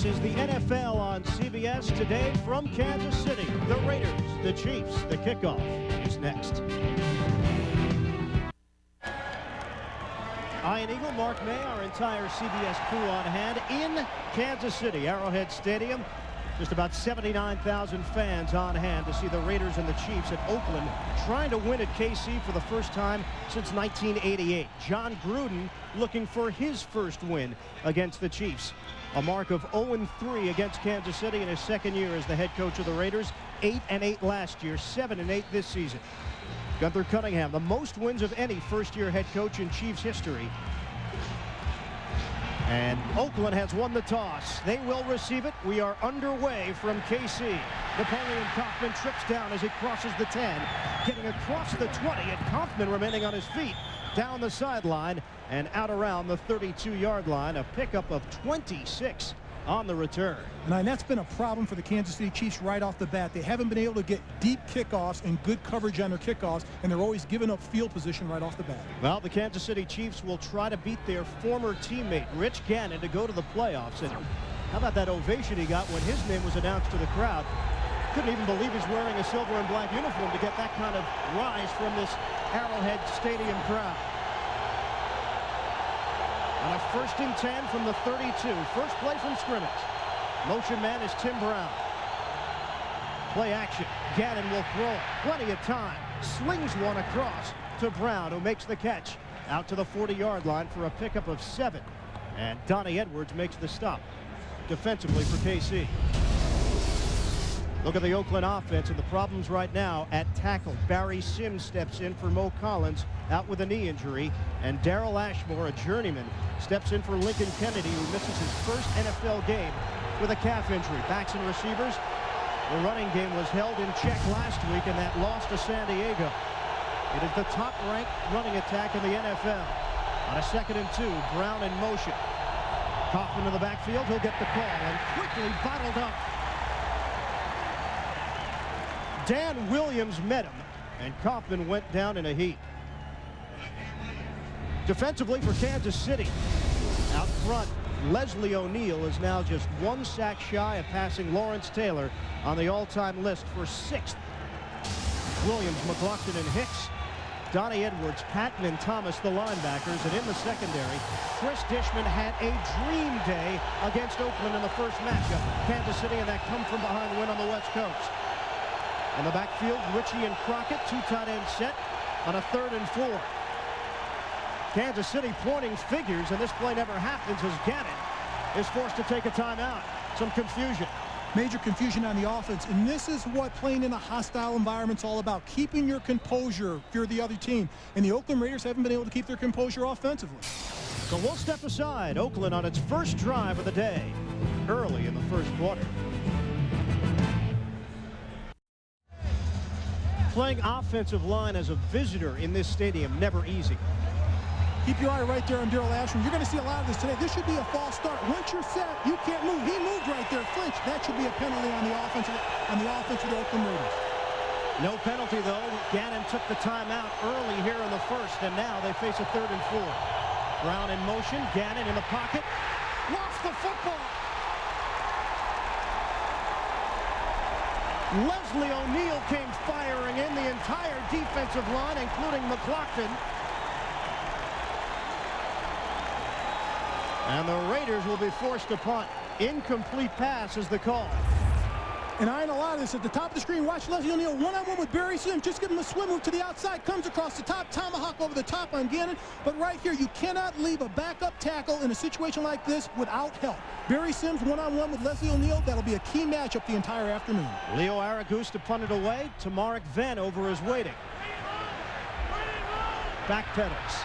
This is the NFL on CBS today from Kansas City. The Raiders, the Chiefs, the kickoff is next. Ian Eagle, Mark May, our entire CBS crew on hand in Kansas City, Arrowhead Stadium. Just about 79,000 fans on hand to see the Raiders and the Chiefs at Oakland trying to win at KC for the first time since 1988. John Gruden looking for his first win against the Chiefs. A mark of 0-3 against Kansas City in his second year as the head coach of the Raiders. 8-8 last year, 7-8 this season. Gunther Cunningham, the most wins of any first-year head coach in Chiefs history. And Oakland has won the toss. They will receive it. We are underway from KC. Napoleon Kaufman trips down as he crosses the 10. Getting across the 20, and Kaufman remaining on his feet. Down the sideline and out around the 32-yard line. A pickup of 26 on the return. And that's been a problem for the Kansas City Chiefs right off the bat. They haven't been able to get deep kickoffs and good coverage on their kickoffs, and they're always giving up field position right off the bat. Well, the Kansas City Chiefs will try to beat their former teammate, Rich Gannon, to go to the playoffs. And how about that ovation he got when his name was announced to the crowd? Couldn't even believe he's wearing a silver and black uniform to get that kind of rise from this Arrowhead Stadium crowd. On a 1st and 10 from the 32. First play from scrimmage. Motion man is Tim Brown. Play action. Gannon will throw it. Plenty of time. Slings one across to Brown, who makes the catch. Out to the 40-yard line for a pickup of 7. And Donnie Edwards makes the stop defensively for KC. Look at the Oakland offense and the problems right now at tackle. Barry Sims steps in for Mo Collins, out with a knee injury. And Darrell Ashmore, a journeyman, steps in for Lincoln Kennedy, who misses his first NFL game with a calf injury. Backs and receivers. The running game was held in check last week, and that loss to San Diego. It is the top-ranked running attack in the NFL. On a 2nd and 2, Brown in motion. Kaufman in the backfield. He'll get the call and quickly bottled up. Dan Williams met him, and Kaufman went down in a heap. Defensively for Kansas City, out front, Leslie O'Neal is now just 1 sack shy of passing Lawrence Taylor on the all-time list for 6th. Williams, McLaughlin, and Hicks. Donnie Edwards, Patton, and Thomas, the linebackers. And in the secondary, Chris Dishman had a dream day against Oakland in the first matchup. Kansas City, and that come-from-behind win on the West Coast. In the backfield, Ritchie and Crockett, 2 tight end set on a 3rd and 4. Kansas City pointing figures, and this play never happens as Gannon is forced to take a timeout. Some confusion. Major confusion on the offense, and this is what playing in a hostile environment's all about. Keeping your composure if you're the other team. And the Oakland Raiders haven't been able to keep their composure offensively. So we'll step aside. Oakland on its first drive of the day, early in the first quarter. Playing offensive line as a visitor in this stadium, never easy. Keep your eye right there on Darrell Ashmore. You're going to see a lot of this today. This should be a false start. Once you're set, you can't move. He moved right there, flinched. That should be a penalty on the offense of the Oakland Raiders. No penalty, though. Gannon took the timeout early here in the first, and now they face a 3rd and 4. Brown in motion. Gannon in the pocket. Lost the football. Leslie O'Neal came firing in, the entire defensive line, including McLaughlin. And the Raiders will be forced to punt. Incomplete pass is the call. And I ain't a lot of this. At the top of the screen, watch Leslie O'Neal one-on-one with Barry Sims. Just give him a swim move to the outside. Comes across the top. Tomahawk over the top on Gannon. But right here, you cannot leave a backup tackle in a situation like this without help. Barry Sims one-on-one with Leslie O'Neal. That'll be a key matchup the entire afternoon. Leo Aragus to punt it away. Tamarick Vanover is waiting. Backpedals.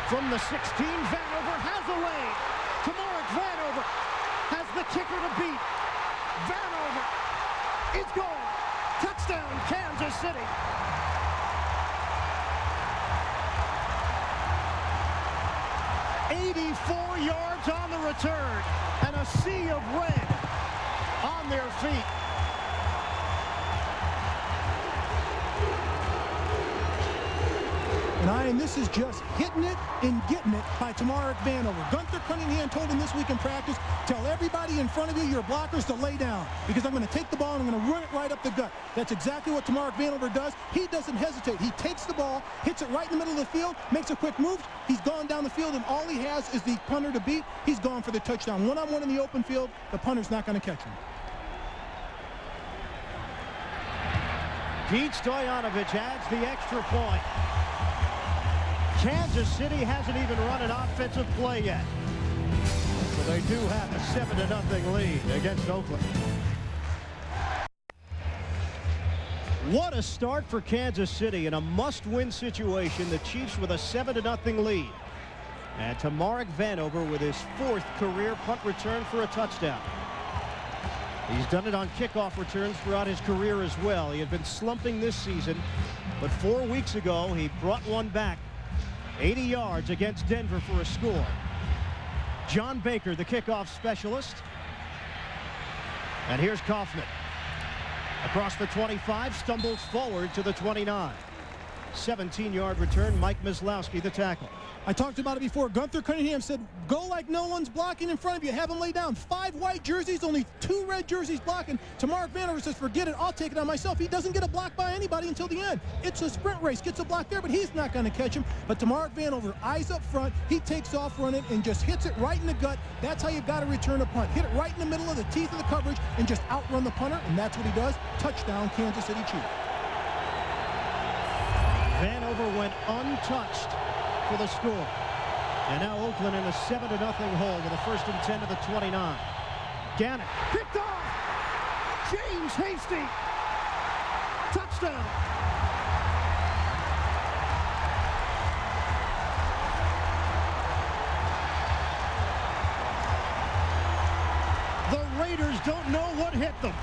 From the 16, Vanover has a lane. Tamarick Vanover has the kicker to beat. Vanover is gone. Touchdown, Kansas City. $84 yards on the return, and a sea of red on their feet. And this is just hitting it and getting it by Tamarick Vanover. Gunther Cunningham told him this week in practice, tell everybody in front of you, your blockers, to lay down because I'm going to take the ball and I'm going to run it right up the gut. That's exactly what Tamarick Vanover does. He doesn't hesitate. He takes the ball, hits it right in the middle of the field, makes a quick move. He's gone down the field, and all he has is the punter to beat. He's gone for the touchdown. One-on-one in the open field. The punter's not going to catch him. Pete Stoyanovich adds the extra point. Kansas City hasn't even run an offensive play yet. So they do have a 7-0 lead against Oakland. What a start for Kansas City in a must-win situation. The Chiefs with a 7-0 lead. And Tamarick Vanover with his 4th career punt return for a touchdown. He's done it on kickoff returns throughout his career as well. He had been slumping this season, but 4 weeks ago he brought one back. 80 yards against Denver for a score. John Baker, the kickoff specialist. And here's Kaufman. Across the 25, stumbles forward to the 29. 17-yard return, Mike Myslowski, the tackle. I talked about it before. Gunther Cunningham said, go like no one's blocking in front of you. Have them lay down. 5 white jerseys, only 2 red jerseys blocking. Tamarick Vanover says, forget it. I'll take it on myself. He doesn't get a block by anybody until the end. It's a sprint race. Gets a block there, but he's not going to catch him. But Tamarick Vanover, eyes up front. He takes off running and just hits it right in the gut. That's how you've got to return a punt. Hit it right in the middle of the teeth of the coverage and just outrun the punter, and that's what he does. Touchdown, Kansas City Chiefs. Vanover went untouched for the score. And now Oakland in a 7-0 hole with a 1st and 10 to the 29. Gannon picked off. James Hasty. Touchdown. The Raiders don't know what hit them.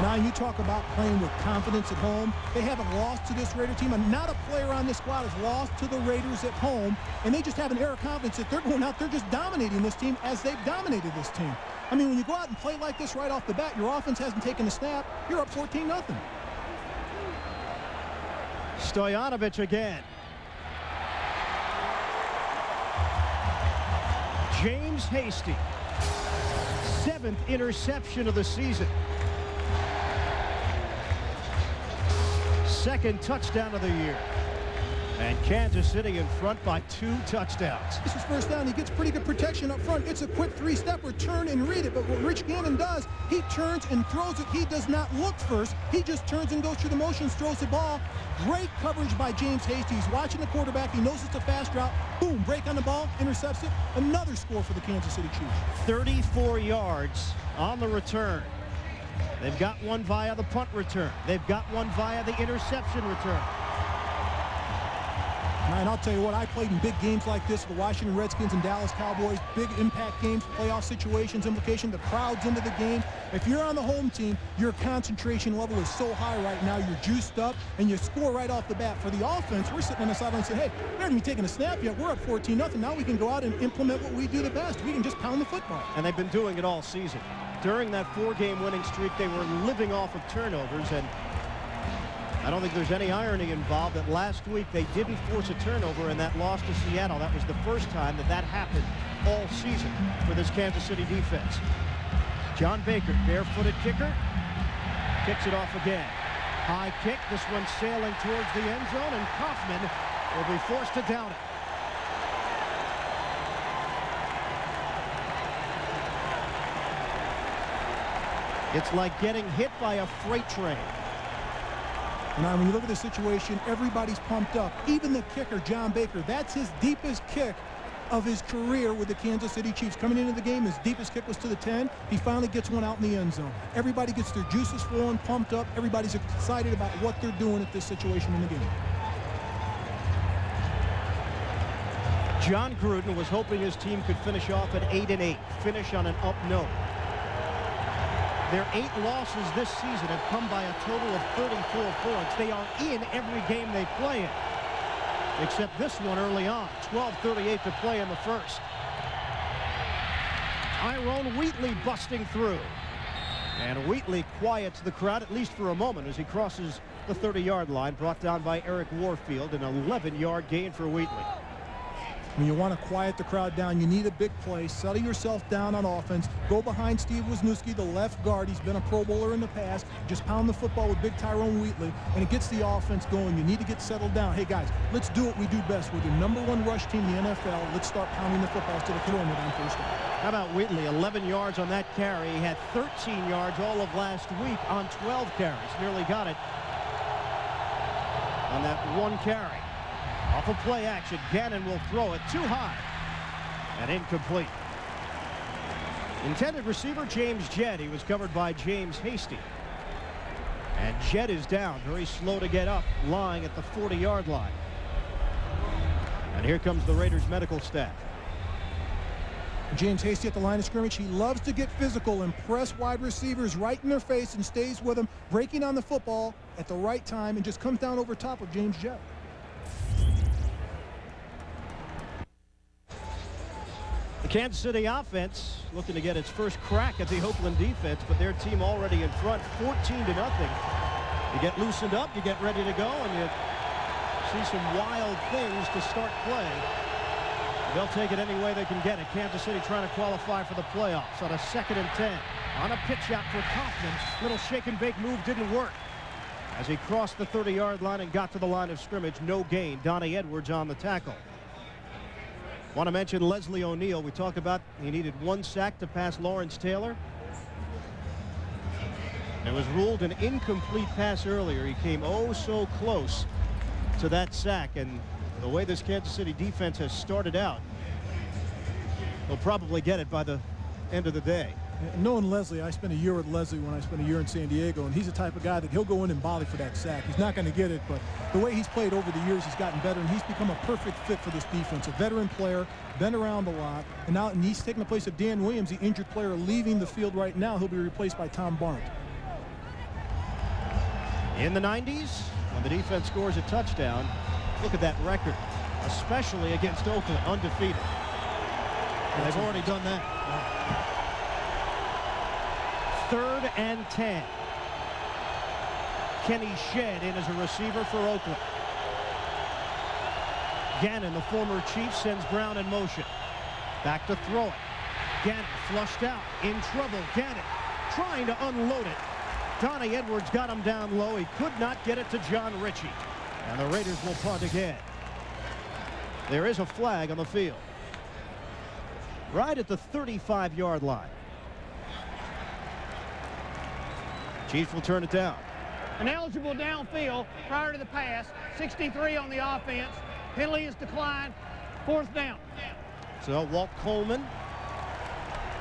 Now you talk about playing with confidence at home. They haven't lost to this Raider team, and not a player on this squad has lost to the Raiders at home, and they just have an air of confidence that they're going out there just dominating this team as they've dominated this team. I mean, when you go out and play like this right off the bat, your offense hasn't taken a snap, you're up 14-0. Stoyanovich again. James Hasty, 7th interception of the season. 2nd touchdown of the year. And Kansas City in front by 2 touchdowns. This is 1st down. He gets pretty good protection up front. It's a quick 3-step return and read it. But what Rich Gannon does, he turns and throws it. He does not look first. He just turns and goes through the motions, throws the ball. Great coverage by James Hasty. He's watching the quarterback. He knows it's a fast route. Boom, break on the ball, intercepts it. Another score for the Kansas City Chiefs. 34 yards on the return. They've got one via the punt return. They've got one via the interception return. And I'll tell you what, I played in big games like this, the Washington Redskins and Dallas Cowboys, big impact games, playoff situations, implication, the crowd's into the game. If you're on the home team, your concentration level is so high right now, you're juiced up, and you score right off the bat. For the offense, we're sitting on the sideline saying, hey, we haven't even taken a snap yet. We're up 14-0. Now we can go out and implement what we do the best. We can just pound the football. And they've been doing it all season. During that 4-game winning streak, they were living off of turnovers, and I don't think there's any irony involved that last week they didn't force a turnover in that loss to Seattle. That was the first time that happened all season for this Kansas City defense. John Baker, barefooted kicker, kicks it off again. High kick, this one sailing towards the end zone, and Kaufman will be forced to down it. It's like getting hit by a freight train. Now, when you look at the situation, everybody's pumped up. Even the kicker, John Baker, that's his deepest kick of his career with the Kansas City Chiefs. Coming into the game, his deepest kick was to the 10. He finally gets one out in the end zone. Everybody gets their juices flowing, pumped up. Everybody's excited about what they're doing at this situation in the game. John Gruden was hoping his team could finish off at 8-8, finish on an up note. Their 8 losses this season have come by a total of 34 points. They are in every game they play in, except this one early on. 12:38 to play in the first. Tyrone Wheatley busting through. And Wheatley quiets the crowd, at least for a moment, as he crosses the 30-yard line, brought down by Eric Warfield. An 11-yard gain for Wheatley. When you want to quiet the crowd down, you need a big play. Settle yourself down on offense. Go behind Steve Wisniewski, the left guard. He's been a Pro Bowler in the past. Just pound the football with big Tyrone Wheatley, and it gets the offense going. You need to get settled down. Hey, guys, let's do what we do best. We're the #1 rush team in the NFL. Let's start pounding the football instead of throwing it on first down. How about Wheatley? 11 yards on that carry. He had 13 yards all of last week on 12 carries. Nearly got it on that one carry. Off of play action, Gannon will throw it too high and incomplete. Intended receiver James Jett. He was covered by James Hasty. And Jett is down, very slow to get up, lying at the 40-yard line. And here comes the Raiders medical staff. James Hasty at the line of scrimmage. He loves to get physical and press wide receivers right in their face and stays with them, breaking on the football at the right time, and just comes down over top of James Jett. The Kansas City offense looking to get its first crack at the Oakland defense, but their team already in front, 14-0. You get loosened up, you get ready to go, and you see some wild things to start play. They'll take it any way they can get it. Kansas City trying to qualify for the playoffs on a 2nd and 10. On a pitch out for Kaufman. Little shake and bake move didn't work. As he crossed the 30-yard line and got to the line of scrimmage, no gain. Donnie Edwards on the tackle. Want to mention Leslie O'Neal. We talked about he needed 1 sack to pass Lawrence Taylor. It was ruled an incomplete pass earlier. He came oh so close to that sack, and the way this Kansas City defense has started out, they'll probably get it by the end of the day. Knowing Leslie, I spent a year with Leslie when I spent a year in San Diego, and he's the type of guy that he'll go in and volley for that sack. He's not going to get it, but the way he's played over the years, he's gotten better, and he's become a perfect fit for this defense. A veteran player, been around a lot, and he's taking the place of Dan Williams, the injured player leaving the field right now. He'll be replaced by Tom Barnes. In the 90s, when the defense scores a touchdown, look at that record, especially against Oakland, undefeated. And they've already done that. 3rd and 10. Kenny Shedd in as a receiver for Oakland. Gannon, the former Chief, sends Brown in motion. Back to throw it. Gannon flushed out, in trouble. Gannon trying to unload it. Donnie Edwards got him down low. He could not get it to John Ritchie. And the Raiders will punt again. There is a flag on the field. Right at the 35-yard line. Chiefs will turn it down. An eligible downfield prior to the pass. 63 on the offense. Penalty is declined. 4th down. So Walt Coleman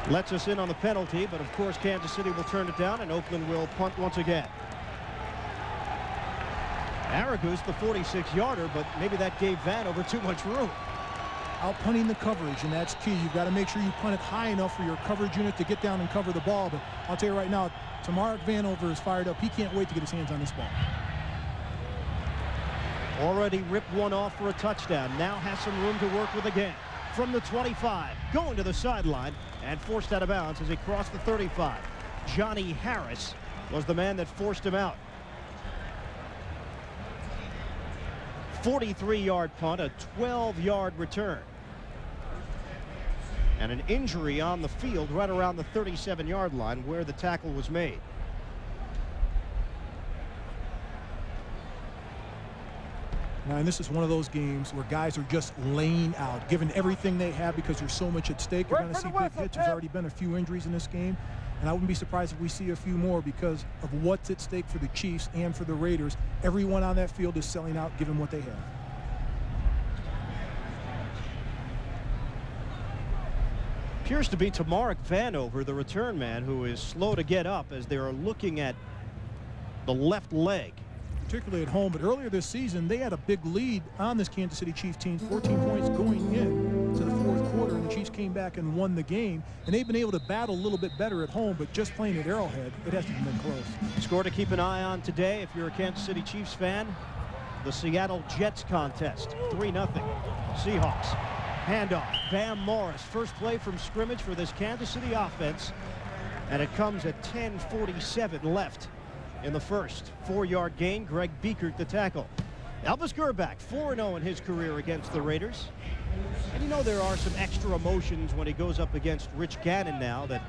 lets us in on the penalty, but of course Kansas City will turn it down and Oakland will punt once again. Aragus, the 46-yarder, but maybe that gave Vanover too much room. Out punting the coverage, and that's key. You've got to make sure you punt it high enough for your coverage unit to get down and cover the ball. But I'll tell you right now, Tamarick Vanover is fired up. He can't wait to get his hands on this ball. Already ripped one off for a touchdown. Now has some room to work with again. From the 25, going to the sideline and forced out of bounds as he crossed the 35. Johnny Harris was the man that forced him out. 43-yard punt, a 12-yard return. And an injury on the field right around the 37-yard line where the tackle was made. Now, and this is one of those games where guys are just laying out, giving everything they have because there's so much at stake. You're going to see big hits. There's already been a few injuries in this game, and I wouldn't be surprised if we see a few more because of what's at stake for the Chiefs and for the Raiders. Everyone on that field is selling out, giving what they have. Appears to be Tamarick Vanover, the return man, who is slow to get up as they are looking at the left leg. Particularly at home, but earlier this season they had a big lead on this Kansas City Chiefs team, 14 points going in to the 4th quarter, and the Chiefs came back and won the game, and they've been able to battle a little bit better at home, but just playing at Arrowhead, it hasn't been close. Score to keep an eye on today if you're a Kansas City Chiefs fan: the Seattle Jets contest, 3-0 Seahawks. Handoff. Bam Morris. First play from scrimmage for this Kansas City offense. And it comes at 10:47 left in the first. 4-yard gain. Greg Biekert the tackle. Elvis Gerback, 4-0 in his career against the Raiders. And you know there are some extra emotions when he goes up against Rich Gannon now, that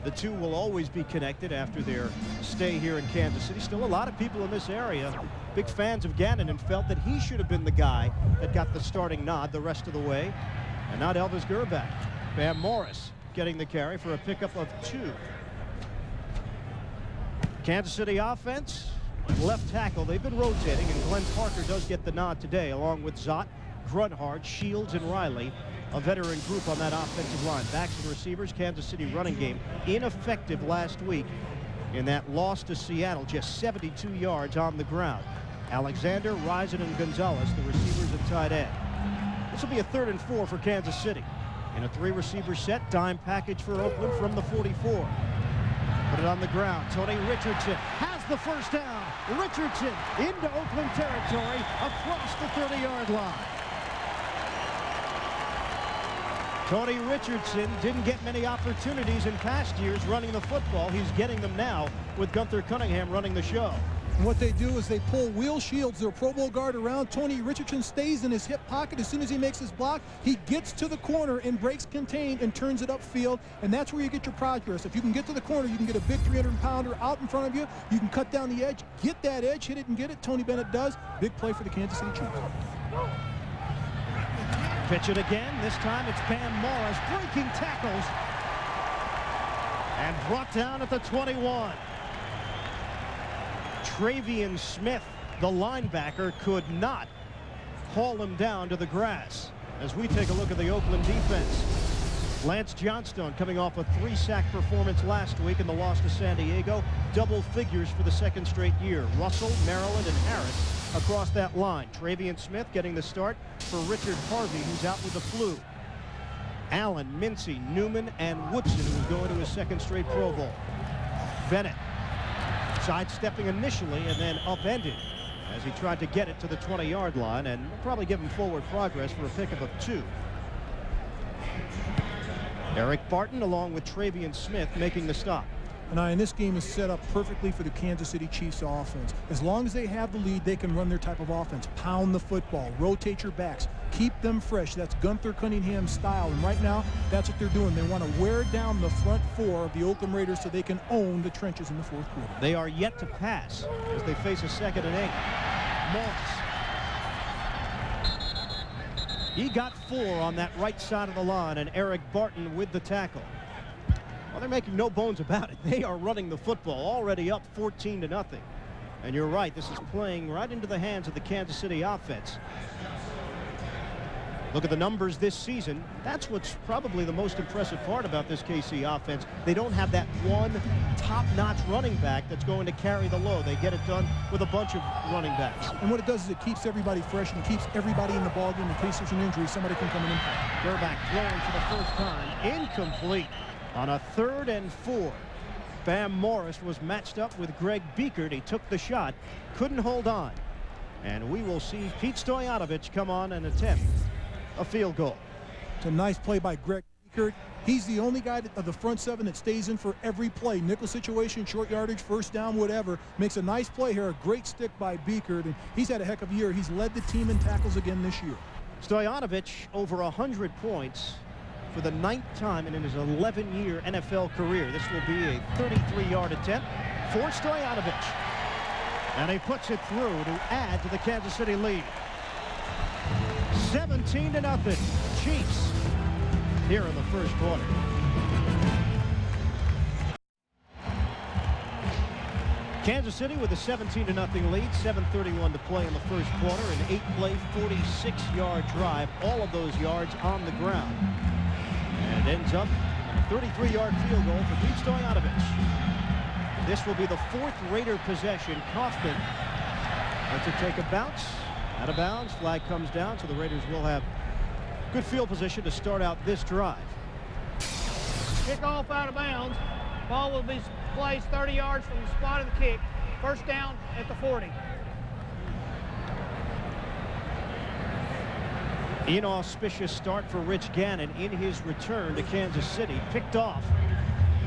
the two will always be connected after their stay here in Kansas City. Still a lot of people in this area big fans of Gannon and felt that he should have been the guy that got the starting nod the rest of the way, and not Elvis Gerback. Bam Morris getting the carry for a pickup of 2. Kansas City offense, left tackle. They've been rotating, and Glenn Parker does get the nod today, along with Zott, Grunhard, Shields, and Riley, a veteran group on that offensive line. Backs and receivers. Kansas City running game ineffective last week in that loss to Seattle. Just 72 yards on the ground. Alexander, Rison, and Gonzalez, the receivers and tight end. This will be a 3rd and 4 for Kansas City. In a 3-receiver set, dime package for Oakland from the 44. Put it on the ground. Tony Richardson has the first down. Richardson into Oakland territory across the 30-yard line. Tony Richardson didn't get many opportunities in past years running the football. He's getting them now with Gunther Cunningham running the show. And what they do is they pull Will Shields, their Pro Bowl guard, around. Tony Richardson stays in his hip pocket. As soon as he makes his block, he gets to the corner and breaks contain and turns it upfield, and that's where you get your progress. If you can get to the corner, you can get a big 300-pounder out in front of you. You can cut down the edge, get that edge, hit it and get it. Tony Bennett does. Big play for the Kansas City Chiefs. Pitch it again. This time it's Bam Morris breaking tackles and brought down at the 21. Travian Smith, the linebacker, could not haul him down to the grass. As we take a look at the Oakland defense, Lance Johnstone coming off a 3-sack performance last week in the loss to San Diego. Double figures for the 2nd straight year. Russell, Maryland, and Harris across that line. Travian Smith getting the start for Richard Harvey, who's out with the flu. Allen, Mincy, Newman, and Woodson, who's going to his 2nd straight Pro Bowl. Bennett sidestepping initially and then upended as he tried to get it to the 20-yard line, and we'll probably give him forward progress for a pickup of 2. Eric Barton along with Travian Smith making the stop. And this game is set up perfectly for the Kansas City Chiefs offense. As long as they have the lead, they can run their type of offense. Pound the football, rotate your backs, keep them fresh. That's Gunther Cunningham's style, and right now, that's what they're doing. They want to wear down the front 4 of the Oakland Raiders so they can own the trenches in the 4th quarter. They are yet to pass as they face a 2nd and 8. Morris. He got 4 on that right side of the line, and Eric Barton with the tackle. Well, they're making no bones about it. They are running the football, already up 14-0. And you're right, this is playing right into the hands of the Kansas City offense. Look at the numbers this season. That's what's probably the most impressive part about this KC offense. They don't have that one top-notch running back that's going to carry the load. They get it done with a bunch of running backs. And what it does is it keeps everybody fresh and keeps everybody in the ballgame. In case there's an injury, somebody can come in and play. Gerback throwing for the first time. Incomplete on a 3rd and 4. Bam Morris was matched up with Greg Biekert. He took the shot, couldn't hold on. And we will see Pete Stoyanovich come on and attempt a field goal. It's a nice play by Greg Biekert. He's the only guy of the front 7 that stays in for every play. Nickel situation, short yardage, first down, whatever. Makes a nice play here. A great stick by Biekert, and he's had a heck of a year. He's led the team in tackles again this year. Stoyanovich over 100 points for the 9th time in his 11-year NFL career. This will be a 33-yard attempt for Stoyanovich. And he puts it through to add to the Kansas City lead. 17-0 Chiefs here in the first quarter. Kansas City with a 17-0 lead, 7:31 to play in the first quarter, an 8-play, 46-yard drive, all of those yards on the ground. And it ends up a 33-yard field goal for Pete Stoyanovich. This will be the 4th Raider possession. Kaufman to take a bounce. Out of bounds, flag comes down, so the Raiders will have good field position to start out this drive. Kickoff out of bounds. Ball will be placed 30 yards from the spot of the kick. First down at the 40. Inauspicious start for Rich Gannon in his return to Kansas City. Picked off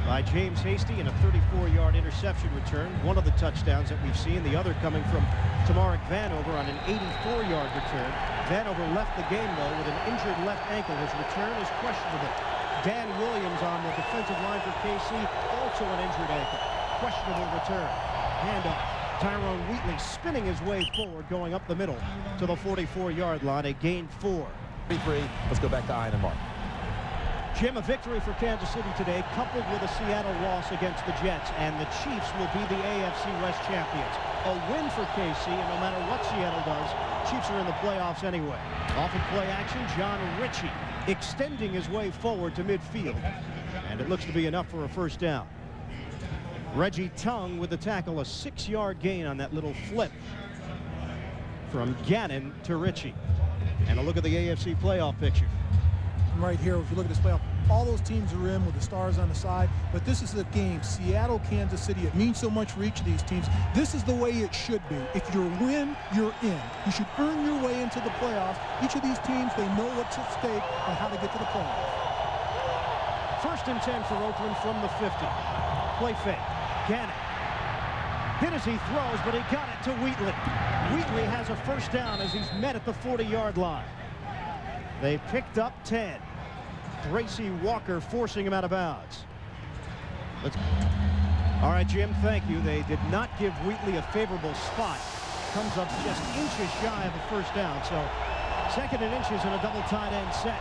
by James Hasty in a 34-yard interception return. One of the touchdowns that we've seen, the other coming from Tamarick Vanover on an 84-yard return. Vanover left the game, though, with an injured left ankle. His return is questionable. Dan Williams on the defensive line for KC, also an injured ankle. Questionable return. Handoff. Tyrone Wheatley spinning his way forward, going up the middle to the 44-yard line, a gain 4. 3-3. Let's go back to Ian and Mark. Jim, a victory for Kansas City today, coupled with a Seattle loss against the Jets, and the Chiefs will be the AFC West champions. A win for KC, and no matter what Seattle does, Chiefs are in the playoffs anyway. Off of play action, John Ritchie extending his way forward to midfield, and it looks to be enough for a first down. Reggie Tongue with the tackle, a 6-yard gain on that little flip from Gannon to Ritchie. And a look at the AFC playoff picture. Right here, if you look at this playoff, all those teams are in with the stars on the side, but this is the game, Seattle, Kansas City. It means so much for each of these teams. This is the way it should be. If you win, you're in. You should earn your way into the playoffs. Each of these teams, they know what's at stake and how to get to the playoffs. 1st and 10 for Oakland from the 50. Play fake. Gannon hit as he throws, but he got it to Wheatley. Wheatley has a first down as he's met at the 40-yard line. They picked up 10. Tracy Walker forcing him out of bounds. All right, Jim, thank you. They did not give Wheatley a favorable spot. Comes up just inches shy of a first down. So 2nd and inches in a double tight end set.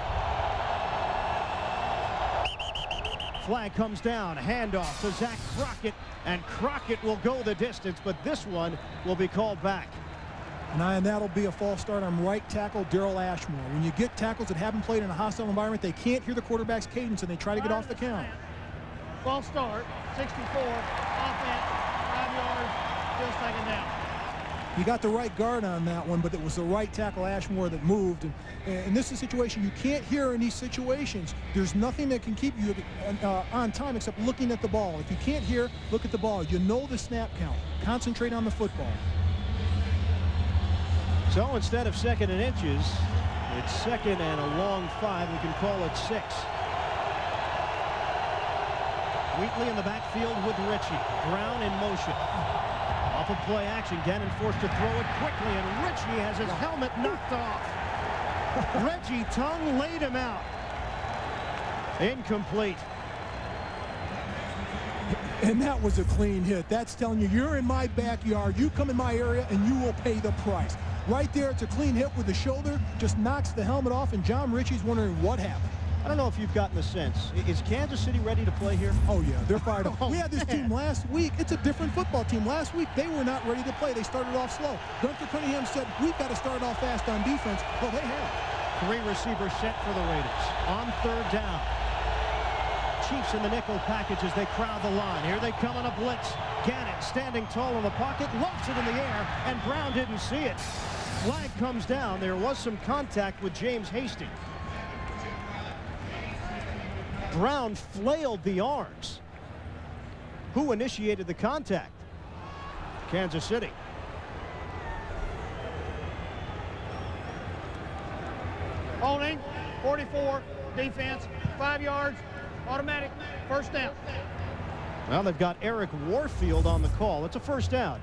Flag comes down, handoff to Zach Crockett, and Crockett will go the distance, but this one will be called back. And that'll be a false start on right tackle Daryl Ashmore. When you get tackles that haven't played in a hostile environment, they can't hear the quarterback's cadence, and they try to get off the count. False start, 64, offense, 5 yards, still 2nd down. You got the right guard on that one, but it was the right tackle Ashmore that moved. And this is a situation you can't hear in these situations. There's nothing that can keep you on time except looking at the ball. If you can't hear, look at the ball. You know the snap count. Concentrate on the football. So instead of 2nd and inches, it's 2nd and a long 5. We can call it 6. Wheatley in the backfield with Ritchie. Brown in motion. Off of play action, Gannon forced to throw it quickly, and Ritchie has his helmet knocked off. Reggie Tongue laid him out. Incomplete. And that was a clean hit. That's telling you, you're in my backyard, you come in my area, and you will pay the price. Right there, it's a clean hit with the shoulder, just knocks the helmet off, and John Ritchie's wondering what happened. I don't know if you've gotten the sense. Is Kansas City ready to play here? Oh, yeah, they're fired up. Oh, we had this team last week. It's a different football team. Last week, they were not ready to play. They started off slow. Gunter Cunningham said, we've got to start off fast on defense. Well, they have. 3 receivers set for the Raiders. On 3rd down. Chiefs in the nickel package as they crowd the line. Here they come on a blitz. Gannon standing tall in the pocket, lofts it in the air, and Brown didn't see it. Flag comes down. There was some contact with James Hasty. Brown flailed the arms. Who initiated the contact? Kansas City. Holding, 44, defense, 5 yards, automatic, first down. Well, they've got Eric Warfield on the call. It's a first down.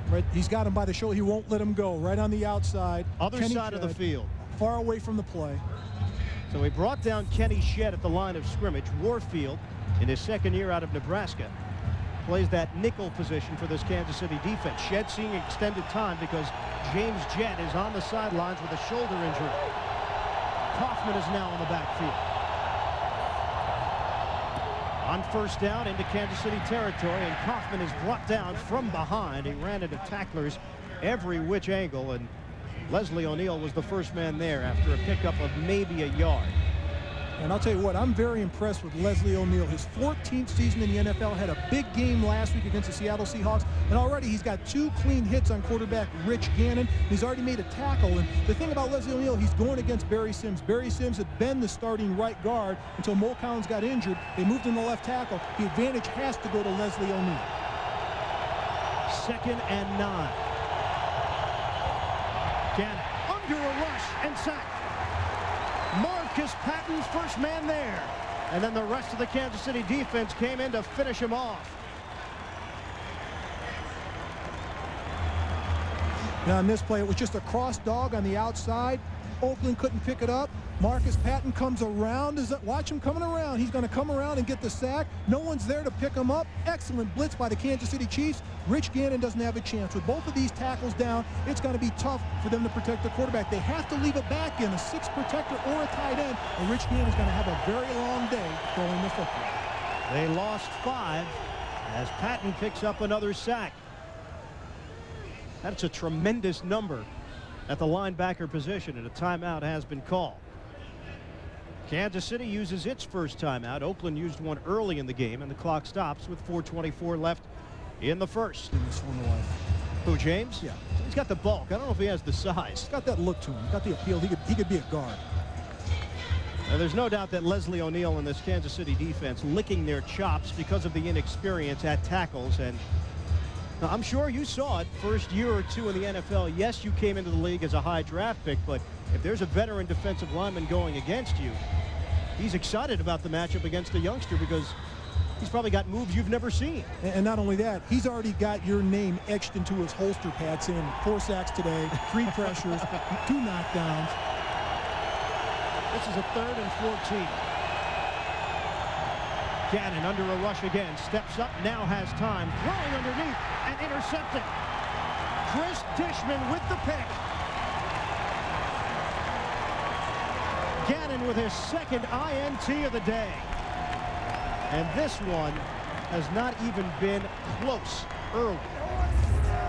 Right, he's got him by the shoulder. He won't let him go. Right on the outside. Other Kenny side of the field. Far away from the play. So he brought down Kenny Shedd at the line of scrimmage. Warfield, in his 2nd year out of Nebraska, plays that nickel position for this Kansas City defense. Shedd seeing extended time because James Jett is on the sidelines with a shoulder injury. Kaufman is now in the backfield. On first down into Kansas City territory, and Kaufman is brought down from behind. He ran into tacklers every which angle, and Leslie O'Neal was the first man there after a pickup of maybe a yard. And I'll tell you what, I'm very impressed with Leslie O'Neal. His 14th season in the NFL, had a big game last week against the Seattle Seahawks, and already he's got 2 clean hits on quarterback Rich Gannon. He's already made a tackle, and the thing about Leslie O'Neal, he's going against Barry Sims. Barry Sims had been the starting right guard until Mo Collins got injured. They moved him to left tackle. The advantage has to go to Leslie O'Neal. 2nd and 9. Gannon under a rush and sacked. Marcus Patton's first man there. And then the rest of the Kansas City defense came in to finish him off. Now in this play, it was just a cross dog on the outside. Oakland couldn't pick it up. Marcus Patton comes around. Watch him coming around. He's going to come around and get the sack. No one's there to pick him up. Excellent blitz by the Kansas City Chiefs. Rich Gannon doesn't have a chance. With both of these tackles down, it's going to be tough for them to protect the quarterback. They have to leave it back in, a 6 protector or a tight end, and Rich Gannon's going to have a very long day throwing the football. They lost 5 as Patton picks up another sack. That's a tremendous number at the linebacker position, and a timeout has been called. Kansas City uses its first timeout. Oakland used one early in the game, and the clock stops with 4:24 left in the first. Who, James? Yeah. He's got the bulk. I don't know if he has the size. He's got that look to him. He's got the appeal. He could be a guard. Now, there's no doubt that Leslie O'Neal and this Kansas City defense licking their chops because of the inexperience at tackles. And I'm sure you saw it first year or two in the NFL. Yes, you came into the league as a high draft pick, but if there's a veteran defensive lineman going against you, he's excited about the matchup against a youngster because he's probably got moves you've never seen. And not only that, he's already got your name etched into his holster pad saying 4 sacks today, 3 pressures, 2 knockdowns. This is a 3rd and 14. Gannon under a rush again, steps up, now has time, throwing underneath and intercepted. Chris Dishman with the pick. Gannon with his 2nd INT of the day. And this one has not even been close early.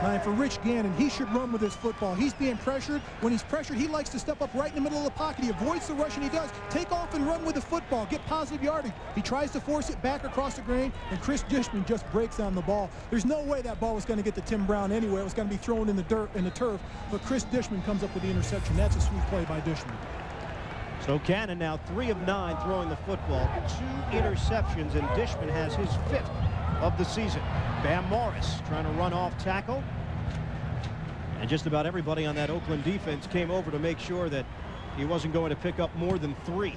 And for Rich Gannon, he should run with his football. He's being pressured. When he's pressured, he likes to step up right in the middle of the pocket. He avoids the rush, and he does. Take off and run with the football. Get positive yardage. He tries to force it back across the grain, and Chris Dishman just breaks on the ball. There's no way that ball was going to get to Tim Brown anyway. It was going to be thrown in the dirt, in the turf. But Chris Dishman comes up with the interception. That's a sweet play by Dishman. So Gannon now 3 of 9 throwing the football, 2 interceptions, and Dishman has his 5th of the season. Bam Morris trying to run off tackle. And just about everybody on that Oakland defense came over to make sure that he wasn't going to pick up more than 3.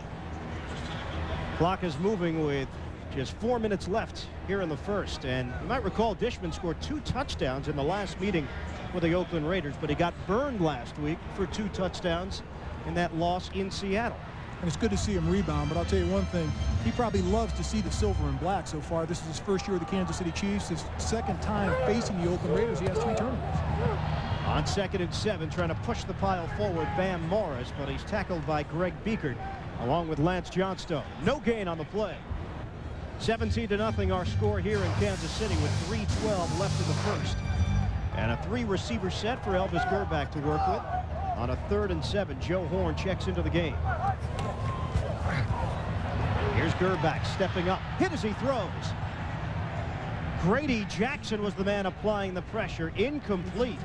Clock is moving with just 4 minutes left here in the first. And you might recall Dishman scored 2 touchdowns in the last meeting with the Oakland Raiders, but he got burned last week for 2 touchdowns in that loss in Seattle. And it's good to see him rebound, but I'll tell you one thing, he probably loves to see the silver and black so far. This is his first year with the Kansas City Chiefs, his 2nd time facing the Oakland Raiders. He has 3 turnovers. On 2nd and 7, trying to push the pile forward, Bam Morris, but he's tackled by Greg Biekert along with Lance Johnstone. No gain on the play. 17-0 our score here in Kansas City with 3:12 left in the first. And a 3-receiver set for Elvis Gerbach to work with. On a 3rd and 7, Joe Horn checks into the game. Here's Gerbach stepping up, hit as he throws. Grady Jackson was the man applying the pressure, incomplete.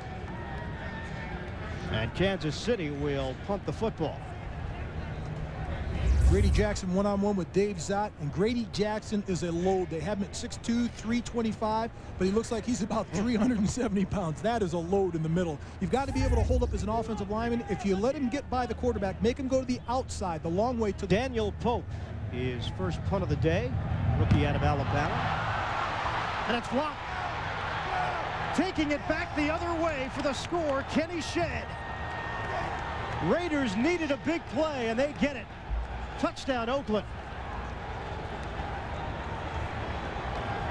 And Kansas City will punt the football. Grady Jackson one-on-one with Dave Zott, and Grady Jackson is a load. They have him at 6'2", 325, but he looks like he's about 370 pounds. That is a load in the middle. You've got to be able to hold up as an offensive lineman. If you let him get by the quarterback, make him go to the outside, the long way to Daniel Pope, his first punt of the day, rookie out of Alabama. And it's blocked. Taking it back the other way for the score, Kenny Shedd. Raiders needed a big play, and they get it. Touchdown, Oakland.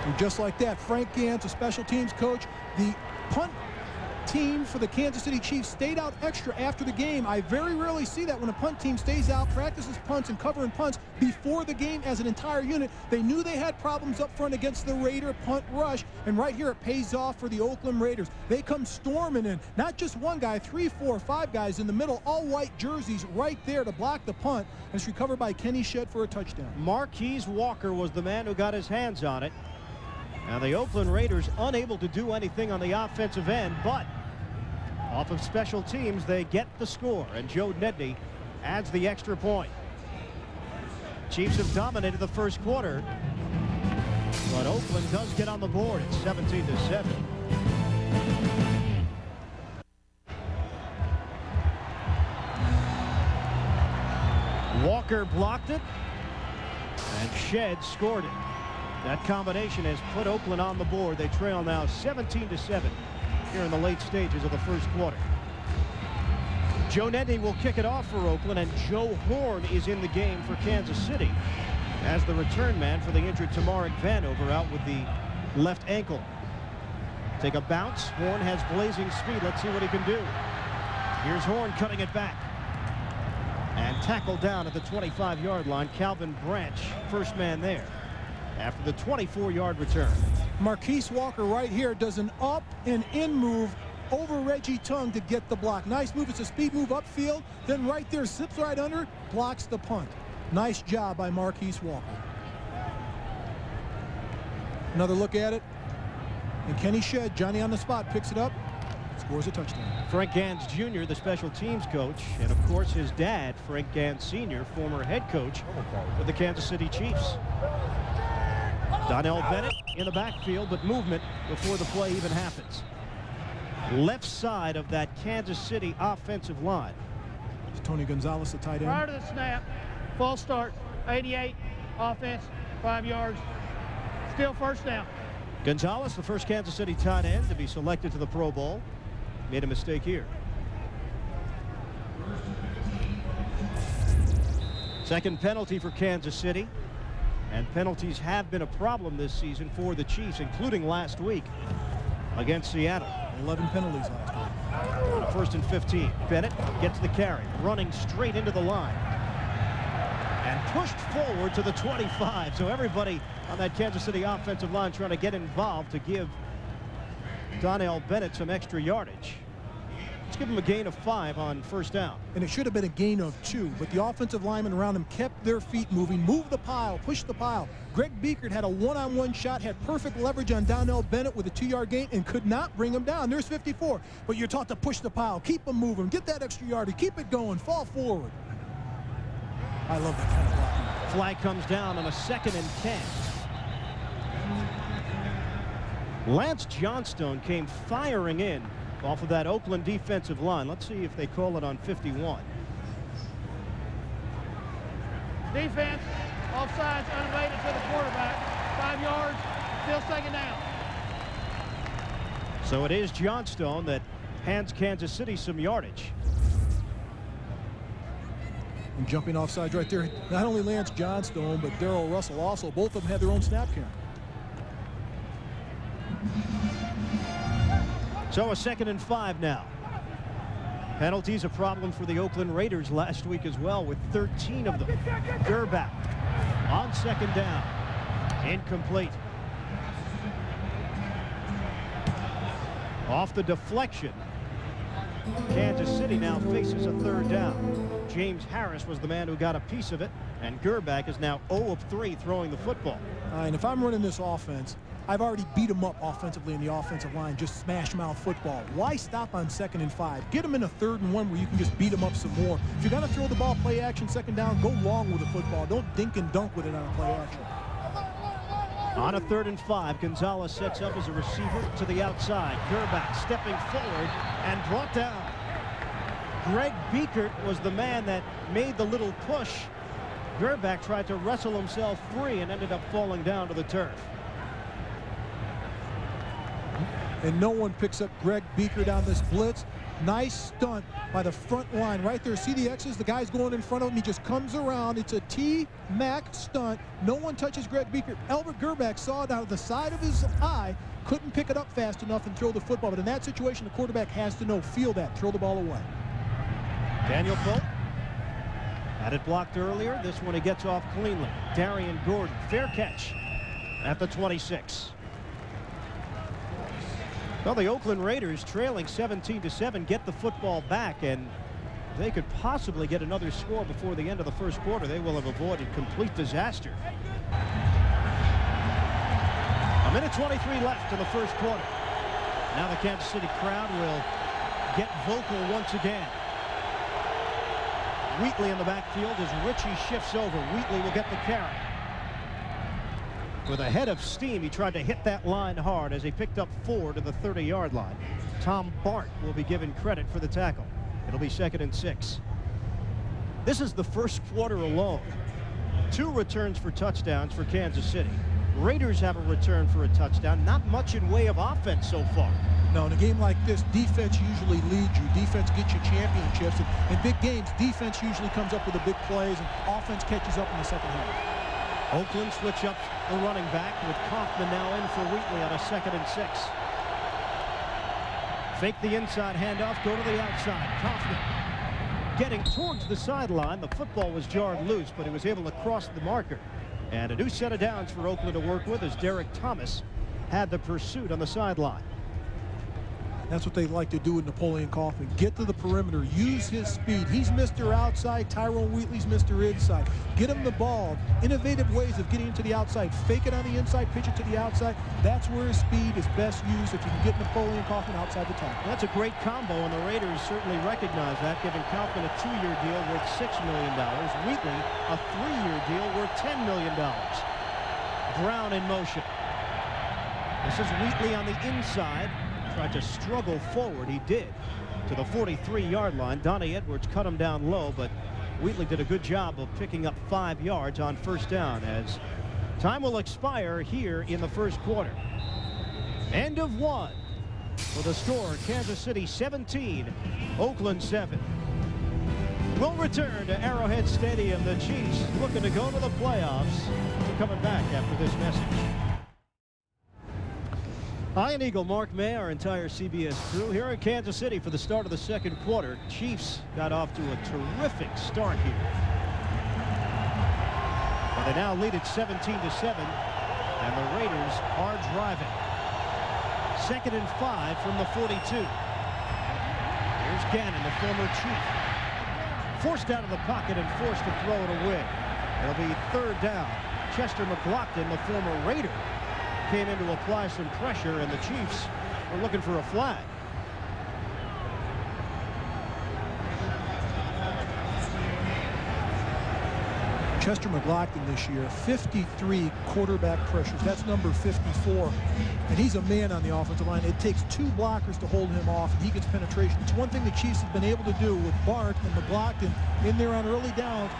And just like that, Frank Gantz, a special teams coach, the punt team for the Kansas City Chiefs stayed out extra after the game. I very rarely see that when a punt team stays out, practices punts and covering punts before the game as an entire unit. They knew they had problems up front against the Raider punt rush, and right here it pays off for the Oakland Raiders. They come storming in, not just one guy, 3, 4, 5 guys in the middle, all white jerseys right there to block the punt, and it's recovered by Kenny Shedd for a touchdown. Marquise Walker was the man who got his hands on it. Now the Oakland Raiders unable to do anything on the offensive end, but off of special teams they get the score, and Joe Nedney adds the extra point. Chiefs have dominated the first quarter, but Oakland does get on the board. It's 17-7. Walker blocked it, and Shedd scored it. That combination has put Oakland on the board. They trail now 17-7 here in the late stages of the first quarter. Joe Nendy will kick it off for Oakland, and Joe Horn is in the game for Kansas City as the return man for the injured Tamarick Vanover out with the left ankle. Take a bounce. Horn has blazing speed. Let's see what he can do. Here's Horn cutting it back. And tackled down at the 25-yard line. Calvin Branch, first man there after the 24-yard return. Marquise Walker right here does an up and in move over Reggie Tongue to get the block. Nice move. It's a speed move upfield. Then right there, zips right under, blocks the punt. Nice job by Marquise Walker. Another look at it. And Kenny Shedd, Johnny on the spot, picks it up, scores a touchdown. Frank Gans Jr., the special teams coach, and of course his dad, Frank Gans Sr., former head coach for the Kansas City Chiefs. Donnell Bennett in the backfield, but movement before the play even happens. Left side of that Kansas City offensive line. It's Tony Gonzalez, the tight end. Prior to the snap, false start, 88, offense, 5 yards, still first down. Gonzalez, the first Kansas City tight end to be selected to the Pro Bowl, made a mistake here. Second penalty for Kansas City, and penalties have been a problem this season for the Chiefs, including last week against Seattle. 11 penalties last week. On a 1st and 15, Bennett gets the carry, running straight into the line, and pushed forward to the 25. So everybody on that Kansas City offensive line trying to get involved to give Donnell Bennett some extra yardage. Let's give him a gain of 5 on first down. And it should have been a gain of 2, but the offensive linemen around him kept their feet moving, moved the pile, pushed the pile. Greg Biekert had a one-on-one shot, had perfect leverage on Donnell Bennett with a 2-yard gain and could not bring him down. There's 54, but you're taught to push the pile, keep them moving, get that extra yardage, keep it going, fall forward. I love that kind of blocking. Flag comes down on a 2nd and 10. Lance Johnstone came firing in off of that Oakland defensive line. Let's see if they call it on 51. Defense, offsides, unabated to the quarterback. 5 yards, still 2nd down. So it is Johnstone that hands Kansas City some yardage. And jumping offsides right there, not only Lance Johnstone, but Darrell Russell also. Both of them had their own snap count. So a 2nd and 5 now. Penalties a problem for the Oakland Raiders last week as well, with 13 of them. Gerback on 2nd down. Incomplete. Off the deflection. Kansas City now faces a 3rd down. James Harris was the man who got a piece of it, and Gerback is now 0 of 3 throwing the football. And if I'm running this offense, I've already beat them up offensively in the offensive line, just smash mouth football. Why stop on 2nd and 5? Get them in a 3rd and 1 where you can just beat them up some more. If you're going to throw the ball play action 2nd down, go long with the football. Don't dink and dunk with it on a play action. On a 3rd and 5, Gonzalez sets up as a receiver to the outside. Gerback stepping forward and brought down. Greg Biekert was the man that made the little push. Gerback tried to wrestle himself free and ended up falling down to the turf. And no one picks up Greg Biekert on this blitz. Nice stunt by the front line right there. See the X's? The guy's going in front of him. He just comes around. It's a T-Mac stunt. No one touches Greg Biekert. Albert Gerback saw it out of the side of his eye, couldn't pick it up fast enough and throw the football. But in that situation, the quarterback has to know, feel that, throw the ball away. Daniel Pope had it blocked earlier. This one he gets off cleanly. Darian Gordon, fair catch at the 26. Well, the Oakland Raiders trailing 17-7 get the football back, and if they could possibly get another score before the end of the first quarter, they will have avoided complete disaster. A minute 23 left in the first quarter. Now the Kansas City crowd will get vocal once again. Wheatley in the backfield as Ritchie shifts over. Wheatley will get the carry. With a head of steam, he tried to hit that line hard as he picked up 4 to the 30-yard line. Tom Bart will be given credit for the tackle. It'll be 2nd and 6. This is the first quarter alone. 2 returns for touchdowns for Kansas City. Raiders have a return for a touchdown. Not much in way of offense so far. No, in a game like this, defense usually leads you. Defense gets you championships. And in big games, defense usually comes up with the big plays, and offense catches up in the second half. Oakland switch up the running back with Kaufman now in for Wheatley on a 2nd and 6. Fake the inside handoff, go to the outside. Kaufman getting towards the sideline. The football was jarred loose, but he was able to cross the marker. And a new set of downs for Oakland to work with as Derrick Thomas had the pursuit on the sideline. That's what they like to do with Napoleon Kaufman. Get to the perimeter, use his speed. He's Mr. Outside, Tyrone Wheatley's Mr. Inside. Get him the ball. Innovative ways of getting into the outside. Fake it on the inside, pitch it to the outside. That's where his speed is best used if you can get Napoleon Kaufman outside the tackle. That's a great combo, and the Raiders certainly recognize that, giving Kaufman a 2-year deal worth $6 million. Wheatley a 3-year deal worth $10 million. Brown in motion. This is Wheatley on the inside. Tried to struggle forward. He did to the 43-yard line. Donnie Edwards cut him down low, but Wheatley did a good job of picking up 5 yards on first down as time will expire here in the first quarter. End of 1 with a score: Kansas City 17, Oakland 7. We'll return to Arrowhead Stadium. The Chiefs looking to go to the playoffs. We're coming back after this message. Ian Eagle, Mark May, our entire CBS crew here in Kansas City for the start of the second quarter. Chiefs got off to a terrific start here. But they now lead it 17-7, and the Raiders are driving. 2nd and 5 from the 42. Here's Gannon, the former Chief. Forced out of the pocket and forced to throw it away. It'll be 3rd down. Chester McLaughlin, the former Raider, came in to apply some pressure, and the Chiefs were looking for a flag. Chester McLaughlin this year, 53 quarterback pressures. That's number 54. And he's a man on the offensive line. It takes 2 blockers to hold him off, and he gets penetration. It's one thing the Chiefs have been able to do with Bart and McLaughlin in there on early downs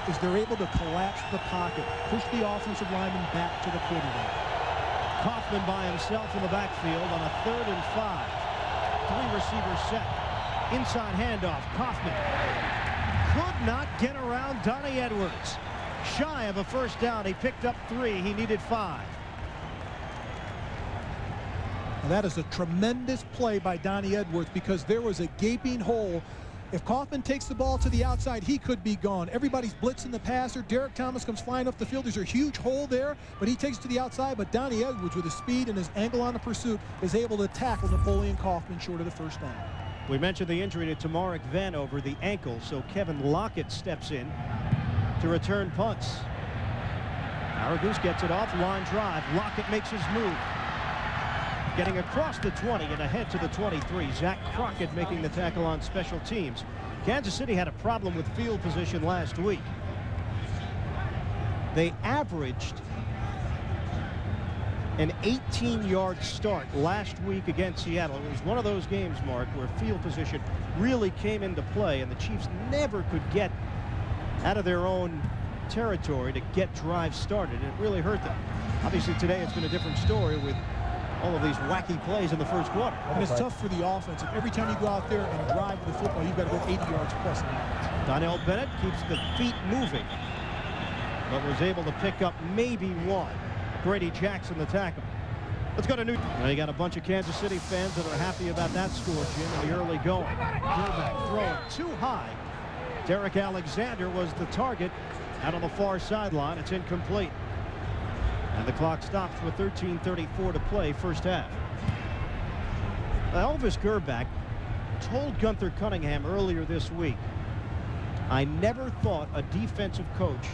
is they're able to collapse the pocket, push the offensive lineman back to the quarterback. Kaufman by himself in the backfield on a 3rd and 5. 3 receivers set. Inside handoff. Kaufman could not get around Donnie Edwards. Shy of a first down. He picked up 3. He needed 5. Now that is a tremendous play by Donnie Edwards because there was a gaping hole. If Kaufman takes the ball to the outside, he could be gone. Everybody's blitzing the passer. Derrick Thomas comes flying up the field. There's a huge hole there, but he takes it to the outside. But Donnie Edwards, with his speed and his angle on the pursuit, is able to tackle Napoleon Kaufman short of the first down. We mentioned the injury to Tamarick Vanover, the ankle, so Kevin Lockett steps in to return punts. Aragoose gets it off, line drive. Lockett makes his move. Getting across the 20 and ahead to the 23. Zach Crockett making the tackle on special teams. Kansas City had a problem with field position last week. They averaged an 18-yard start last week against Seattle. It was one of those games, Mark, where field position really came into play, and the Chiefs never could get out of their own territory to get drives started. It really hurt them. Obviously, today it's been a different story with all of these wacky plays in the first quarter. And it's tough for the offense. Every time you go out there and drive the football, you've got to go 80 yards plus. Donnell Bennett keeps the feet moving, but was able to pick up maybe 1. Grady Jackson, the tackle. Let's go to New. Now you got a bunch of Kansas City fans that are happy about that score, Jim, in the early going. Gerback throwing too high. Derek Alexander was the target out on the far sideline. It's incomplete. And the clock stops with 13:34 to play, first half. Elvis Gerback told Gunther Cunningham earlier this week, I never thought a defensive coach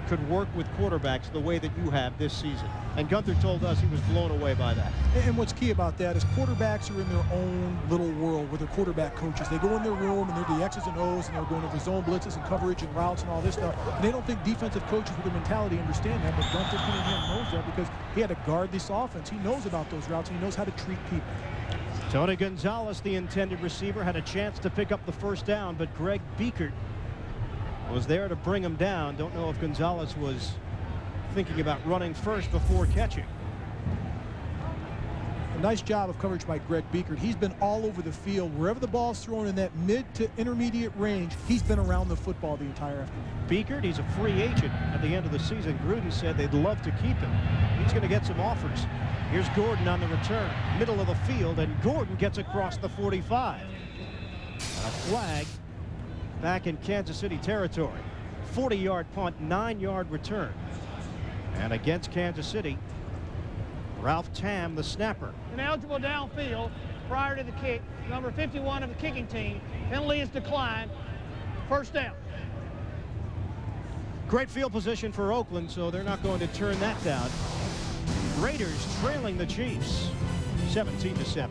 could work with quarterbacks the way that you have this season. And Gunther told us he was blown away by that. And what's key about that is quarterbacks are in their own little world with their quarterback coaches. They go in their room and they're the X's and O's and they're going over zone blitzes and coverage and routes and all this stuff. And they don't think defensive coaches with their mentality understand that, but Gunther Cunningham knows that because he had to guard this offense. He knows about those routes and he knows how to treat people. Tony Gonzalez, the intended receiver, had a chance to pick up the first down, but Greg Biekert was there to bring him down. Don't know if Gonzalez was thinking about running first before catching. A nice job of coverage by Greg Biekert. He's been all over the field. Wherever the ball's thrown in that mid to intermediate range, he's been around the football the entire afternoon. Biekert, he's a free agent at the end of the season. Gruden said they'd love to keep him. He's going to get some offers. Here's Gordon on the return, middle of the field, and Gordon gets across the 45. A flag back in Kansas City territory. 40-yard punt, 9-yard return. And against Kansas City, Ralph Tam, the snapper. Ineligible downfield prior to the kick. Number 51 of the kicking team. Penalty is declined. First down. Great field position for Oakland, so they're not going to turn that down. Raiders trailing the Chiefs 17-7.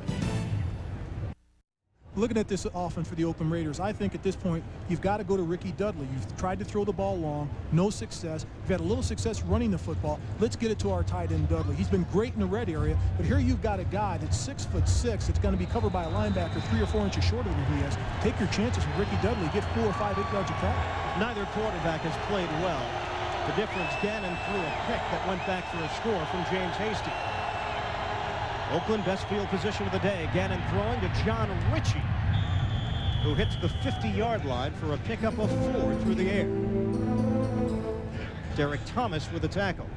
Looking at this offense for the Oakland Raiders, I think at this point you've got to go to Ricky Dudley. You've tried to throw the ball long, no success. You've had a little success running the football. Let's get it to our tight end Dudley. He's been great in the red area, but here you've got a guy that's 6'6". That's going to be covered by a linebacker 3 or 4 inches shorter than he is. Take your chances with Ricky Dudley. Get 4 or 5, 8 yards of tackle. Neither quarterback has played well. The difference, Gannon threw a pick that went back for a score from James Hasty. Oakland best field position of the day. Gannon throwing to John Ritchie, who hits the 50-yard line for a pickup of 4 through the air. Derrick Thomas with the tackle.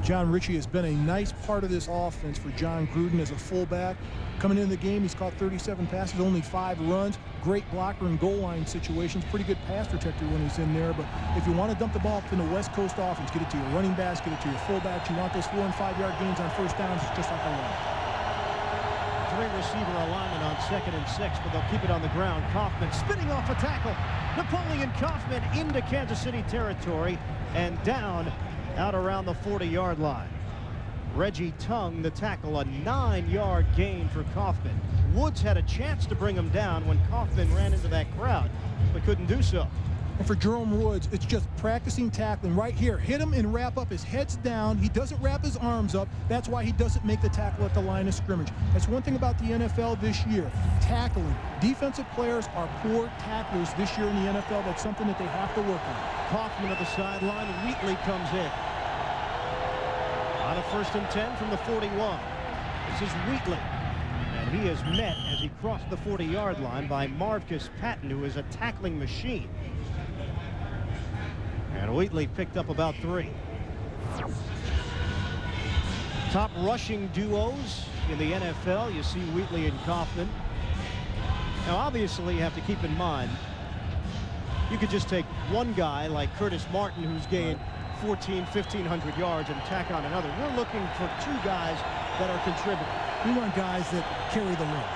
John Ritchie has been a nice part of this offense for John Gruden as a fullback. Coming into the game, he's caught 37 passes, only 5 runs. Great blocker in goal line situations. Pretty good pass protector when he's in there. But if you want to dump the ball up in the West Coast offense, get it to your running backs, get it to your fullbacks. You want those 4- and 5-yard gains on first downs, it's just like I want. 3-receiver alignment on 2nd and 6, but they'll keep it on the ground. Kaufman spinning off a tackle. Napoleon Kaufman into Kansas City territory and down out around the 40-yard line. Reggie Tung, the tackle, a 9-yard gain for Kaufman. Woods had a chance to bring him down when Kaufman ran into that crowd, but couldn't do so. And for Jerome Woods, it's just practicing tackling right here. Hit him and wrap up. His head's down. He doesn't wrap his arms up. That's why he doesn't make the tackle at the line of scrimmage. That's one thing about the NFL this year. Tackling. Defensive players are poor tacklers this year in the NFL. That's something that they have to work on. Kaufman at the sideline. Wheatley comes in. On a 1st and 10 from the 41. This is Wheatley. And he is met as he crossed the 40-yard line by Marcus Patton, who is a tackling machine. And Wheatley picked up about 3. Top rushing duos in the NFL. You see Wheatley and Kaufman. Now, obviously, you have to keep in mind, you could just take one guy like Curtis Martin, who's gained 1,500 yards, and tack on another. We're looking for 2 guys that are contributing. We want guys that carry the load.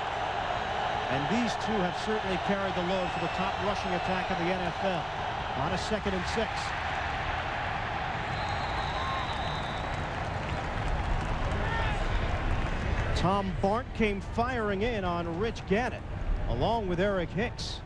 And these 2 have certainly carried the load for the top rushing attack of the NFL. On a 2nd and 6. Tom Bart came firing in on Rich Gannon, along with Eric Hicks.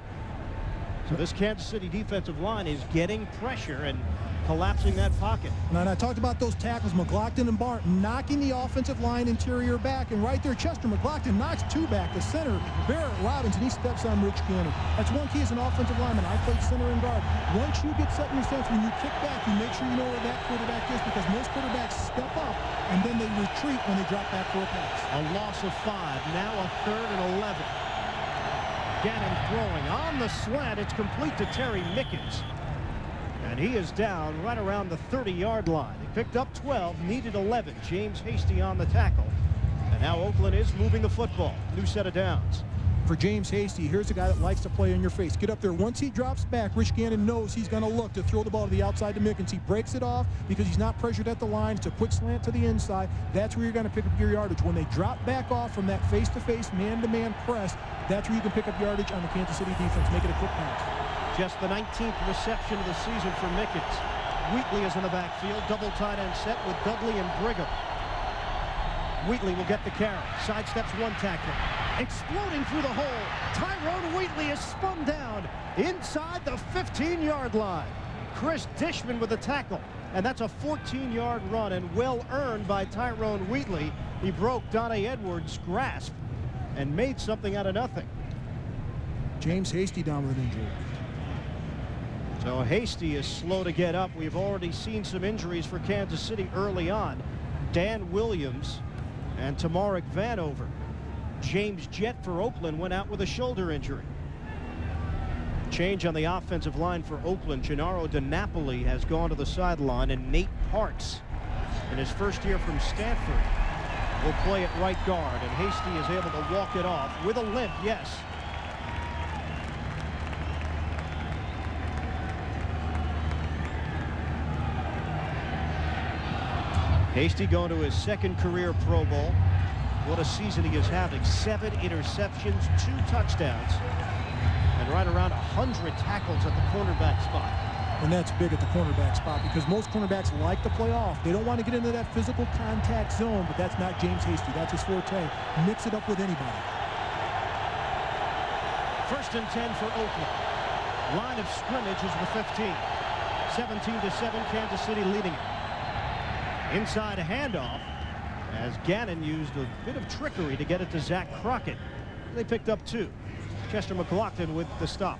So this Kansas City defensive line is getting pressure and collapsing that pocket. And I talked about those tackles, McLaughlin and Barton, knocking the offensive line interior back. And right there, Chester McLaughlin knocks 2 back. The center, Barrett Robbins, and he steps on Rich Gannon. That's one key as an offensive lineman. I played center and guard. Once you get set in your stance, when you kick back, you make sure you know where that quarterback is, because most quarterbacks step up and then they retreat when they drop back for a pass. A loss of 5. Now a 3rd and 11. Gannon throwing on the slant. It's complete to Terry Mickens. And he is down right around the 30-yard line. He picked up 12, needed 11. James Hasty on the tackle. And now Oakland is moving the football. New set of downs. For James Hasty, here's a guy that likes to play in your face. Get up there. Once he drops back, Rich Gannon knows he's going to look to throw the ball to the outside to Mickens. He breaks it off because he's not pressured at the line. It's a quick slant to the inside. That's where you're going to pick up your yardage. When they drop back off from that face-to-face, man-to-man press, that's where you can pick up yardage on the Kansas City defense. Make it a quick pass. Just the 19th reception of the season for Mickens. Wheatley is in the backfield. Double tight end set with Dudley and Brigham. Wheatley will get the carry. Sidesteps 1 tackler. Exploding through the hole. Tyrone Wheatley is spun down inside the 15-yard line. Chris Dishman with the tackle. And that's a 14-yard run, and well earned by Tyrone Wheatley. He broke Donnie Edwards' grasp and made something out of nothing. James Hasty down with an injury. So Hasty is slow to get up. We've already seen some injuries for Kansas City early on. Dan Williams and Tamarick Vanover. James Jett for Oakland went out with a shoulder injury. Change on the offensive line for Oakland. Gennaro DiNapoli has gone to the sideline, and Nate Parks, in his first year from Stanford, will play at right guard, and Hasty is able to walk it off with a limp, yes. Hasty going to his second career Pro Bowl. What a season he is having. 7 interceptions, 2 touchdowns, and right around 100 tackles at the cornerback spot. And that's big at the cornerback spot because most cornerbacks like to play off. They don't want to get into that physical contact zone, but that's not James Hasty. That's his forte. Mix it up with anybody. 1st and 10 for Oakland. Line of scrimmage is the 15. 17-7, Kansas City leading it. Inside a handoff as Gannon used a bit of trickery to get it to Zach Crockett. They picked up 2. Chester McLaughlin with the stop.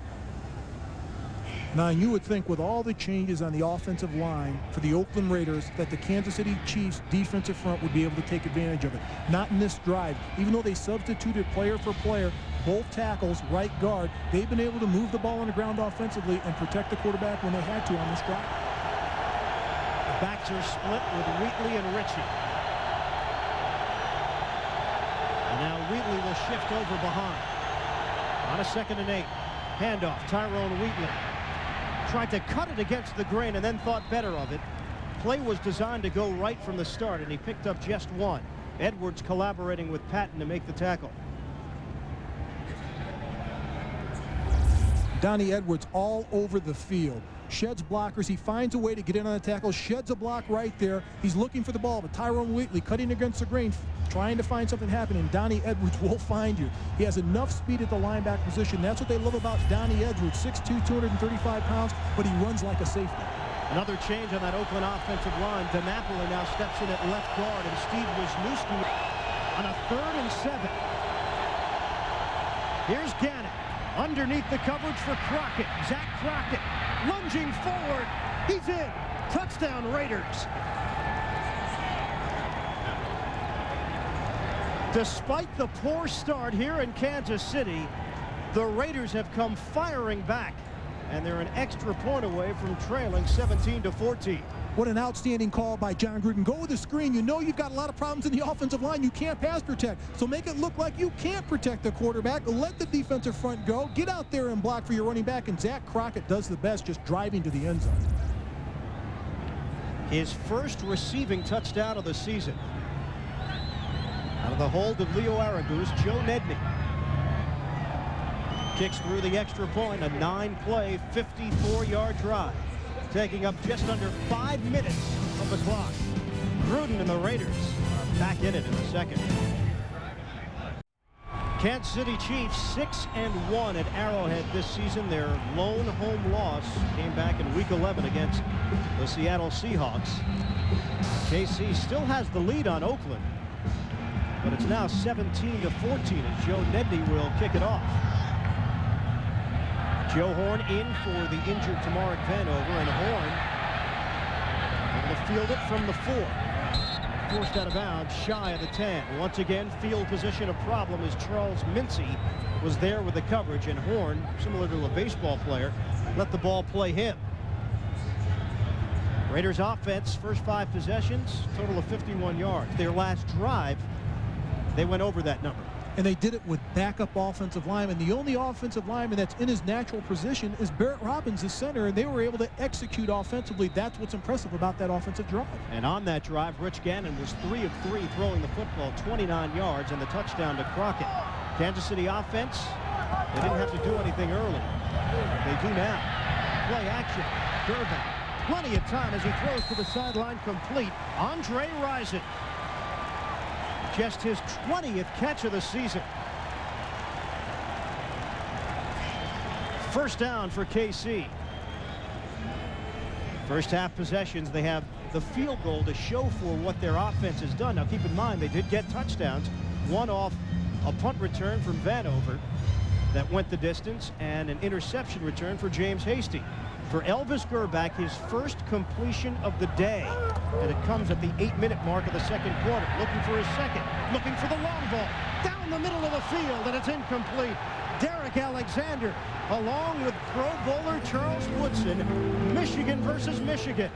Now, you would think with all the changes on the offensive line for the Oakland Raiders that the Kansas City Chiefs defensive front would be able to take advantage of it. Not in this drive. Even though they substituted player for player, both tackles, right guard, they've been able to move the ball on the ground offensively and protect the quarterback when they had to on this drive. The backs are split with Wheatley and Ritchie. And now Wheatley will shift over behind. On a 2nd and 8. Handoff, Tyrone Wheatley. Tried to cut it against the grain and then thought better of it. Play was designed to go right from the start, and he picked up just 1. Edwards collaborating with Patton to make the tackle. Donnie Edwards all over the field. Sheds blockers. He finds a way to get in on the tackle. Sheds a block right there. He's looking for the ball, but Tyrone Wheatley cutting against the grain, trying to find something happening. Donnie Edwards will find you. He has enough speed at the linebacker position. That's what they love about Donnie Edwards. 6'2", 235 pounds, but he runs like a safety. Another change on that Oakland offensive line. DiNapoli now steps in at left guard, and Steve Wisniewski on a 3rd and 7. Here's Gannon. Underneath the coverage for Crockett. Zach Crockett lunging forward. He's in. Touchdown Raiders. Despite the poor start here in Kansas City, the Raiders have come firing back, and they're an extra point away from trailing 17-14. What an outstanding call by John Gruden. Go with the screen. You know you've got a lot of problems in the offensive line. You can't pass protect. So make it look like you can't protect the quarterback. Let the defensive front go. Get out there and block for your running back. And Zach Crockett does the best, just driving to the end zone. His first receiving touchdown of the season. Out of the hold of Leo Aragoose, Joe Nedney. Kicks through the extra point, a 9-play, 54-yard drive. Taking up just under 5 minutes of the clock. Gruden and the Raiders are back in it in the second. Kansas City Chiefs 6-1 at Arrowhead this season. Their lone home loss came back in Week 11 against the Seattle Seahawks. KC still has the lead on Oakland, but it's now 17-14 as Joe Nedney will kick it off. Joe Horn in for the injured Tamarick Vanover, and Horn able to field it from the 4. Forced out of bounds, shy of the 10. Once again, field position a problem as Charles Mincy was there with the coverage, and Horn, similar to a baseball player, let the ball play him. Raiders offense, first 5 possessions, total of 51 yards. Their last drive, they went over that number. And they did it with backup offensive linemen. The only offensive lineman that's in his natural position is Barrett Robbins, the center, and they were able to execute offensively. That's what's impressive about that offensive drive. And on that drive, Rich Gannon was 3 of 3 throwing the football, 29 yards, and the touchdown to Crockett. Kansas City offense, they didn't have to do anything early. They do now. Play action. Durbin, plenty of time as he throws to the sideline, complete. Andre Rison. Just his 20th catch of the season. First down for KC. First half possessions, they have the field goal to show for what their offense has done. Now keep in mind, they did get touchdowns. One off a punt return from Vanover. that went the distance, and an interception return for James Hasty. For Elvis Gerback, his first completion of the day, and it comes at the 8-minute mark of the second quarter. Looking for his second, looking for the long ball, down the middle of the field, and it's incomplete. Derrick Alexander, along with Pro Bowler Charles Woodson, Michigan versus Michigan.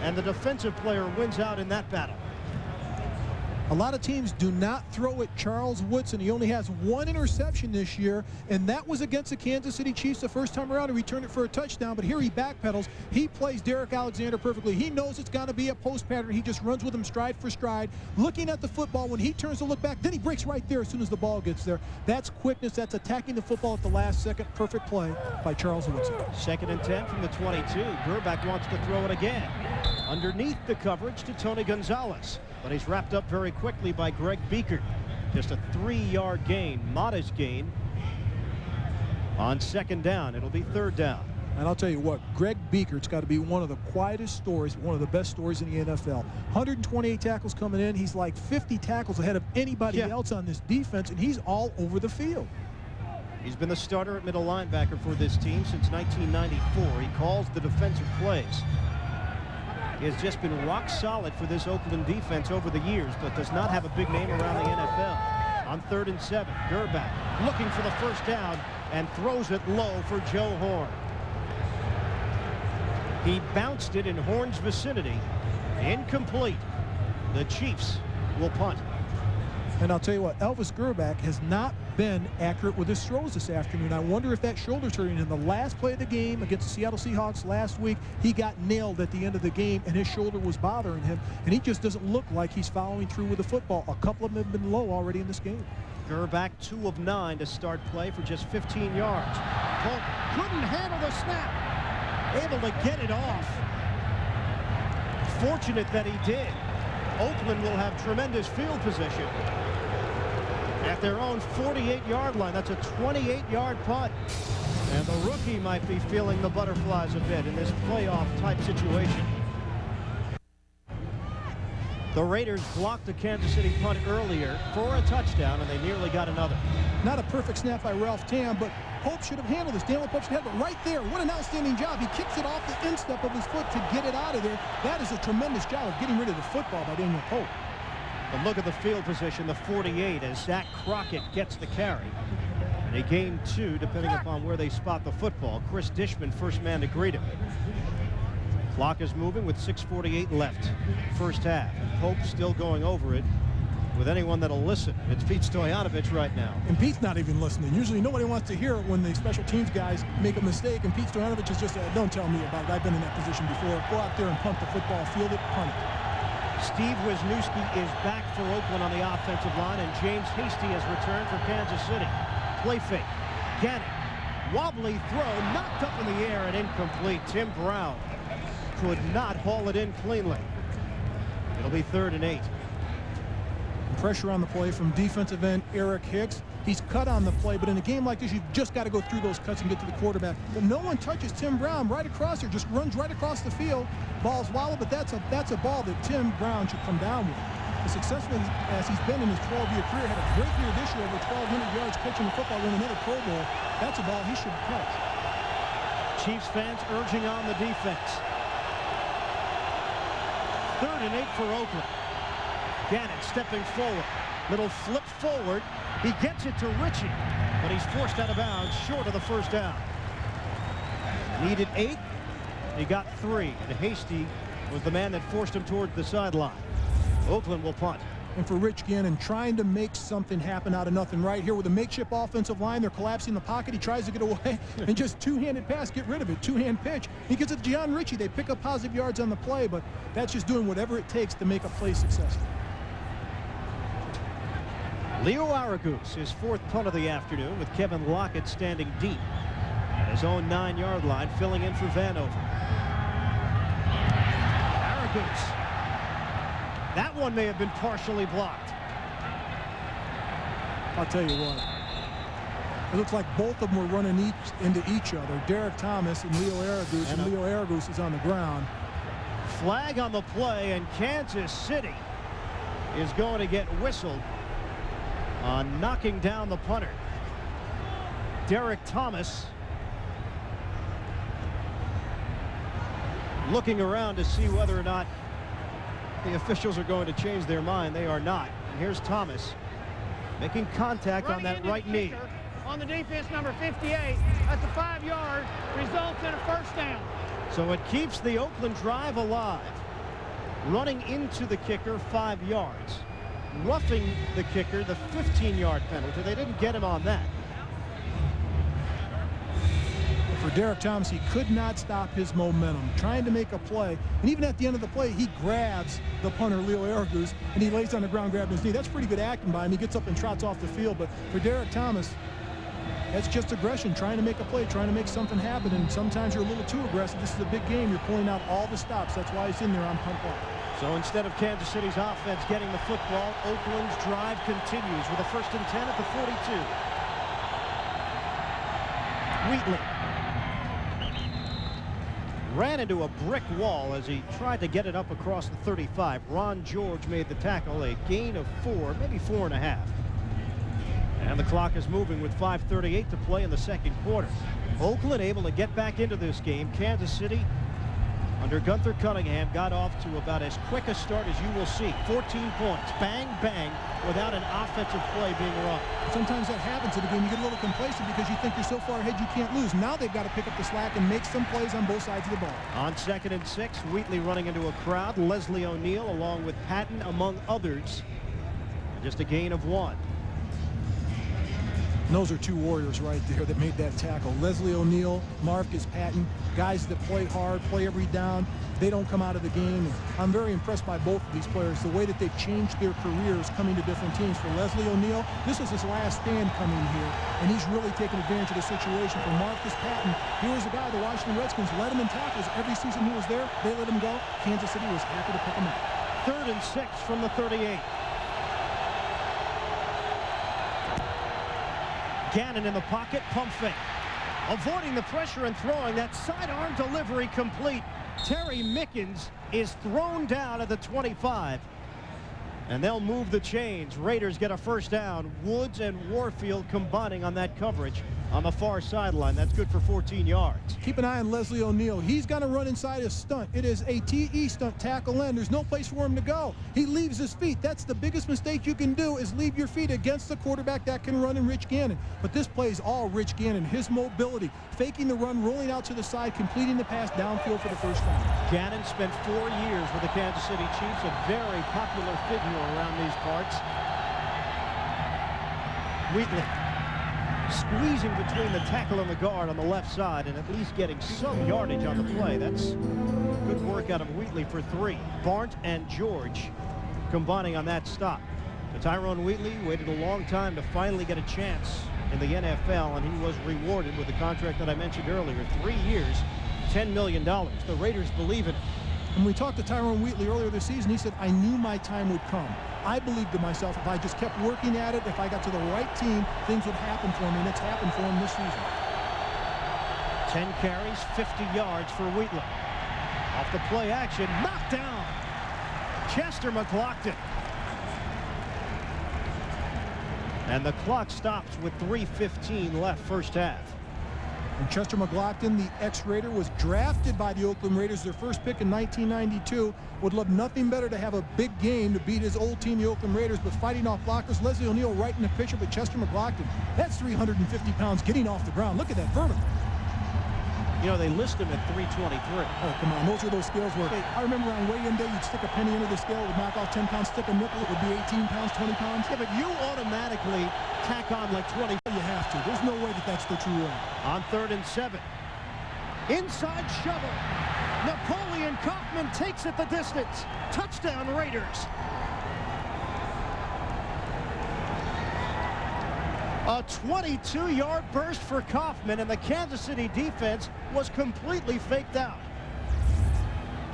And the defensive player wins out in that battle. A lot of teams do not throw at Charles Woodson. He only has 1 interception this year, and that was against the Kansas City Chiefs the first time around. He returned it for a touchdown, but here he backpedals. He plays Derrick Alexander perfectly. He knows it's got to be a post pattern. He just runs with him stride for stride, looking at the football. When he turns to look back, then he breaks right there as soon as the ball gets there. That's quickness. That's attacking the football at the last second. Perfect play by Charles Woodson. 2nd and 10 from the 22. Gerback wants to throw it again. Underneath the coverage to Tony Gonzalez. But he's wrapped up very quickly by Greg Beaker. Just a 3-yard gain, modest gain. On 2nd down, it'll be 3rd down. And I'll tell you what, Greg Beaker, it's got to be one of the quietest stories, one of the best stories in the NFL. 128 tackles coming in. He's like 50 tackles ahead of anybody else on this defense, and he's all over the field. He's been the starter at middle linebacker for this team since 1994. He calls the defensive plays. He has just been rock solid for this Oakland defense over the years, but does not have a big name around the NFL. On 3rd and 7, Gerback looking for the first down and throws it low for Joe Horn. He bounced it in Horn's vicinity. Incomplete. The Chiefs will punt. And I'll tell you what, Elvis Gerback has not been accurate with his throws this afternoon. I wonder if that shoulder's hurting. In the last play of the game against the Seattle Seahawks last week, he got nailed at the end of the game, and his shoulder was bothering him, and he just doesn't look like he's following through with the football. A couple of them have been low already in this game. Gerback 2 of 9 to start play for just 15 yards. Polk couldn't handle the snap. Able to get it off. Fortunate that he did. Oakland will have tremendous field position at their own 48-yard line. That's a 28-yard punt. And the rookie might be feeling the butterflies a bit in this playoff-type situation. The Raiders blocked the Kansas City punt earlier for a touchdown, and they nearly got another. Not a perfect snap by Ralph Tam, but Pope should have handled this. Daniel Pope should have it right there. What an outstanding job. He kicks it off the instep of his foot to get it out of there. That is a tremendous job of getting rid of the football by Daniel Pope. But look at the field position, the 48, as Zach Crockett gets the carry. And he gained 2, depending upon where they spot the football. Chris Dishman, first man to greet him. Clock is moving with 6:48 left. First half. Pope still going over it with anyone that'll listen. It's Pete Stoyanovich right now. And Pete's not even listening. Usually nobody wants to hear it when the special teams guys make a mistake, and Pete Stoyanovich is just, don't tell me about it. I've been in that position before. Go out there and punt the football, field it, punt it. Steve Wisniewski is back for Oakland on the offensive line, and James Hasty has returned for Kansas City. Play fake. Gannon. Wobbly throw, knocked up in the air and incomplete. Tim Brown could not haul it in cleanly. It'll be 3rd and 8. Pressure on the play from defensive end Eric Hicks. He's cut on the play, but in a game like this, you've just got to go through those cuts and get to the quarterback. But no one touches Tim Brown right across there, just runs right across the field. Ball's wobbled, but that's a ball that Tim Brown should come down with. As successful as he's been in his 12-year career, had a great year this year, over 1,200 yards catching the football, win another Pro Bowl. That's a ball he should catch. Chiefs fans urging on the defense. 3rd and 8 for Oakland. Gannon stepping forward. Little flip forward. He gets it to Ritchie, but he's forced out of bounds short of the first down. Needed 8. He got 3. And Hasty was the man that forced him toward the sideline. Oakland will punt. And for Rich Gannon, trying to make something happen out of nothing right here with a makeshift offensive line. They're collapsing the pocket. He tries to get away and just two-handed pass, get rid of it. Two-hand pitch. He gets it to John Ritchie. They pick up positive yards on the play, but that's just doing whatever it takes to make a play successful. Leo Aragus, his 4th punt of the afternoon, with Kevin Lockett standing deep at his own 9-yard line, filling in for Vanover. Aragus. That one may have been partially blocked. I'll tell you what. It looks like both of them were running into each other. Derrick Thomas and Leo Aragus, and Leo Aragus is on the ground. Flag on the play, and Kansas City is going to get whistled on knocking down the punter. Derrick Thomas looking around to see whether or not the officials are going to change their mind. They are not. And here's Thomas making contact on that right knee. On the defense, number 58 at the 5-yard, results in a first down. So it keeps the Oakland drive alive. Running into the kicker 5 yards. Roughing the kicker, the 15-yard penalty. They didn't get him on that. For Derrick Thomas, he could not stop his momentum, trying to make a play. And even at the end of the play, he grabs the punter, Leo Aragus, and he lays on the ground, grabbing his knee. That's pretty good acting by him. He gets up and trots off the field. But for Derrick Thomas, that's just aggression, trying to make a play, trying to make something happen. And sometimes you're a little too aggressive. This is a big game. You're pulling out all the stops. That's why he's in there on punt block. So instead of Kansas City's offense getting the football, Oakland's drive continues with a 1st and 10 at the 42. Wheatley ran into a brick wall as he tried to get it up across the 35. Ron George made the tackle, a gain of 4, maybe 4.5. And the clock is moving with 5:38 to play in the second quarter. Oakland able to get back into this game. Kansas City, under Gunther Cunningham, got off to about as quick a start as you will see. 14 points, bang, bang, without an offensive play being run. Sometimes that happens in the game. You get a little complacent because you think you're so far ahead you can't lose. Now they've got to pick up the slack and make some plays on both sides of the ball. On 2nd and 6, Wheatley running into a crowd. Leslie O'Neal along with Patton among others. Just a gain of 1. And those are two warriors right there that made that tackle. Leslie O'Neal, Marcus Patton, guys that play hard, play every down. They don't come out of the game. I'm very impressed by both of these players, the way that they've changed their careers coming to different teams. For Leslie O'Neal, this is his last stand coming here, and he's really taking advantage of the situation. For Marcus Patton, he was a guy the Washington Redskins led him in tackles every season he was there. They let him go. Kansas City was happy to pick him up. 3rd and 6 from the 38. Gannon in the pocket, pump fake. Avoiding the pressure and throwing that sidearm delivery complete. Terry Mickens is thrown down at the 25. And they'll move the chains. Raiders get a first down. Woods and Warfield combining on that coverage on the far sideline. That's good for 14 yards. Keep an eye on Leslie O'Neal. He's going to run inside his stunt. It is a TE stunt, tackle end. There's no place for him to go. He leaves his feet. That's the biggest mistake you can do, is leave your feet against the quarterback that can run in Rich Gannon. But this play is all Rich Gannon. His mobility, faking the run, rolling out to the side, completing the pass downfield for the first down. Gannon spent 4 years with the Kansas City Chiefs, a very popular figure around these parts. Wheatley squeezing between the tackle and the guard on the left side and at least getting some yardage on the play. That's good work out of Wheatley for 3. Barnes and George combining on that stop. But Tyrone Wheatley waited a long time to finally get a chance in the NFL, and he was rewarded with the contract that I mentioned earlier. 3 years, $10 million. The Raiders believe it. When we talked to Tyrone Wheatley earlier this season, he said, I knew my time would come. I believed to myself, if I just kept working at it, if I got to the right team, things would happen for me, and it's happened for him this season. 10 carries, 50 yards for Wheatley. Off the play action, knocked down. Chester McLaughlin. And the clock stops with 3:15 left first half. And Chester McLaughlin, the ex-Raider, was drafted by the Oakland Raiders, their first pick in 1992. Would love nothing better to have a big game to beat his old team, the Oakland Raiders, but fighting off blockers. Leslie O'Neal right in the picture, but Chester McLaughlin, that's 350 pounds getting off the ground. Look at that vertical. You know, they list him at 323. Oh, come on. Those are those scales where I remember on weigh-in day, you'd stick a penny into the scale, it would knock off 10 pounds, stick a nickel, it would be 18 pounds, 20 pounds. Yeah, but you automatically tack on like 20. You have to. There's no way that that's the true way. On 3rd and 7. Inside shovel. Napoleon Kaufman takes it the distance. Touchdown Raiders. A 22-yard burst for Kaufman, and the Kansas City defense was completely faked out.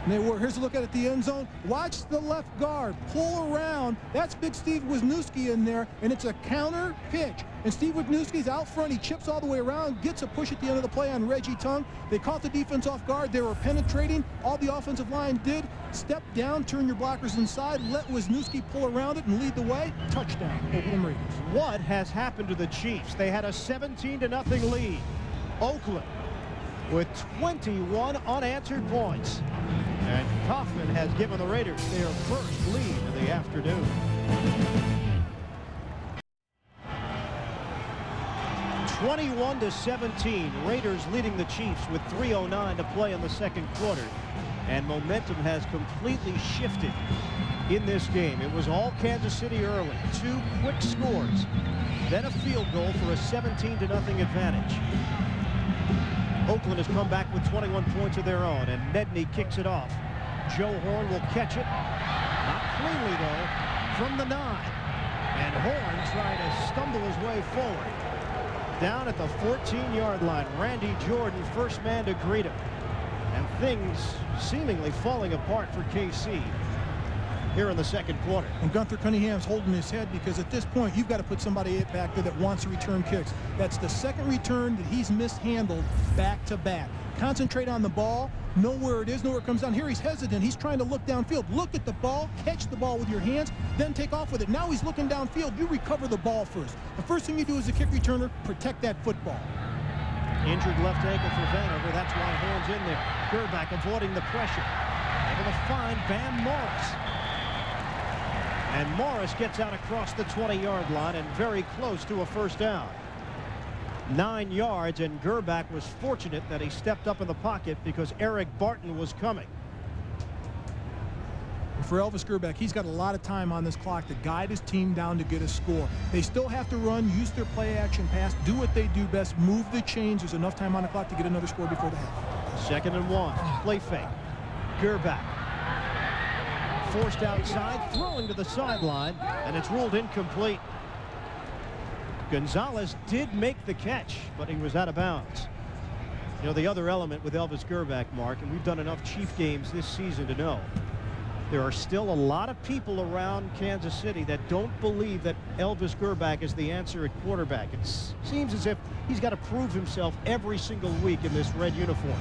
And they were. Here's a look at the end zone. Watch the left guard pull around. That's big Steve Wisniewski in there, and it's a counter pitch. And Steve Wisniewski's out front. He chips all the way around, gets a push at the end of the play on Reggie Tongue. They caught the defense off guard. They were penetrating. All the offensive line did, step down, turn your blockers inside, let Wisniewski pull around it and lead the way. Touchdown, Oakland Raiders. What has happened to the Chiefs? They had a 17-0 lead. Oakland with 21 unanswered points. And Kaufman has given the Raiders their first lead of the afternoon. 21-17, Raiders leading the Chiefs with 3:09 to play in the second quarter. And momentum has completely shifted in this game. It was all Kansas City early. 2 quick scores, then a field goal for a 17-0 advantage. Oakland has come back with 21 points of their own, and Nedney kicks it off. Joe Horn will catch it. Not cleanly, though, from the 9. And Horn trying to stumble his way forward. Down at the 14-yard line, Randy Jordan, first man to greet him. And things seemingly falling apart for KC here in the second quarter. And Gunther Cunningham's holding his head because at this point you've got to put somebody back there that wants to return kicks. That's the second return that he's mishandled back to back. Concentrate on the ball, know where it is, know where it comes down. Here he's hesitant. He's trying to look downfield. Look at the ball, catch the ball with your hands, then take off with it. Now he's looking downfield. You recover the ball first. The first thing you do as a kick returner, protect that football. Injured left ankle for Vanover. That's why Horn's in there. Gerback avoiding the pressure. Able to find Bam Morris. And Morris gets out across the 20-yard line and very close to a first down. 9 yards, and Gerback was fortunate that he stepped up in the pocket because Eric Barton was coming. For Elvis Gerback, he's got a lot of time on this clock to guide his team down to get a score. They still have to run, use their play action pass, do what they do best, move the chains. There's enough time on the clock to get another score before the half. 2nd and 1. Play fake. Gerback forced outside, throwing to the sideline, and it's ruled incomplete. Gonzalez did make the catch, but he was out of bounds. You know, the other element with Elvis Gerback, Mark, and we've done enough Chief games this season to know, there are still a lot of people around Kansas City that don't believe that Elvis Gerback is the answer at quarterback. It seems as if he's got to prove himself every single week in this red uniform.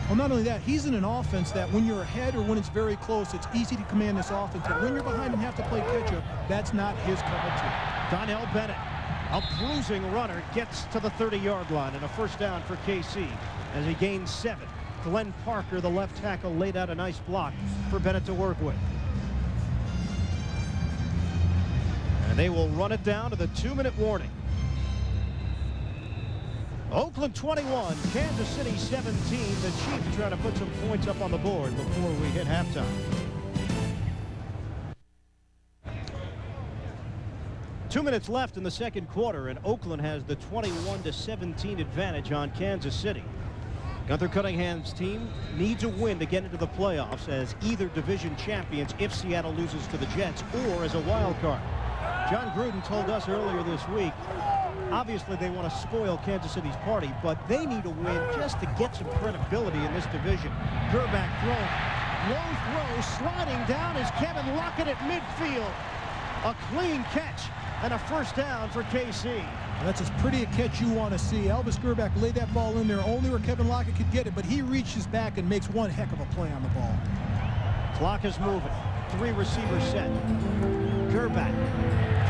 Well, not only that, he's in an offense that when you're ahead or when it's very close, it's easy to command this offense. But when you're behind and have to play catch-up, that's not his cup of tea. Donnell Bennett, a bruising runner, gets to the 30-yard line, and a first down for KC as he gains 7. Glenn Parker, the left tackle, laid out a nice block for Bennett to work with. And they will run it down to the 2-minute warning. Oakland 21, Kansas City 17. The Chiefs trying to put some points up on the board before we hit halftime. Two minutes left in the second quarter, and Oakland has the 21-17 advantage on Kansas City. Gunther Cunningham's team needs a win to get into the playoffs as either division champions if Seattle loses to the Jets or as a wild card. John Gruden told us earlier this week, obviously they want to spoil Kansas City's party, but they need a win just to get some credibility in this division. Gerback throwing. Low throw, sliding down is Kevin Lockett at midfield. A clean catch and a first down for KC. That's as pretty a catch you want to see. Elvis Gerback laid that ball in there only where Kevin Lockett could get it, but he reaches back and makes one heck of a play on the ball. Clock is moving. 3 receivers set. Gerback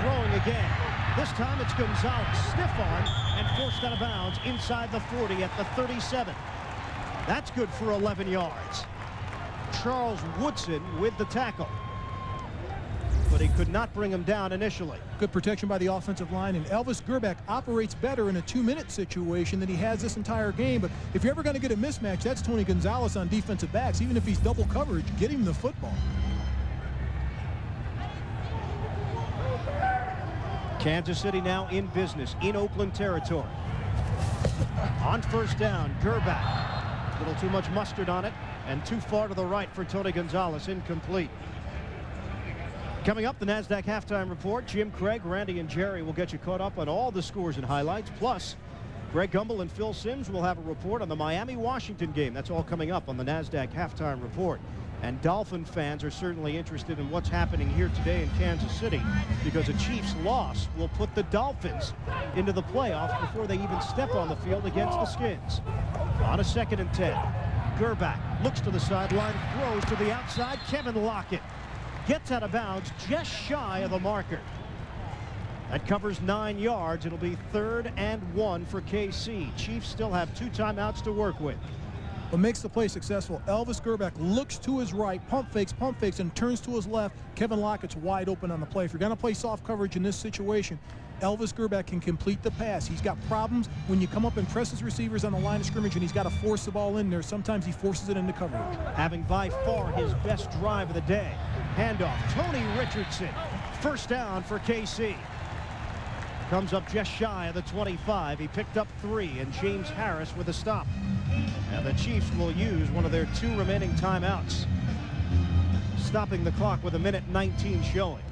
throwing again. This time it's Gonzalez. Stiff arm and forced out of bounds inside the 40 at the 37. That's good for 11 yards. Charles Woodson with the tackle, but he could not bring him down initially. Good protection by the offensive line, and Elvis Gerback operates better in a 2-minute situation than he has this entire game. But if you're ever going to get a mismatch, that's Tony Gonzalez on defensive backs. Even if he's double coverage, get him the football. Kansas City now in business in Oakland territory. On first down, Gerback. A little too much mustard on it and too far to the right for Tony Gonzalez. Incomplete. Coming up, the NASDAQ halftime report. Jim Craig, Randy, and Jerry will get you caught up on all the scores and highlights. Plus, Greg Gumbel and Phil Simms will have a report on the Miami-Washington game. That's all coming up on the NASDAQ halftime report. And Dolphin fans are certainly interested in what's happening here today in Kansas City, because a Chiefs loss will put the Dolphins into the playoffs before they even step on the field against the Skins. On a 2nd and 10, Gerback looks to the sideline, throws to the outside. Kevin Lockett gets out of bounds just shy of the marker. That covers 9 yards. It'll be 3rd and 1 for KC. Chiefs still have 2 timeouts to work with. What makes the play successful, Elvis Gerback looks to his right, pump fakes, and turns to his left. Kevin Lockett's wide open on the play. If you're going to play soft coverage in this situation, Elvis Gerback can complete the pass. He's got problems when you come up and press his receivers on the line of scrimmage, and he's got to force the ball in there. Sometimes he forces it into coverage. Having by far his best drive of the day. Handoff, Tony Richardson. 1st down for KC. Comes up just shy of the 25. He picked up 3, and James Harris with a stop. And the Chiefs will use one of their 2 remaining timeouts, stopping the clock with 1:19 showing.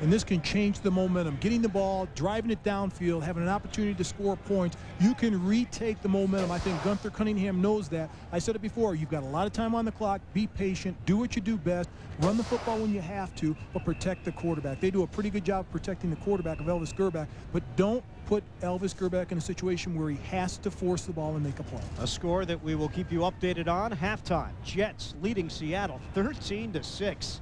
And this can change the momentum. Getting the ball, driving it downfield, having an opportunity to score points. You can retake the momentum. I think Gunther Cunningham knows that. I said it before. You've got a lot of time on the clock. Be patient. Do what you do best. Run the football when you have to, but protect the quarterback. They do a pretty good job of protecting the quarterback of Elvis Gerback, but don't put Elvis Gerback in a situation where he has to force the ball and make a play. A score that we will keep you updated on. Halftime, Jets leading Seattle 13-6.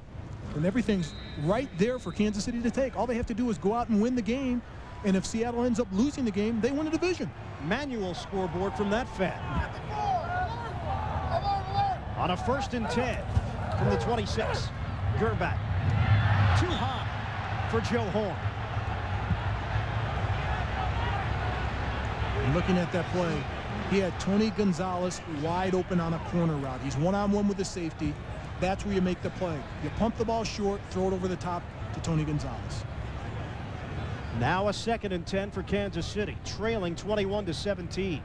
And everything's right there for Kansas City to take. All they have to do is go out and win the game. And if Seattle ends up losing the game, they win the division. Manual scoreboard from that fan. On a 1st and 10 from the 26. Gerback. Too high for Joe Horn. And looking at that play, he had Tony Gonzalez wide open on a corner route. He's one-on-one with the safety. That's where you make the play. You pump the ball short, throw it over the top to Tony Gonzalez. Now a 2nd and 10 for Kansas City, trailing 21-17.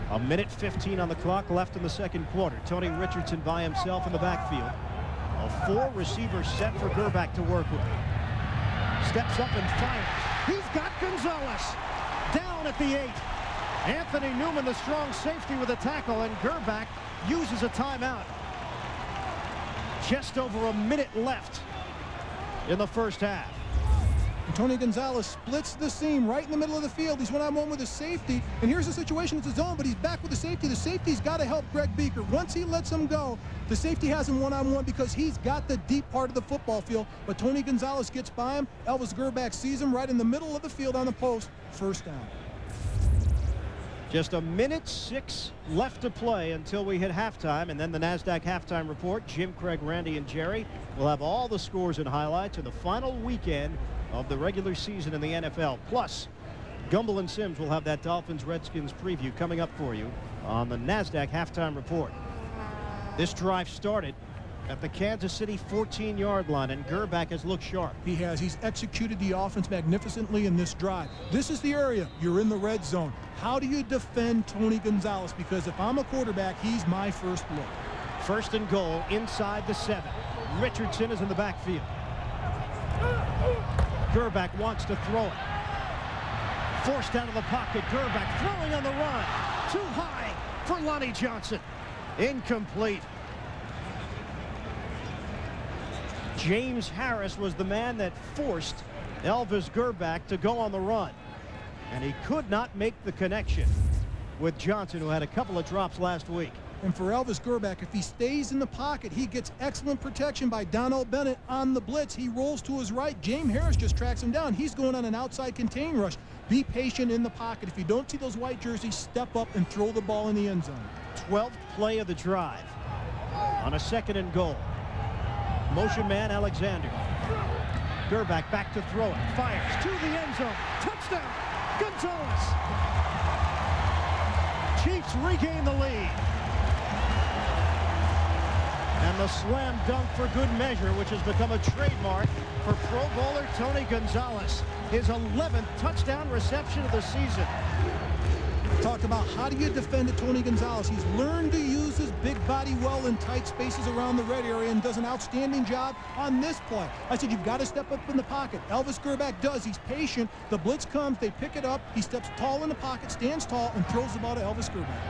1:15 on the clock left in the 2nd quarter. Tony Richardson by himself in the backfield. A 4-receiver set for Gerback to work with. Steps up and fires. He's got Gonzalez down at the 8. Anthony Newman, the strong safety, with a tackle, and Gerback uses a timeout. Just over a minute left in the 1st half. And Tony Gonzalez splits the seam right in the middle of the field. He's one-on-one with the safety. And here's the situation. It's a zone, but he's back with the safety. The safety's got to help Greg Beaker. Once he lets him go, the safety has him one-on-one because he's got the deep part of the football field. But Tony Gonzalez gets by him. Elvis Gerback sees him right in the middle of the field on the post. 1st down. Just 1:06 left to play until we hit halftime, and then the NASDAQ halftime report. Jim, Craig, Randy, and Jerry will have all the scores and highlights of the final weekend of the regular season in the NFL. Plus, Gumbel and Sims will have that Dolphins-Redskins preview coming up for you on the NASDAQ halftime report. This drive started at the Kansas City 14-yard line, and Gerback has looked sharp. He has. He's executed the offense magnificently in this drive. This is the area. You're in the red zone. How do you defend Tony Gonzalez? Because if I'm a quarterback, he's my first look. 1st and goal inside the 7. Richardson is in the backfield. Gerback wants to throw it. Forced out of the pocket. Gerback throwing on the run. Too high for Lonnie Johnson. Incomplete. James Harris was the man that forced Elvis Gerback to go on the run. And he could not make the connection with Johnson, who had a couple of drops last week. And for Elvis Gerback, if he stays in the pocket, he gets excellent protection by Donnell Bennett on the blitz. He rolls to his right. James Harris just tracks him down. He's going on an outside contain rush. Be patient in the pocket. If you don't see those white jerseys, step up and throw the ball in the end zone. 12th play of the drive on a 2nd and goal. Motion man Alexander. Gerback back to throw it. Fires to the end zone. Touchdown, Gonzalez. Chiefs regain the lead. And the slam dunk for good measure, which has become a trademark for Pro Bowler Tony Gonzalez. His 11th touchdown reception of the season. Talked about how do you defend Tony Gonzalez. He's learned to use his big body well in tight spaces around the red area and does an outstanding job on this play. I said you've got to step up in the pocket. Elvis Gerback does. He's patient. The blitz comes. They pick it up. He steps tall in the pocket, stands tall, and throws the ball to Elvis Gerback.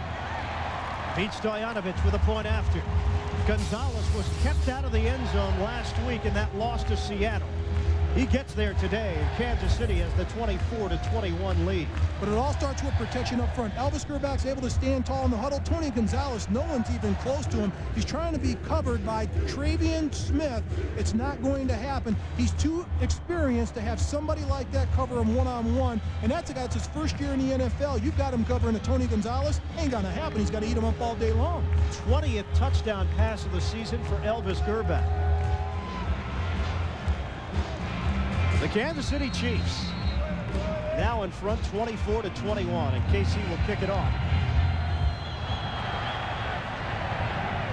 Beats Stojanovic with a point after. Gonzalez was kept out of the end zone last week in that loss to Seattle. He gets there today, and Kansas City has the 24-21 lead. But it all starts with protection up front. Elvis Grback's able to stand tall in the huddle. Tony Gonzalez, no one's even close to him. He's trying to be covered by Travion Smith. It's not going to happen. He's too experienced to have somebody like that cover him one-on-one. And that's a guy that's his first year in the NFL. You've got him covering a Tony Gonzalez. Ain't gonna happen. He's got to eat him up all day long. 20th touchdown pass of the season for Elvis Grback. The Kansas City Chiefs now in front 24-21, and KC will kick it off.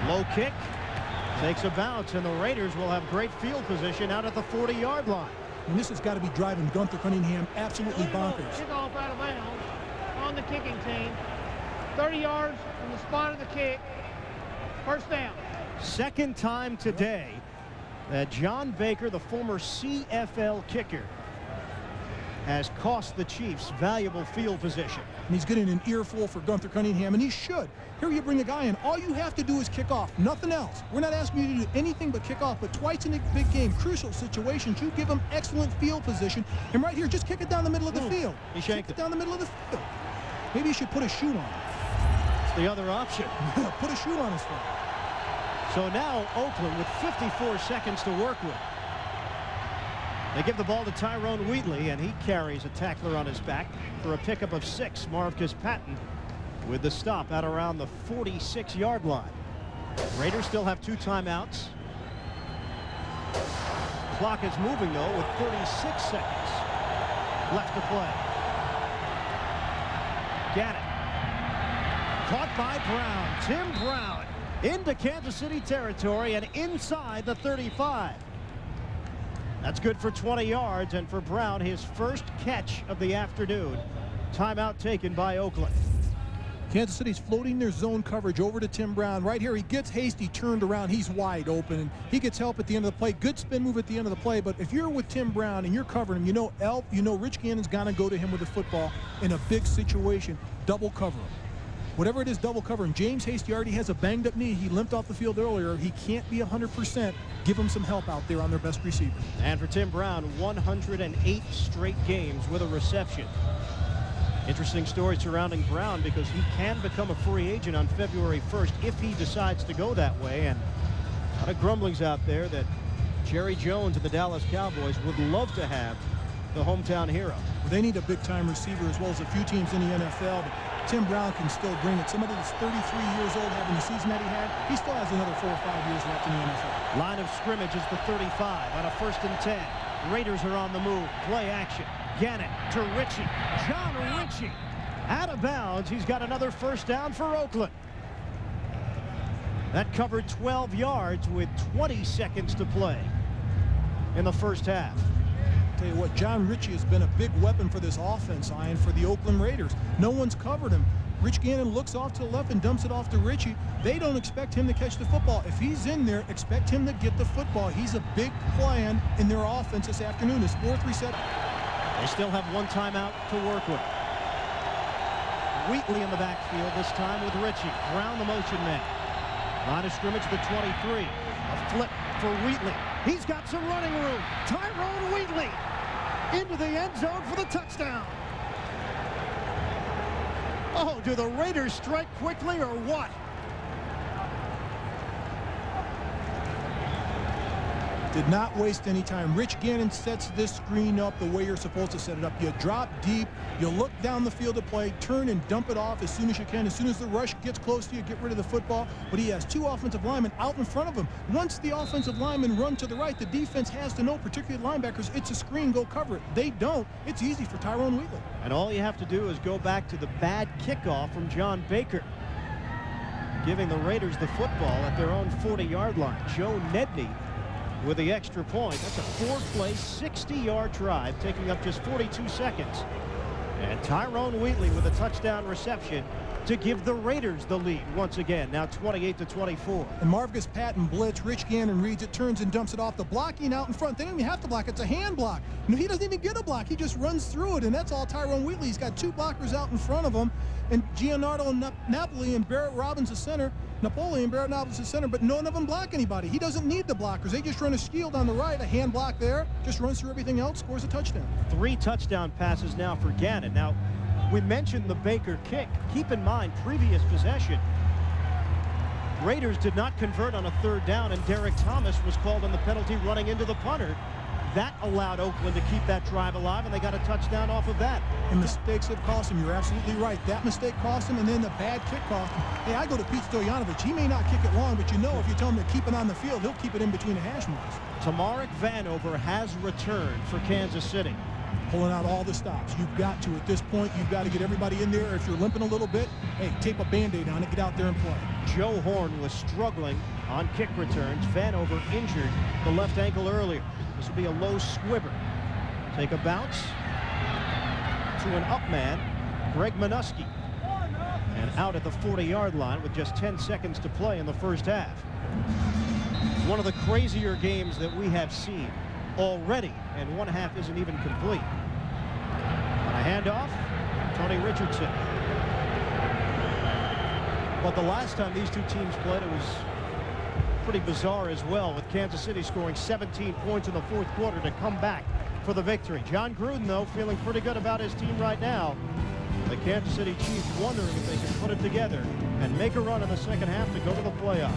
Low kick takes a bounce, and the Raiders will have great field position out at the 40-yard line. And this has got to be driving Gunther Cunningham absolutely bonkers. Kick off out of bounds on the kicking team. 30 yards from the spot of the kick. First down. Second time today that John Baker, the former CFL kicker, has cost the Chiefs valuable field position. And he's getting an earful for Gunther Cunningham, and he should. Here you bring a guy in. All you have to do is kick off. Nothing else. We're not asking you to do anything but kick off. But twice in a big game, crucial situations, you give him excellent field position. And right here, just kick it down the middle of the field. He shanked it down the middle of the field. Maybe you should put a shoe on. It's the other option. Put a shoe on his foot. So now Oakland with 54 seconds to work with. They give the ball to Tyrone Wheatley, and he carries a tackler on his back for a pickup of 6. Marvcus Patton with the stop at around the 46-yard line. Raiders still have 2 timeouts. Clock is moving, though, with 36 seconds left to play. Gannon. Caught by Brown. Tim Brown into Kansas City territory and inside the 35. That's good for 20 yards, and for Brown, his first catch of the afternoon. Timeout taken by Oakland. Kansas City's floating their zone coverage over to Tim Brown. Right here, he gets hasty, turned around. He's wide open, and he gets help at the end of the play. Good spin move at the end of the play, but if you're with Tim Brown and you're covering him, you know Rich Gannon's going to go to him with the football in a big situation. Double cover him. Whatever it is, double cover him. James Hasty already has a banged-up knee. He limped off the field earlier. He can't be 100%. Give him some help out there on their best receiver. And for Tim Brown, 108 straight games with a reception. Interesting story surrounding Brown, because he can become a free agent on February 1st if he decides to go that way. And a lot of grumblings out there that Jerry Jones and the Dallas Cowboys would love to have the hometown hero. Well, they need a big-time receiver as well as a few teams in the NFL. But Tim Brown can still bring it. Somebody that's 33 years old, having the season that he had, he still has another 4 or 5 years left in the NFL. Line of scrimmage is the 35 on a 1st and 10. Raiders are on the move. Play action. Gannon to Ritchie. John Ritchie out of bounds. He's got another first down for Oakland. That covered 12 yards with 20 seconds to play in the first half. Tell you what, John Ritchie has been a big weapon for this offense, Ian, for the Oakland Raiders. No one's covered him. Rich Gannon looks off to the left and dumps it off to Ritchie. They don't expect him to catch the football. If he's in there, expect him to get the football. He's a big plan in their offense this afternoon. His 4th reception. They still have 1 timeout to work with. Wheatley in the backfield this time with Ritchie. Brown the motion man. Line of scrimmage the 23. A flip for Wheatley. He's got some running room. Tyrone Wheatley into the end zone for the touchdown. Oh, do the Raiders strike quickly or what? Did not waste any time. Rich Gannon sets this screen up the way you're supposed to set it up. You drop deep, you look down the field to play, turn and dump it off as soon as you can. As soon as the rush gets close to you, get rid of the football. But he has 2 offensive linemen out in front of him. Once the offensive linemen run to the right, the defense has to know, particularly linebackers, it's a screen, go cover it. They don't. It's easy for Tyrone Wheatley. And all you have to do is go back to the bad kickoff from John Baker, giving the Raiders the football at their own 40-yard line. Joe Nedney with the extra point. That's a 4-play, 60-yard drive, taking up just 42 seconds. And Tyrone Wheatley with a touchdown reception to give the Raiders the lead once again, now 28-24. And Marv gets pat and blitz. Rich Gannon reads it, turns and dumps it off. The blocking out in front, they don't even have to block. It's a hand block. No, he doesn't even get a block. He just runs through it, and that's all Tyrone Wheatley. He's got two blockers out in front of him, and Gianardo Napoli and Barrett Robbins the center. Napoleon, Barrett Robbins the center, but none of them block anybody. He doesn't need the blockers. They just run a shield on the right, a hand block there, just runs through everything else, scores a touchdown. 3 touchdown passes now for Gannon. Now, we mentioned the Baker kick. Keep in mind, previous possession, Raiders did not convert on a 3rd down, and Derrick Thomas was called on the penalty running into the punter. That allowed Oakland to keep that drive alive, and they got a touchdown off of that. And mistakes have cost him. You're absolutely right. That mistake cost him, and then the bad kick cost him. Hey, I go to Pete Stoyanovich. He may not kick it long, but you know if you tell him to keep it on the field, he'll keep it in between the hash marks. Tamarick Vanover has returned for Kansas City. Pulling out all the stops. You've got to, at this point, you've got to get everybody in there. If you're limping a little bit, hey, tape a Band-Aid on it, get out there and play. Joe Horn was struggling on kick returns. Vanover injured the left ankle earlier. This will be a low squibber. Take a bounce to an up man, Greg Minuski. And out at the 40-yard line with just 10 seconds to play in the first half. One of the crazier games that we have seen already, and one half isn't even complete. On a handoff, Tony Richardson. But the last time these two teams played, it was pretty bizarre as well, with Kansas City scoring 17 points in the 4th quarter to come back for the victory. John Gruden, though, feeling pretty good about his team right now. The Kansas City Chiefs wondering if they can put it together and make a run in the second half to go to the playoffs.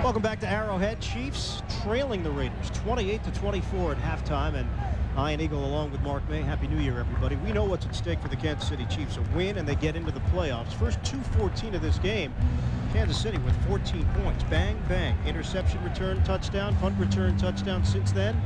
Welcome back to Arrowhead. Chiefs trailing the Raiders 28-24 at halftime, and Ian Eagle along with Mark May. Happy New Year, everybody. We know what's at stake for the Kansas City Chiefs. A win, and they get into the playoffs. First 2:14 of this game, Kansas City with 14 points. Bang, bang. Interception return, touchdown, punt return, touchdown. Since then,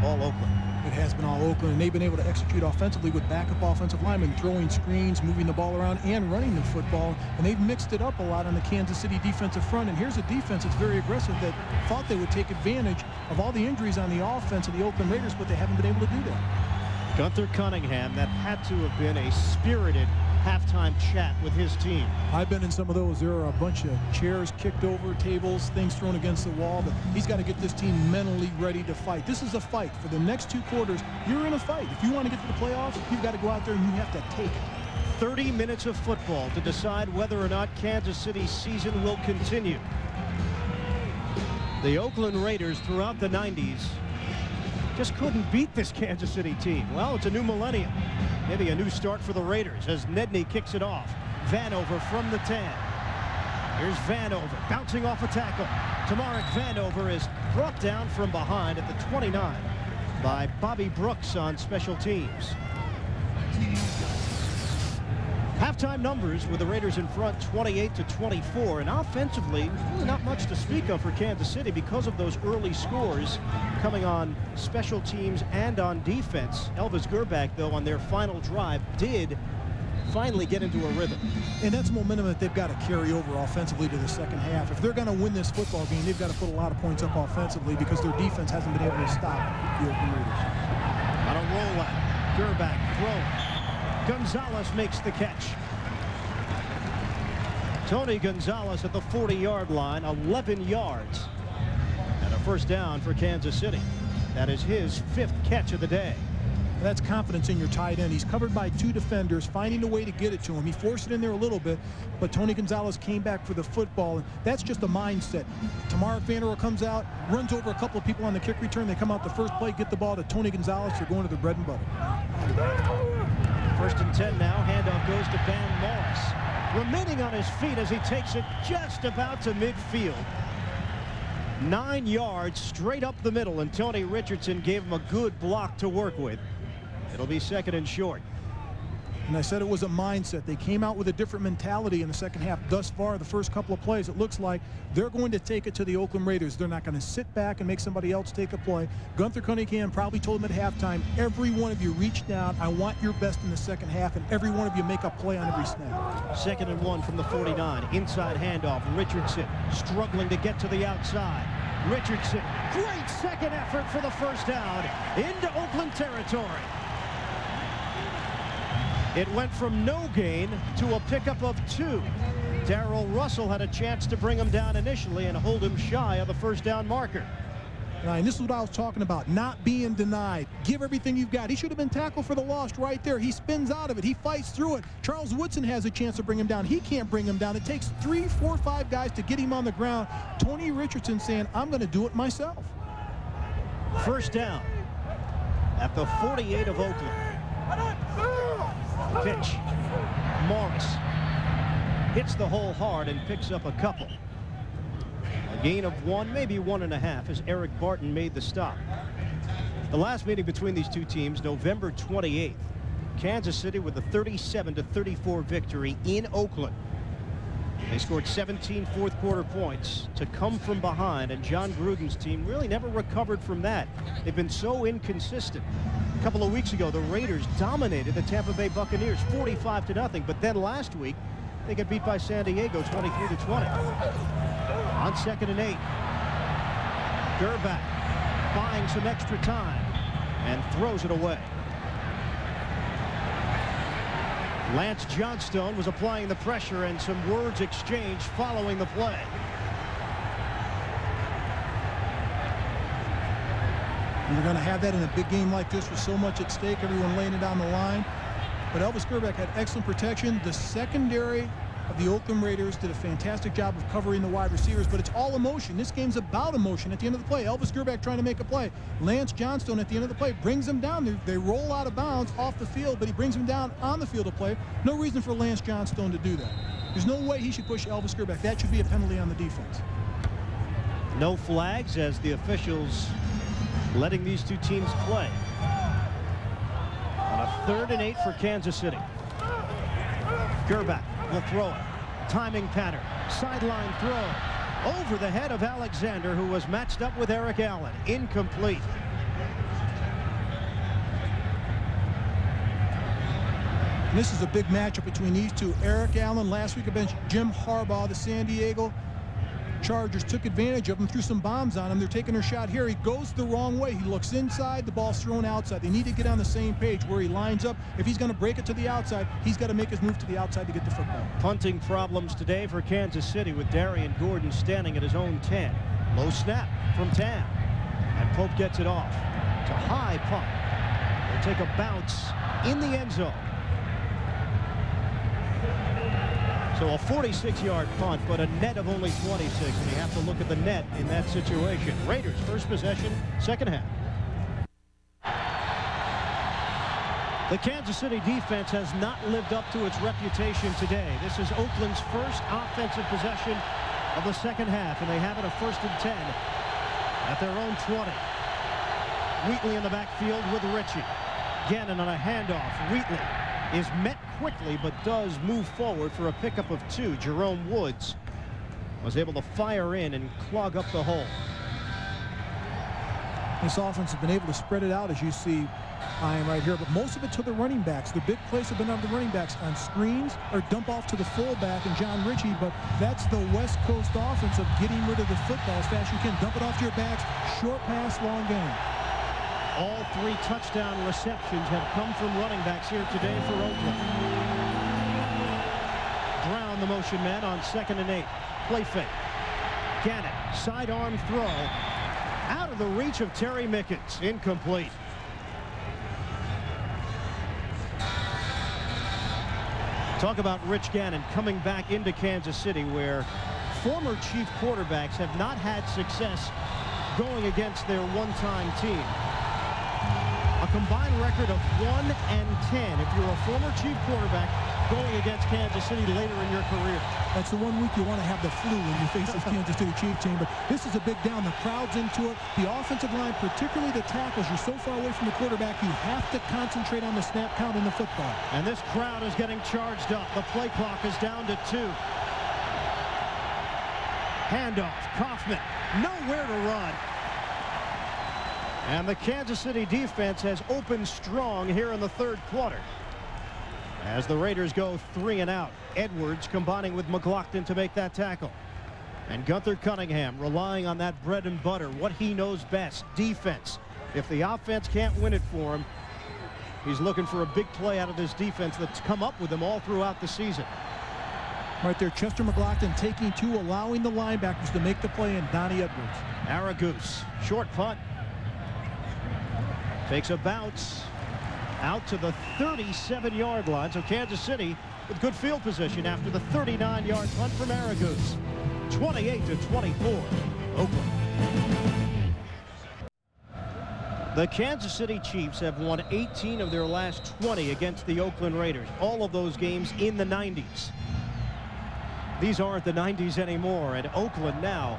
all Oakland. It has been all Oakland, and they've been able to execute offensively with backup offensive linemen, throwing screens, moving the ball around, and running the football. And they've mixed it up a lot on the Kansas City defensive front. And here's a defense that's very aggressive that thought they would take advantage of all the injuries on the offense of the Oakland Raiders, but they haven't been able to do that. Gunther Cunningham, that had to have been a spirited halftime chat with his team. I've been in some of those. There are a bunch of chairs kicked over, tables, things thrown against the wall, but he's got to get this team mentally ready to fight. This is a fight. For the next 2 quarters, you're in a fight. If you want to get to the playoffs, you've got to go out there and you have to take it. 30 minutes of football to decide whether or not Kansas City's season will continue. The Oakland Raiders throughout the 90s just couldn't beat this Kansas City team. Well, it's a new millennium. Maybe a new start for the Raiders as Nedney kicks it off. Vanover from the 10. Here's Vanover bouncing off a tackle. Tamarick Vanover is brought down from behind at the 29 by Bobby Brooks on special teams. Halftime numbers with the Raiders in front 28-24, and offensively really not much to speak of for Kansas City because of those early scores coming on special teams and on defense. Elvis Gerbach, though, on their final drive did finally get into a rhythm. And that's momentum that they've got to carry over offensively to the second half. If they're going to win this football game, they've got to put a lot of points up offensively because their defense hasn't been able to stop the Oakland Raiders. On a rollout, Gerbach throws. Gonzalez makes the catch. Tony Gonzalez at the 40-yard line, 11 yards. And a first down for Kansas City. That is his 5th catch of the day. That's confidence in your tight end. He's covered by 2 defenders, finding a way to get it to him. He forced it in there a little bit, but Tony Gonzalez came back for the football, and that's just a mindset. Tamarick Vanover comes out, runs over a couple of people on the kick return. They come out the first play, get the ball to Tony Gonzalez. They're going to their bread and butter. 1st and 10 now. Handoff goes to Van Morris, remaining on his feet as he takes it just about to midfield. 9 yards straight up the middle, and Tony Richardson gave him a good block to work with. It'll be 2nd and short. And I said it was a mindset. They came out with a different mentality in the second half. Thus far, the first couple of plays, it looks like they're going to take it to the Oakland Raiders. They're not going to sit back and make somebody else take a play. Gunther Cunningham probably told them at halftime, every one of you reach down. I want your best in the second half, and every one of you make a play on every snap. 2nd and 1 from the 49. Inside handoff. Richardson struggling to get to the outside. Richardson, great second effort for the first down into Oakland territory. It went from no gain to a pickup of 2. Darrell Russell had a chance to bring him down initially and hold him shy of the first down marker. And this is what I was talking about, not being denied. Give everything you've got. He should have been tackled for the loss right there. He spins out of it. He fights through it. Charles Woodson has a chance to bring him down. He can't bring him down. It takes 3, 4, 5 guys to get him on the ground. Tony Richardson saying, I'm going to do it myself. First down at the 48 of Oakland. Pitch. Morris hits the hole hard and picks up a couple. A gain of 1, maybe 1.5, as Eric Barton made the stop. The last meeting between these two teams, November 28th. Kansas City with a 37-34 victory in Oakland. They scored 17 fourth-quarter points to come from behind, and John Gruden's team really never recovered from that. They've been so inconsistent. A couple of weeks ago, the Raiders dominated the Tampa Bay Buccaneers 45-0, but then last week, they get beat by San Diego 23-20. On 2nd and 8, Gerback buying some extra time and throws it away. Lance Johnstone was applying the pressure, and some words exchanged following the play. You're going to have that in a big game like this with so much at stake, everyone laying it down the line. But Elvis Gerback had excellent protection. The secondary of the Oakland Raiders did a fantastic job of covering the wide receivers, but it's all emotion. This game's about emotion at the end of the play. Elvis Gerback trying to make a play. Lance Johnstone at the end of the play brings him down. They roll out of bounds off the field, but he brings him down on the field of play. No reason for Lance Johnstone to do that. There's no way he should push Elvis Gerback. That should be a penalty on the defense. No flags as the officials letting these two teams play. On a 3rd and 8 for Kansas City. Gerback will throw it. Timing pattern. Sideline throw. Over the head of Alexander, who was matched up with Eric Allen. Incomplete. And this is a big matchup between these two. Eric Allen last week against Jim Harbaugh. The San Diego Chargers took advantage of him, threw some bombs on him. They're taking their shot here. He goes the wrong way. He looks inside. The ball's thrown outside. They need to get on the same page where he lines up. If he's going to break it to the outside, he's got to make his move to the outside to get the football. Punting problems today for Kansas City with Darian Gordon standing at his own 10. Low snap from Tam. And Pope gets it off. It's a high punt. They'll take a bounce in the end zone. So a 46-yard punt, but a net of only 26, and you have to look at the net in that situation. Raiders first possession, second half. The Kansas City defense has not lived up to its reputation today. This is Oakland's first offensive possession of the second half, and they have it a 1st and 10 at their own 20. Wheatley in the backfield with Ritchie. Gannon on a handoff. Wheatley is met quickly, but does move forward for a pickup of 2. Jerome Woods was able to fire in and clog up the hole. This offense has been able to spread it out, as you see right here, but most of it to the running backs. The big plays have been on the running backs on screens or dump off to the fullback and John Ritchie, but that's the West Coast offense of getting rid of the football as fast as you can. Dump it off to your backs, short pass, long game. All 3 touchdown receptions have come from running backs here today for Oakland. Brown, the motion man, on 2nd and 8. Play fake. Gannon, sidearm throw. Out of the reach of Terry Mickens. Incomplete. Talk about Rich Gannon coming back into Kansas City, where former chief quarterbacks have not had success going against their one-time team. A combined record of 1 and 10 if you're a former chief quarterback going against Kansas City later in your career. That's the one week you want to have the flu when you face this Kansas City Chief team. But this is a big down. The crowd's into it. The offensive line, particularly the tackles, you're so far away from the quarterback, you have to concentrate on the snap count in the football. And this crowd is getting charged up. The play clock is down to 2. Handoff. Kaufman. Nowhere to run. And the Kansas City defense has opened strong here in the 3rd quarter. As the Raiders go 3 and out. Edwards combining with McLaughlin to make that tackle. And Gunther Cunningham relying on that bread and butter, what he knows best, defense. If the offense can't win it for him, He's looking for a big play out of this defense that's come up with him all throughout the season. Right there, Chester McLaughlin taking two, allowing the linebackers to make the play, and Donnie Edwards. Aragoose, short punt. Takes a bounce out to the 37-yard line. So Kansas City with good field position after the 39-yard punt from Aragoose. 28-24, Oakland. The Kansas City Chiefs have won 18 of their last 20 against the Oakland Raiders. All of those games in the 90s. These aren't the 90s anymore, and Oakland now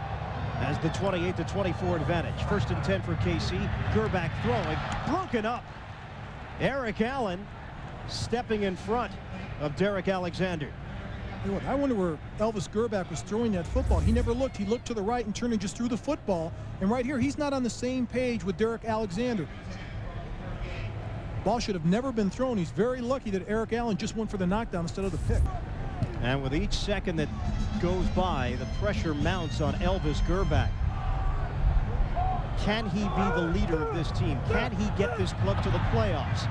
has the 28-24 advantage. 1st and 10 for KC. Gerback throwing, broken up. Eric Allen stepping in front of Derrick Alexander. I wonder where Elvis Gerback was throwing that football. He never looked. He looked to the right and turned and just threw the football. And right here, he's not on the same page with Derrick Alexander. Ball should have never been thrown. He's very lucky that Eric Allen just went for the knockdown instead of the pick. And with each second that goes by, the pressure mounts on Elvis Gerback. Can he be the leader of this team? Can he get this club to the playoffs?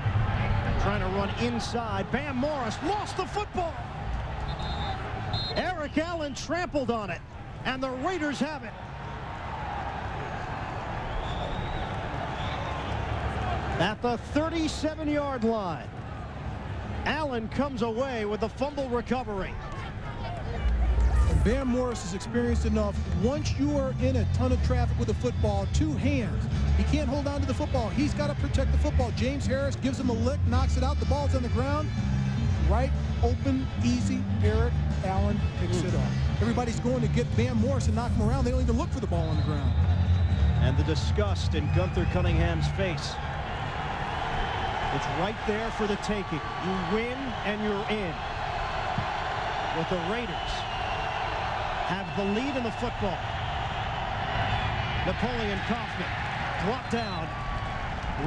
Trying to run inside. Bam Morris lost the football. Eric Allen trampled on it, and the Raiders have it. At the 37-yard line, Allen comes away with the fumble recovery. And Bam Morris is experienced enough. Once you are in a ton of traffic with a football, two hands. He can't hold on to the football. He's got to protect the football. James Harris gives him a lick, knocks it out. The ball's on the ground. Right, open, easy. Eric Allen picks it up. Everybody's going to get Bam Morris and knock him around. They don't even look for the ball on the ground. And the disgust in Gunther Cunningham's face. It's right there for the taking. You win and you're in. But the Raiders have the lead in the football. Napoleon Kaufman brought down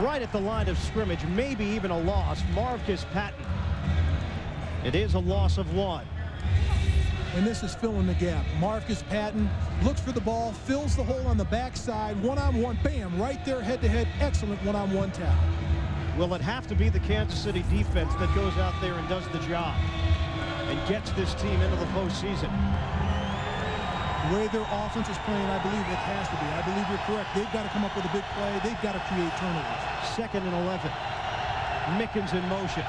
right at the line of scrimmage, maybe even a loss. Marcus Patton. It is a loss of one. And this is filling the gap. Marcus Patton looks for the ball, fills the hole on the backside, one-on-one, bam, right there head-to-head, excellent one-on-one tackle. Will it have to be the Kansas City defense that goes out there and does the job and gets this team into the postseason? The way their offense is playing, I believe it has to be. I believe you're correct. They've got to come up with a big play. They've got to create turnovers. 2nd and 11. Mickens in motion.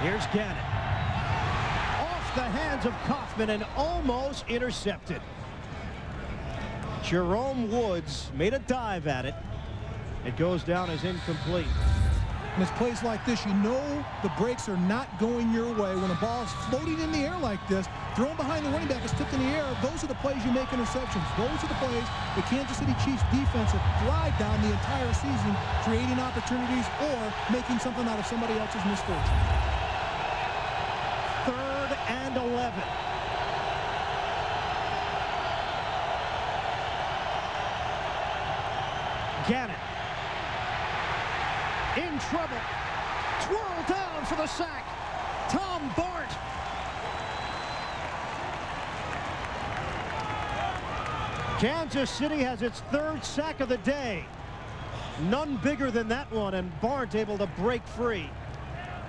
Here's Gannon. Off the hands of Kaufman and almost intercepted. Jerome Woods made a dive at it. It goes down as incomplete. And it's plays like this, you know the brakes are not going your way. When a ball is floating in the air like this, thrown behind the running back, is tipped in the air, those are the plays you make interceptions. Those are the plays the Kansas City Chiefs defense have thrived on the entire season, creating opportunities or making something out of somebody else's misfortune. 3rd and 11. Gannon. In trouble. Twirled down for the sack. Tom Bart. Kansas City has its 3rd sack of the day. None bigger than that one, and Bart able to break free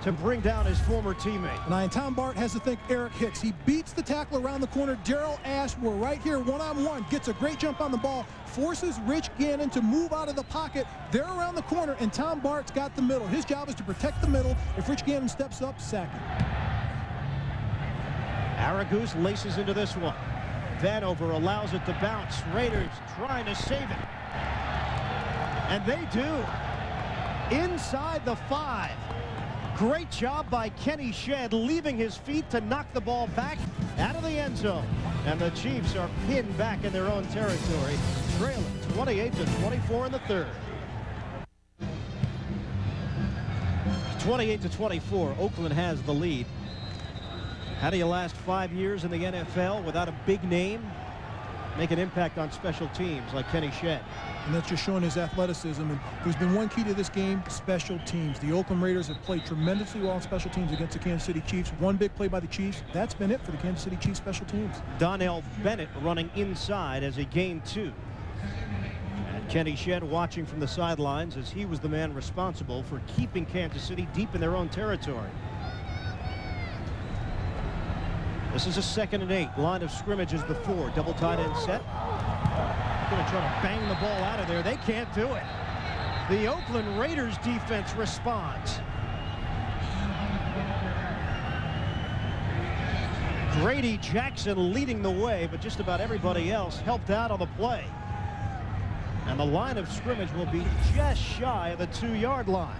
to bring down his former teammate. And Tom Bart has to think Eric Hicks. He beats the tackle around the corner. Darrell Ashmore right here, one-on-one, gets a great jump on the ball, forces Rich Gannon to move out of the pocket. They're around the corner, and Tom Bart's got the middle. His job is to protect the middle. If Rich Gannon steps up, sack him. Aragoose laces into this one. Vanover allows it to bounce. Raiders trying to save it. And they do. Inside the 5. Great job by Kenny Shedd, leaving his feet to knock the ball back out of the end zone. And the Chiefs are pinned back in their own territory, trailing 28-24 in the 3rd. 28-24, Oakland has the lead. How do you last 5 years in the NFL without a big name? Make an impact on special teams like Kenny Shedd. And that's just showing his athleticism. And there's been one key to this game, special teams. The Oakland Raiders have played tremendously well on special teams against the Kansas City Chiefs. One big play by the Chiefs. That's been it for the Kansas City Chiefs special teams. Donnell Bennett running inside as he gained 2. And Kenny Shedd watching from the sidelines as he was the man responsible for keeping Kansas City deep in their own territory. This is a 2nd and 8. Line of scrimmage is the 4. Double tight end set. Going to try to bang the ball out of there. They can't do it. The Oakland Raiders defense responds. Grady Jackson leading the way, but just about everybody else helped out on the play. And the line of scrimmage will be just shy of the 2-yard line.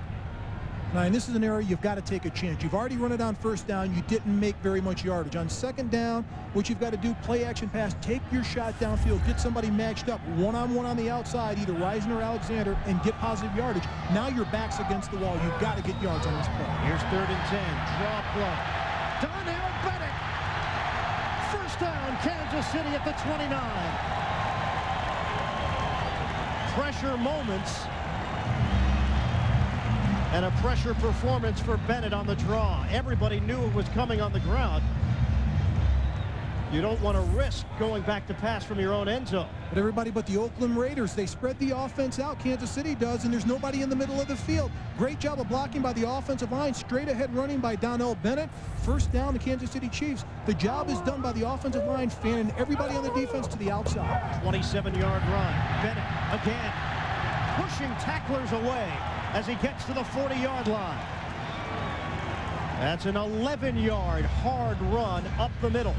Now, and this is an area you've got to take a chance. You've already run it on 1st down. You didn't make very much yardage. On 2nd down, what you've got to do, play action pass, take your shot downfield, get somebody matched up one-on-one on the outside, either Reisner or Alexander, and get positive yardage. Now your back's against the wall. You've got to get yards on this play. Here's 3rd and 10. Draw play. Donnell Bennett. 1st down, Kansas City at the 29. Pressure moments. And a pressure performance for Bennett on the draw. Everybody knew it was coming on the ground. You don't want to risk going back to pass from your own end zone. But everybody but the Oakland Raiders, they spread the offense out. Kansas City does, and there's nobody in the middle of the field. Great job of blocking by the offensive line. Straight ahead running by Donnell Bennett. 1st down, the Kansas City Chiefs. The job is done by the offensive line, fanning everybody on the defense to the outside. 27-yard run. Bennett again pushing tacklers away as he gets to the 40-yard line. That's an 11-yard hard run up the middle.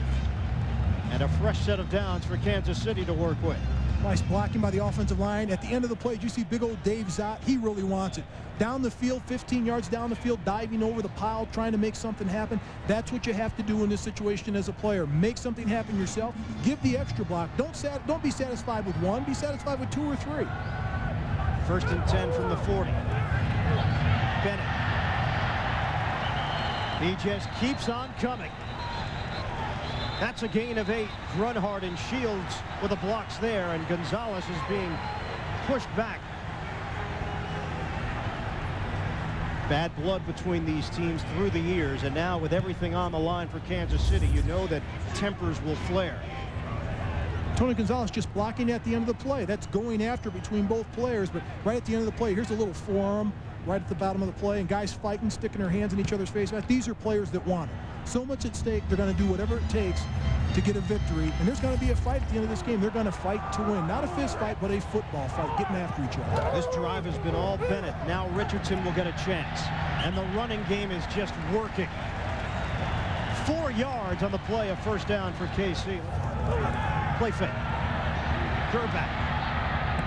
And a fresh set of downs for Kansas City to work with. Nice blocking by the offensive line. At the end of the play, did you see big old Dave Zott? He really wants it. Down the field, 15 yards down the field, diving over the pile, trying to make something happen. That's what you have to do in this situation as a player. Make something happen yourself. Give the extra block. Don't be satisfied with 1. Be satisfied with 2 or 3. 1st and 10 from the 40. Bennett. He just keeps on coming. That's a gain of 8. Grunhard and Shields with the blocks there, and Gonzalez is being pushed back. Bad blood between these teams through the years, and now with everything on the line for Kansas City, you know that tempers will flare. Tony Gonzalez just blocking at the end of the play. That's going after between both players, but right at the end of the play, here's a little forearm right at the bottom of the play, and guys fighting, sticking their hands in each other's face. These are players that want it. So much at stake, they're going to do whatever it takes to get a victory, and there's going to be a fight at the end of this game. They're going to fight to win. Not a fist fight, but a football fight, getting after each other. This drive has been all Bennett. Now Richardson will get a chance, and the running game is just working. 4 yards on the play, a 1st down for KC. Play fake. Gerback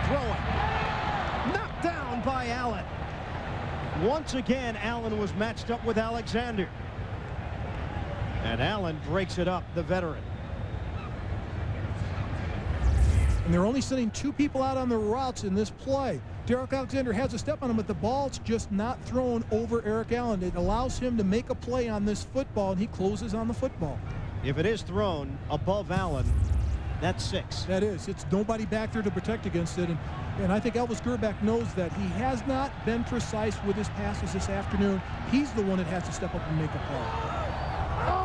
throwing. Knocked down by Allen. Once again, Allen was matched up with Alexander. And Allen breaks it up, the veteran. And they're only sending 2 people out on the routes in this play. Derrick Alexander has a step on him, but the ball's just not thrown over Eric Allen. It allows him to make a play on this football, and he closes on the football. If it is thrown above Allen, that's 6. That is. It's nobody back there to protect against it. And I think Elvis Gerback knows that. He has not been precise with his passes this afternoon. He's the one that has to step up and make a play.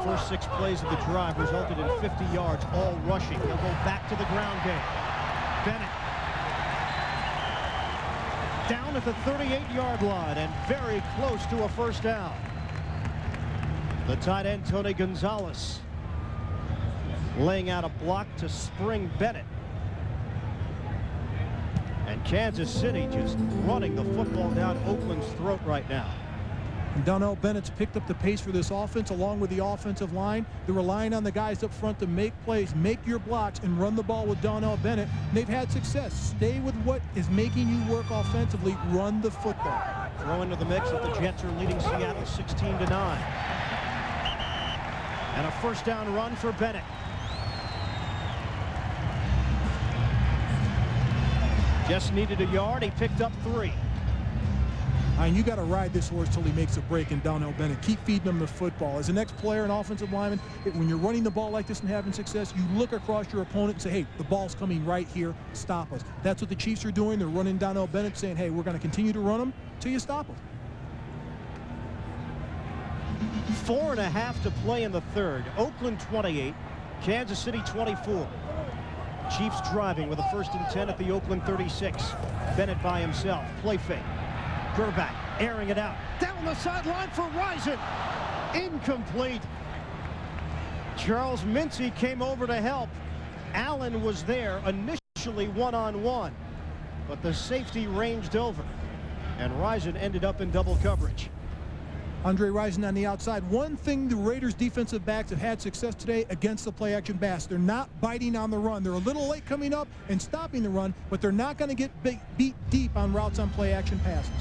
First 6 plays of the drive resulted in 50 yards, all rushing. He'll go back to the ground game. Bennett down at the 38-yard line and very close to a 1st down. The tight end, Tony Gonzalez, laying out a block to spring Bennett. And Kansas City just running the football down Oakland's throat right now. And Donnell Bennett's picked up the pace for this offense along with the offensive line. They're relying on the guys up front to make plays, make your blocks, and run the ball with Donnell Bennett. And they've had success. Stay with what is making you work offensively. Run the football. Throw into the mix that the Jets are leading Seattle 16-9. And a 1st down run for Bennett. Just needed a yard. He picked up 3. And you got to ride this horse till he makes a break in Donnell Bennett. Keep feeding him the football. As the next player, an offensive lineman, when you're running the ball like this and having success, you look across your opponent and say, hey, the ball's coming right here. Stop us. That's what the Chiefs are doing. They're running Donnell Bennett, saying, hey, we're going to continue to run him till you stop him. 4.5 to play in the 3rd. Oakland 28, Kansas City 24. Chiefs driving with a 1st and 10 at the Oakland 36. Bennett by himself. Play fake. Gerback airing it out. Down the sideline for Rison. Incomplete. Charles Mincy came over to help. Allen was there initially one-on-one, but the safety ranged over, and Rison ended up in double coverage. Andre Rison on the outside. One thing the Raiders defensive backs have had success today against the play-action pass. They're not biting on the run. They're a little late coming up and stopping the run, but they're not going to get beat deep on routes on play-action passes.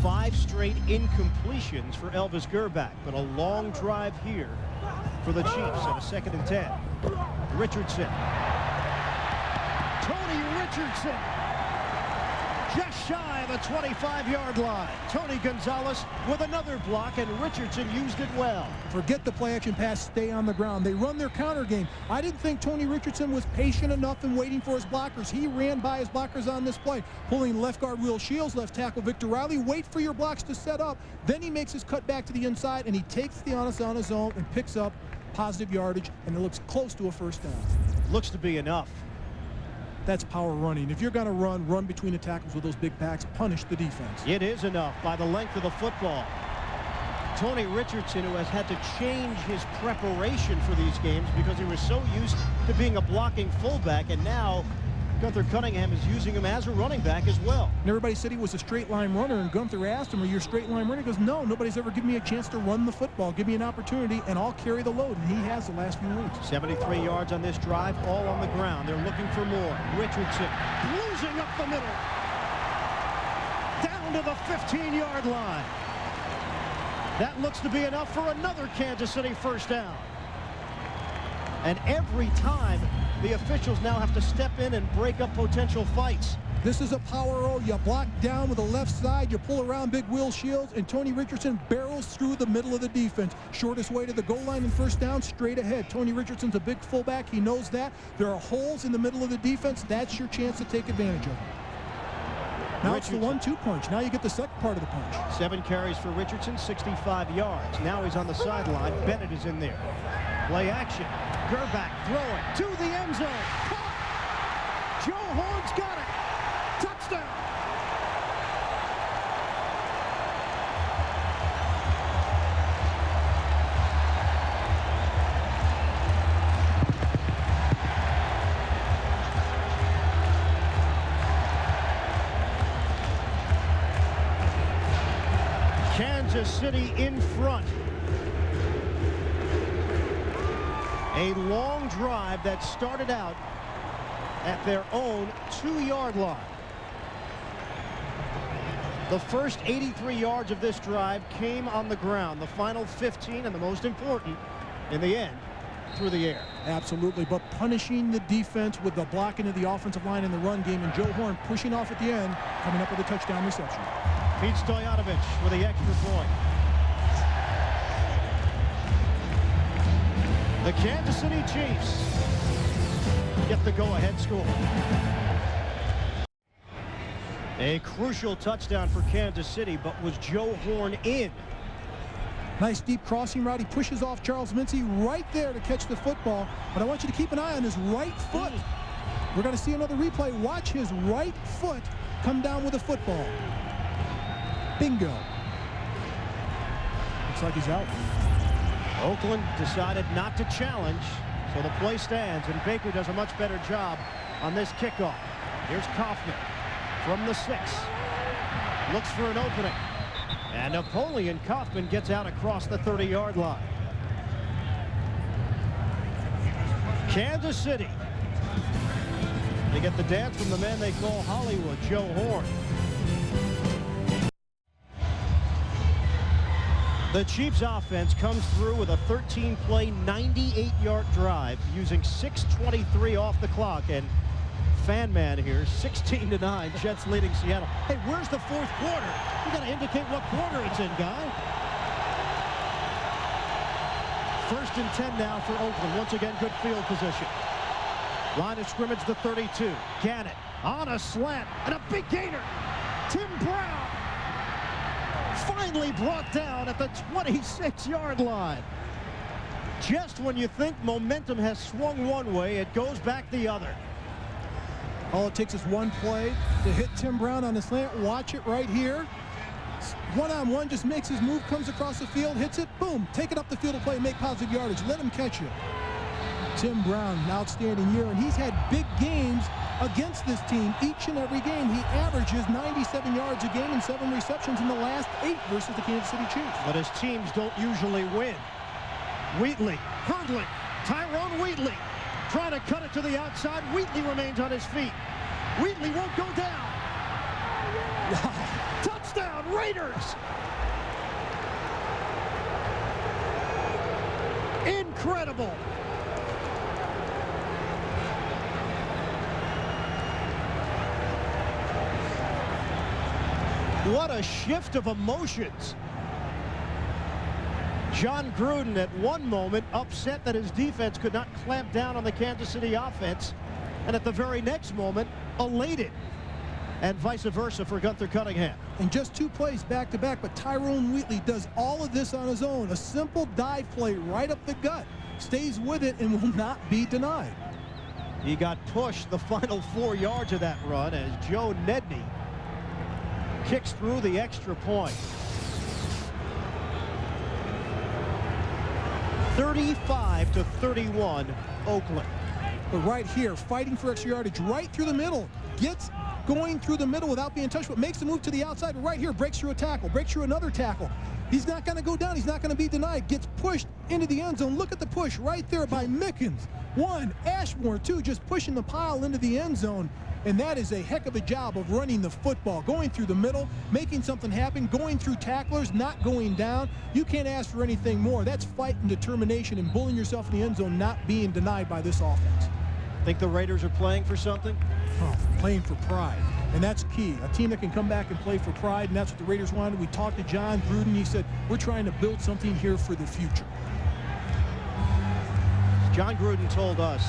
5 straight incompletions for Elvis Gerback, but a long drive here for the Chiefs at a 2nd and 10. Richardson. Tony Richardson. Just shy of the 25-yard line. Tony Gonzalez with another block, and Richardson used it well. Forget the play-action pass, stay on the ground. They run their counter game. I didn't think Tony Richardson was patient enough in waiting for his blockers. He ran by his blockers on this play, pulling left guard Will Shields, left tackle Victor Riley. Wait for your blocks to set up. Then he makes his cut back to the inside, and he takes the honest on his own and picks up positive yardage, and it looks close to a 1st down. Looks to be enough. That's power running. If you're going to run between the tackles with those big backs, punish the defense. It is enough by the length of the football. Tony Richardson, who has had to change his preparation for these games because he was so used to being a blocking fullback, and now Gunther Cunningham is using him as a running back as well. And everybody said he was a straight line runner, and Gunther asked him, are you a straight line runner? He goes, no, nobody's ever given me a chance to run the football. Give me an opportunity, and I'll carry the load. And he has the last few weeks. 73 yards on this drive, all on the ground. They're looking for more. Richardson losing up the middle. Down to the 15-yard line. That looks to be enough for another Kansas City 1st down. And every time, the officials now have to step in and break up potential fights. This is a power O. You block down with the left side, you pull around big Will Shields, and Tony Richardson barrels through the middle of the defense. Shortest way to the goal line and 1st down, straight ahead. Tony Richardson's a big fullback. He knows that. There are holes in the middle of the defense. That's your chance to take advantage of it. Now it's the 1-2 punch. Now you get the second part of the punch. 7 carries for Richardson, 65 yards. Now he's on the sideline. Bennett is in there. Play action. Gerback throwing to the end zone. Caught. Joe Horn's got it. Touchdown. Kansas City in front. A long drive that started out at their own 2-yard line. The first 83 yards of this drive came on the ground. The final 15, and the most important, in the end, through the air. Absolutely, but punishing the defense with the blocking of the offensive line in the run game, and Joe Horn pushing off at the end, coming up with a touchdown reception. Pete Stoyanovich with the extra point. The Kansas City Chiefs get the go-ahead score. A crucial touchdown for Kansas City, but was Joe Horn in? Nice deep crossing route. He pushes off Charles Mincy right there to catch the football. But I want you to keep an eye on his right foot. We're going to see another replay. Watch his right foot come down with the football. Bingo. Looks like he's out. Oakland decided not to challenge, so the play stands, and Baker does a much better job on this kickoff. Here's Kaufman from the 6. Looks for an opening. And Napoleon Kaufman gets out across the 30-yard line. Kansas City. They get the dance from the man they call Hollywood, Joe Horn. The Chiefs offense comes through with a 13-play, 98-yard drive using 6:23 off the clock. And fan man here, 16-9, Jets leading Seattle. Hey, where's the 4th quarter? You got to indicate what quarter it's in, guy. 1st and 10 now for Oakland. Once again, good field position. Line of scrimmage, the 32. Gannon on a slant and a big gainer. Tim Brown finally brought down at the 26-yard line. Just when you think momentum has swung one way, it goes back the other. All it takes is one play to hit Tim Brown on the slant. Watch it right here. One-on-one, just makes his move, comes across the field, hits it, boom, take it up the field to play, make positive yardage. Let him catch you. Tim Brown, an outstanding year, and he's had big games against this team each and every game. He averages 97 yards a game and 7 receptions in the last 8 versus the Kansas City Chiefs. But his teams don't usually win. Wheatley, hurdling, Tyrone Wheatley, trying to cut it to the outside. Wheatley remains on his feet. Wheatley won't go down. Wow. Touchdown, Raiders! Incredible. What a shift of emotions. John Gruden at one moment upset that his defense could not clamp down on the Kansas City offense, and at the very next moment elated, and vice versa for Gunther Cunningham. And just 2 plays back-to-back, but Tyrone Wheatley does all of this on his own. A simple dive play right up the gut. Stays with it and will not be denied. He got pushed the final 4 yards of that run as Joe Nedney kicks through the extra point. 35-31, Oakland. But right here, fighting for extra yardage, right through the middle. Gets going through the middle without being touched, but makes the move to the outside. Right here, breaks through a tackle, breaks through another tackle. He's not going to go down. He's not going to be denied. Gets pushed into the end zone. Look at the push right there by Mickens. 1, Ashmore, 2, just pushing the pile into the end zone. And that is a heck of a job of running the football, going through the middle, making something happen, going through tacklers, not going down. You can't ask for anything more. That's fight and determination and bullying yourself in the end zone, not being denied by this offense. Think the Raiders are playing for something? Oh, playing for pride. And that's key. A team that can come back and play for pride, and that's what the Raiders wanted. We talked to John Gruden. He said, we're trying to build something here for the future. John Gruden told us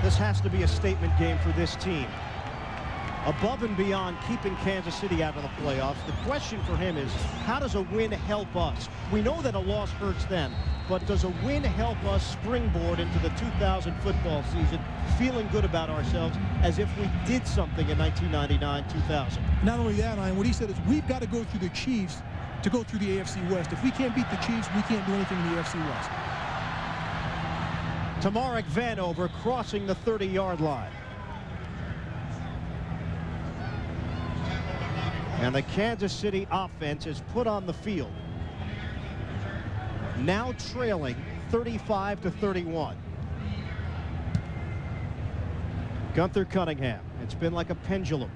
this has to be a statement game for this team. Above and beyond keeping Kansas City out of the playoffs, the question for him is, how does a win help us? We know that a loss hurts them, but does a win help us springboard into the 2000 football season, feeling good about ourselves as if we did something in 1999-2000? Not only that, Ian, what he said is we've got to go through the Chiefs to go through the AFC West. If we can't beat the Chiefs, we can't do anything in the AFC West. Tamarick Vanover crossing the 30-yard line. And the Kansas City offense is put on the field. Now trailing 35-31. Gunther Cunningham. It's been like a pendulum.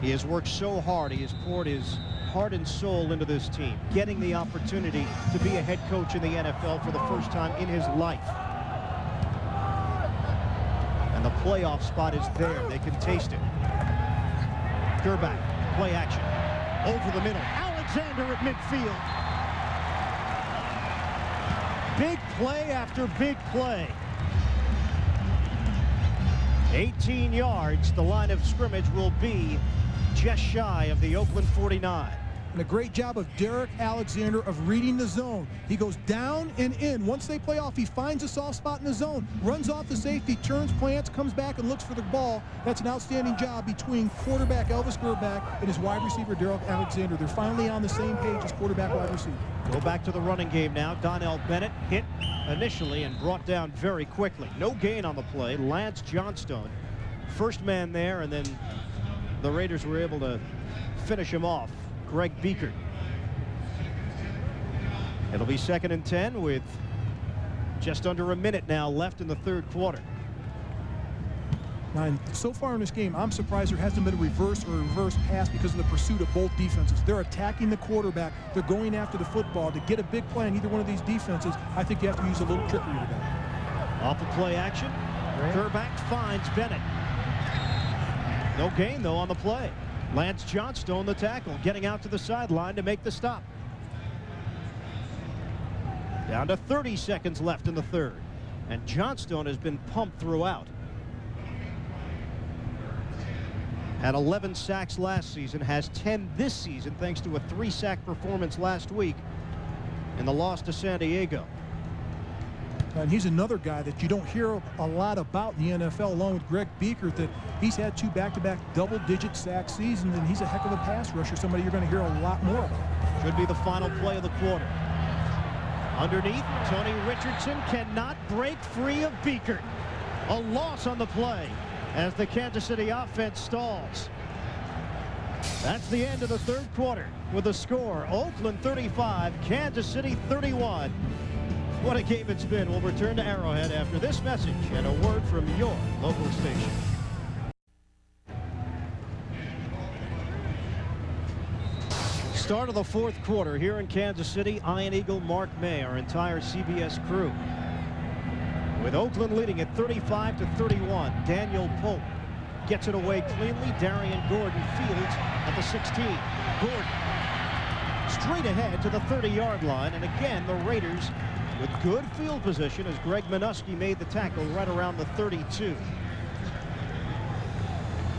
He has worked so hard. He has poured his heart and soul into this team, getting the opportunity to be a head coach in the NFL for the first time in his life. And the playoff spot is there. They can taste it. Gerback, play action. Over the middle. Alexander at midfield. Big play after big play. 18 yards. The line of scrimmage will be just shy of the Oakland 49. And a great job of Derrick Alexander of reading the zone. He goes down and in. Once they play off, he finds a soft spot in the zone, runs off the safety, turns, plants, comes back and looks for the ball. That's an outstanding job between quarterback Elvis Gerback and his wide receiver Derrick Alexander. They're finally on the same page as quarterback wide receiver. Go back to the running game now. Donnell Bennett hit initially and brought down very quickly. No gain on the play. Lance Johnstone, first man there, and then the Raiders were able to finish him off. Greg Beekert. It'll be 2nd and 10 with just under a minute now left in the third quarter. And so far in this game, I'm surprised there hasn't been a reverse pass because of the pursuit of both defenses. They're attacking the quarterback. They're going after the football. To get a big play in either one of these defenses, I think you have to use a little trickery today. Off the play action. Gerback finds Bennett. No gain, though, on the play. Lance Johnstone, the tackle, getting out to the sideline to make the stop. Down to 30 seconds left in the third. And Johnstone has been pumped throughout. Had 11 sacks last season, has 10 this season thanks to a 3-sack performance last week in the loss to San Diego. And he's another guy that you don't hear a lot about in the NFL, along with Greg Beekert, that he's had 2 back-to-back double-digit sack seasons, and he's a heck of a pass rusher, somebody you're going to hear a lot more about. Should be the final play of the quarter. Underneath, Tony Richardson cannot break free of Beekert. A loss on the play as the Kansas City offense stalls. That's the end of the third quarter with a score: Oakland 35, Kansas City 31. What a game it's been. We'll return to Arrowhead after this message and a word from your local station. Start of the fourth quarter here in Kansas City. Iron Eagle, Mark May, our entire CBS crew. With Oakland leading at 35-31, Daniel Pope gets it away cleanly. Darian Gordon fields at the 16. Gordon straight ahead to the 30-yard line, and again the Raiders with good field position as Greg Minuski made the tackle right around the 32.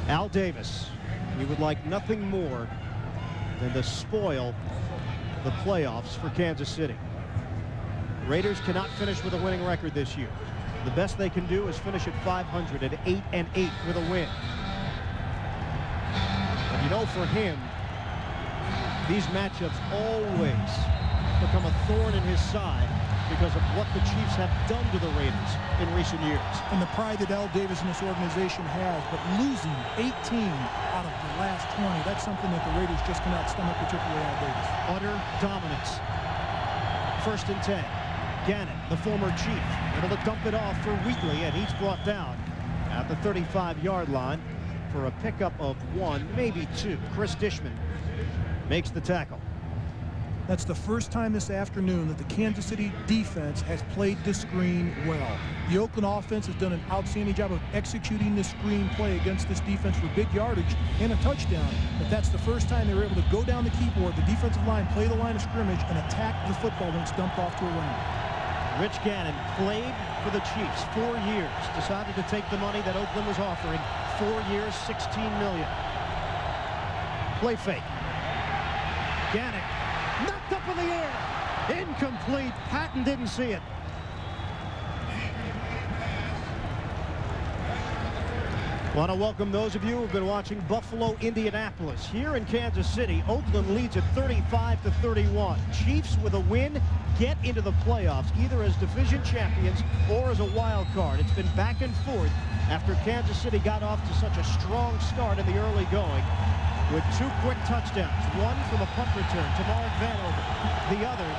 Al Davis, he would like nothing more than to spoil the playoffs for Kansas City. Raiders cannot finish with a winning record this year. The best they can do is finish at 500 at 8-8 with a win. But you know, for him, these matchups always become a thorn in his side because of what the Chiefs have done to the Raiders in recent years. And the pride that Al Davis and this organization has, but losing 18 out of the last 20, that's something that the Raiders just cannot stomach, particularly Al Davis. Utter dominance. 1st and 10. Gannon, the former Chief, able to dump it off for Wheatley, and he's brought down at the 35-yard line for a pickup of 1, maybe 2. Chris Dishman makes the tackle. That's the first time this afternoon that the Kansas City defense has played the screen well. The Oakland offense has done an outstanding job of executing the screen play against this defense for big yardage and a touchdown. But that's the first time they were able to go down the keyboard, the defensive line, play the line of scrimmage, and attack the football when it's dumped off to a runner. Rich Gannon played for the Chiefs 4 years, decided to take the money that Oakland was offering. 4 years, $16 million. Play fake. Gannon knocked up in the air. Incomplete. Patton didn't see it. Want to welcome those of you who have been watching Buffalo, Indianapolis. Here in Kansas City, Oakland leads at 35-31. Chiefs with a win get into the playoffs, either as division champions or as a wild card. It's been back and forth after Kansas City got off to such a strong start in the early going with 2 quick touchdowns. One from a punt return to Mark Vanover. The other,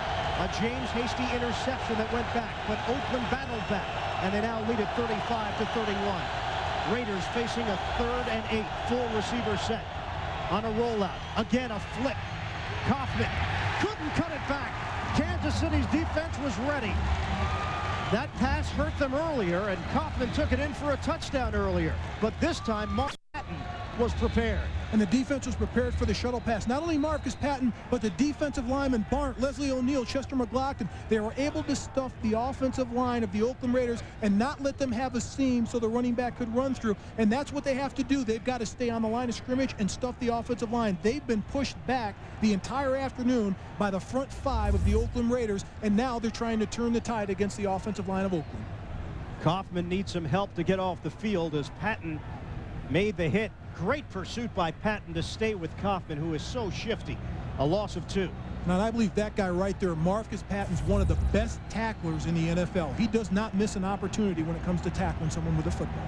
a James Hasty interception that went back, but Oakland battled back, and they now lead at 35-31. Raiders facing a 3rd and 8, 4 receiver set. On a rollout, again a flick. Kaufman couldn't cut it back. Kansas City's defense was ready. That pass hurt them earlier, and Kaufman took it in for a touchdown earlier. But this time, Mark Patton was prepared. And the defense was prepared for the shuttle pass. Not only Marcus Patton, but the defensive lineman, Barnt, Leslie O'Neal, Chester McLaughlin. They were able to stuff the offensive line of the Oakland Raiders and not let them have a seam so the running back could run through. And that's what they have to do. They've got to stay on the line of scrimmage and stuff the offensive line. They've been pushed back the entire afternoon by the front 5 of the Oakland Raiders, and now they're trying to turn the tide against the offensive line of Oakland. Kaufman needs some help to get off the field as Patton made the hit. Great pursuit by Patton to stay with Kaufman, who is so shifty. A loss of 2. Now, I believe that guy right there, Marcus Patton's one of the best tacklers in the NFL. He does not miss an opportunity when it comes to tackling someone with a football.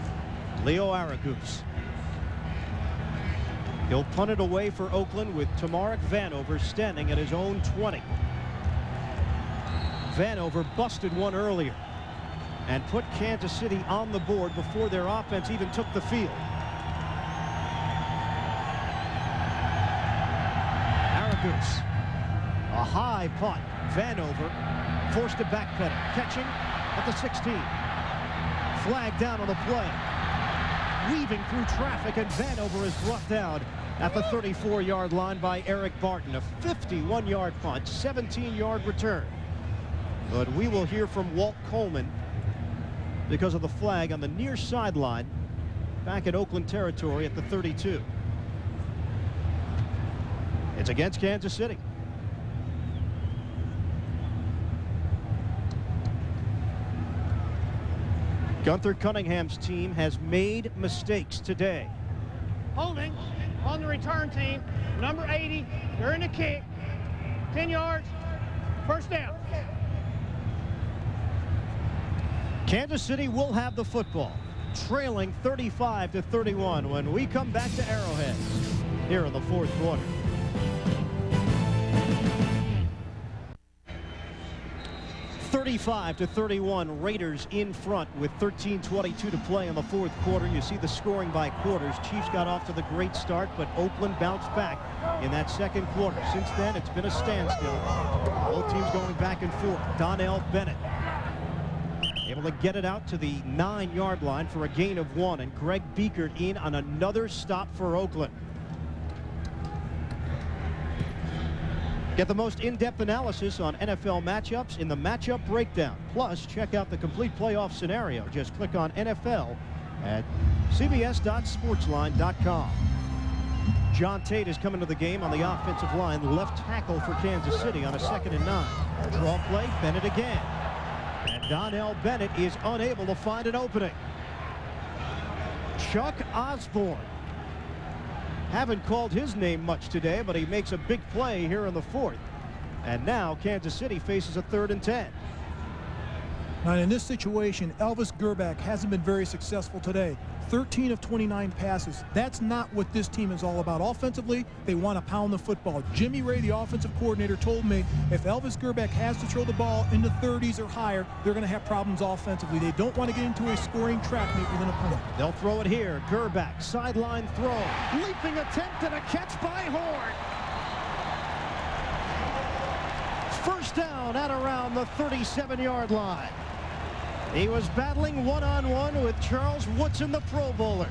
Leo Aragus. He'll punt it away for Oakland with Tamarick Vanover standing at his own 20. Vanover busted one earlier and put Kansas City on the board before their offense even took the field. Aragus, a high punt. Vanover forced to backpedal, catching at the 16. Flag down on the play. Weaving through traffic, and Vanover is brought down at the 34-yard line by Eric Barton. A 51-yard punt, 17-yard return. But we will hear from Walt Coleman because of the flag on the near sideline back at Oakland territory at the 32. It's against Kansas City. Gunther Cunningham's team has made mistakes today. Holding on the return team, number 80. They're in the kick. 10 yards, first down. Kansas City will have the football, trailing 35-31 when we come back to Arrowhead here in the fourth quarter. (35-31), Raiders in front with 13:22 to play in the fourth quarter. You see the scoring by quarters. Chiefs got off to the great start, but Oakland bounced back in that second quarter. Since then, it's been a standstill. Both teams going back and forth. Donnell Bennett able to get it out to the 9-yard line for a gain of 1, and Greg Biekert in on another stop for Oakland. Get the most in-depth analysis on NFL matchups in the Matchup Breakdown. Plus, check out the complete playoff scenario. Just click on NFL at cbs.sportsline.com. John Tate is coming to the game on the offensive line, left tackle for Kansas City on a 2nd and 9. Draw play, Bennett again. And Donnell Bennett is unable to find an opening. Chuck Osborne. Haven't called his name much today, but he makes a big play here in the fourth. And now Kansas City faces a 3rd and 10. And in this situation, Elvis Grbac hasn't been very successful today. 13 of 29 passes. That's not what this team is all about. Offensively, they want to pound the football. Jimmy Ray, the offensive coordinator, told me if Elvis Grbac has to throw the ball in the 30s or higher, they're going to have problems offensively. They don't want to get into a scoring trap meet with an opponent. They'll throw it here. Grbac, sideline throw. Leaping attempt and a catch by Horn. First down at around the 37-yard line. He was battling one-on-one with Charles Woodson, the Pro Bowler.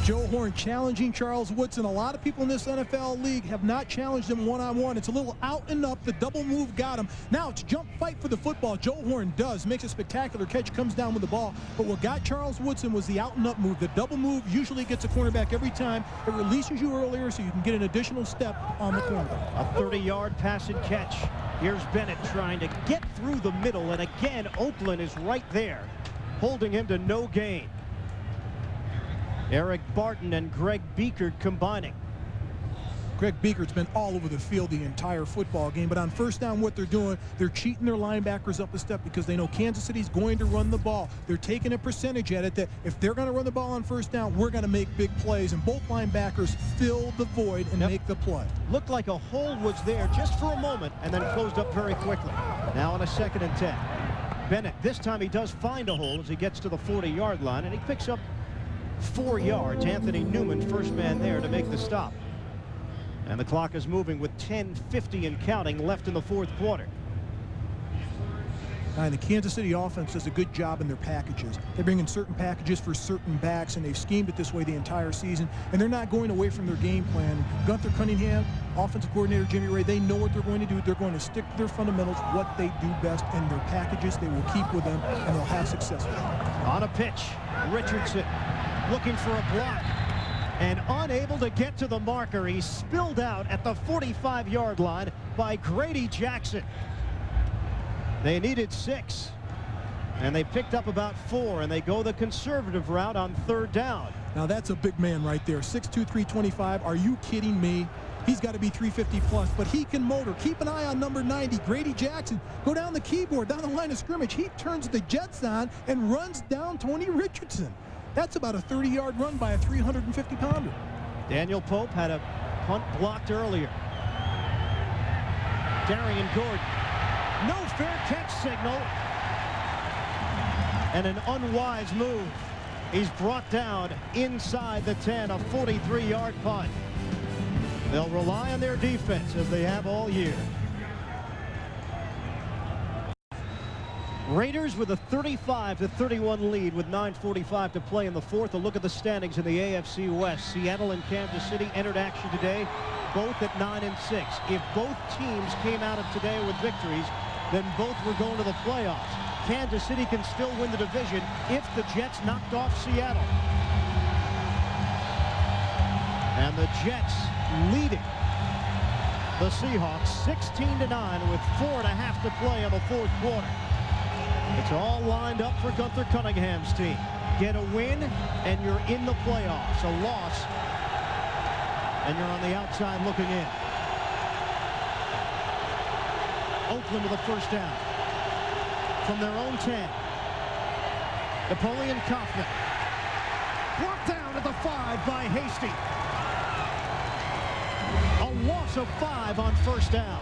Joe Horn challenging Charles Woodson. A lot of people in this NFL league have not challenged him one-on-one. It's a little out and up. The double move got him. Now it's jump fight for the football. Joe Horn does. Makes a spectacular catch, comes down with the ball. But what got Charles Woodson was the out and up move. The double move usually gets a cornerback every time. It releases you earlier so you can get an additional step on the cornerback. A 30-yard pass and catch. Here's Bennett trying to get through the middle, and again, Oakland is right there, holding him to no gain. Eric Barton and Greg Biekert combining. Greg Biekert's been all over the field the entire football game, but on first down, what they're doing, they're cheating their linebackers up a step because they know Kansas City's going to run the ball. They're taking a percentage at it that if they're going to run the ball on first down, we're going to make big plays, and both linebackers fill the void and make the play. Looked like a hole was there just for a moment and then closed up very quickly. Now on a 2nd and 10. Bennett, this time he does find a hole as he gets to the 40-yard line, and he picks up 4 yards. Anthony Newman, first man there to make the stop. And the clock is moving with 10:50 and counting left in the fourth quarter. And the Kansas City offense does a good job in their packages. They bring in certain packages for certain backs, and they've schemed it this way the entire season, and they're not going away from their game plan. Gunther Cunningham, offensive coordinator Jimmy Ray, they know what they're going to do. They're going to stick to their fundamentals, what they do best, and their packages they will keep with them, and they'll have success with them. On a pitch, Richardson looking for a block and unable to get to the marker. He's spilled out at the 45-yard line by Grady Jackson. They needed 6, and they picked up about 4, and they go the conservative route on 3rd down. Now that's a big man right there, 6'2", 325. Are you kidding me? He's got to be 350 plus, but he can motor. Keep an eye on number 90, Grady Jackson. Go down the keyboard, down the line of scrimmage. He turns the jets on and runs down Tony Richardson. That's about a 30-yard run by a 350-pounder. Daniel Pope had a punt blocked earlier. Darian Gordon. No fair catch signal. And an unwise move. He's brought down inside the 10, a 43-yard punt. They'll rely on their defense as they have all year. Raiders with a 35-31 lead with 9:45 to play in the fourth. A look at the standings in the AFC West. Seattle and Kansas City entered action today, both at 9 and 6. If both teams came out of today with victories, then both were going to the playoffs. Kansas City can still win the division if the Jets knocked off Seattle. And the Jets leading the Seahawks 16-9 with 4.5 to play in the fourth quarter. It's all lined up for Gunther Cunningham's team. Get a win, and you're in the playoffs. A loss, and you're on the outside looking in. Oakland with a first down. From their own 10. Napoleon Kaufman. Brought down at the 5 by Hasty. A loss of 5 on first down.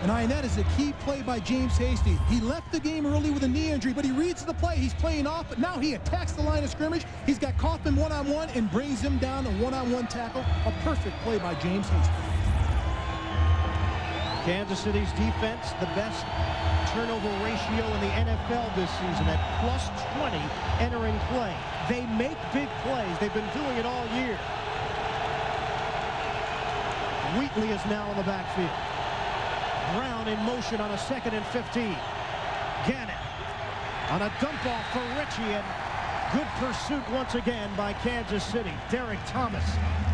And that is a key play by James Hasty. He left the game early with a knee injury, but he reads the play. He's playing off, but now he attacks the line of scrimmage. He's got Kaufman one-on-one and brings him down a one-on-one tackle. A perfect play by James Hasty. Kansas City's defense, the best turnover ratio in the NFL this season at +20 entering play. They make big plays. They've been doing it all year. Wheatley is now in the backfield. Brown in motion on a 2nd and 15. Gannon on a dump off for Ritchie, and good pursuit once again by Kansas City. Derrick Thomas,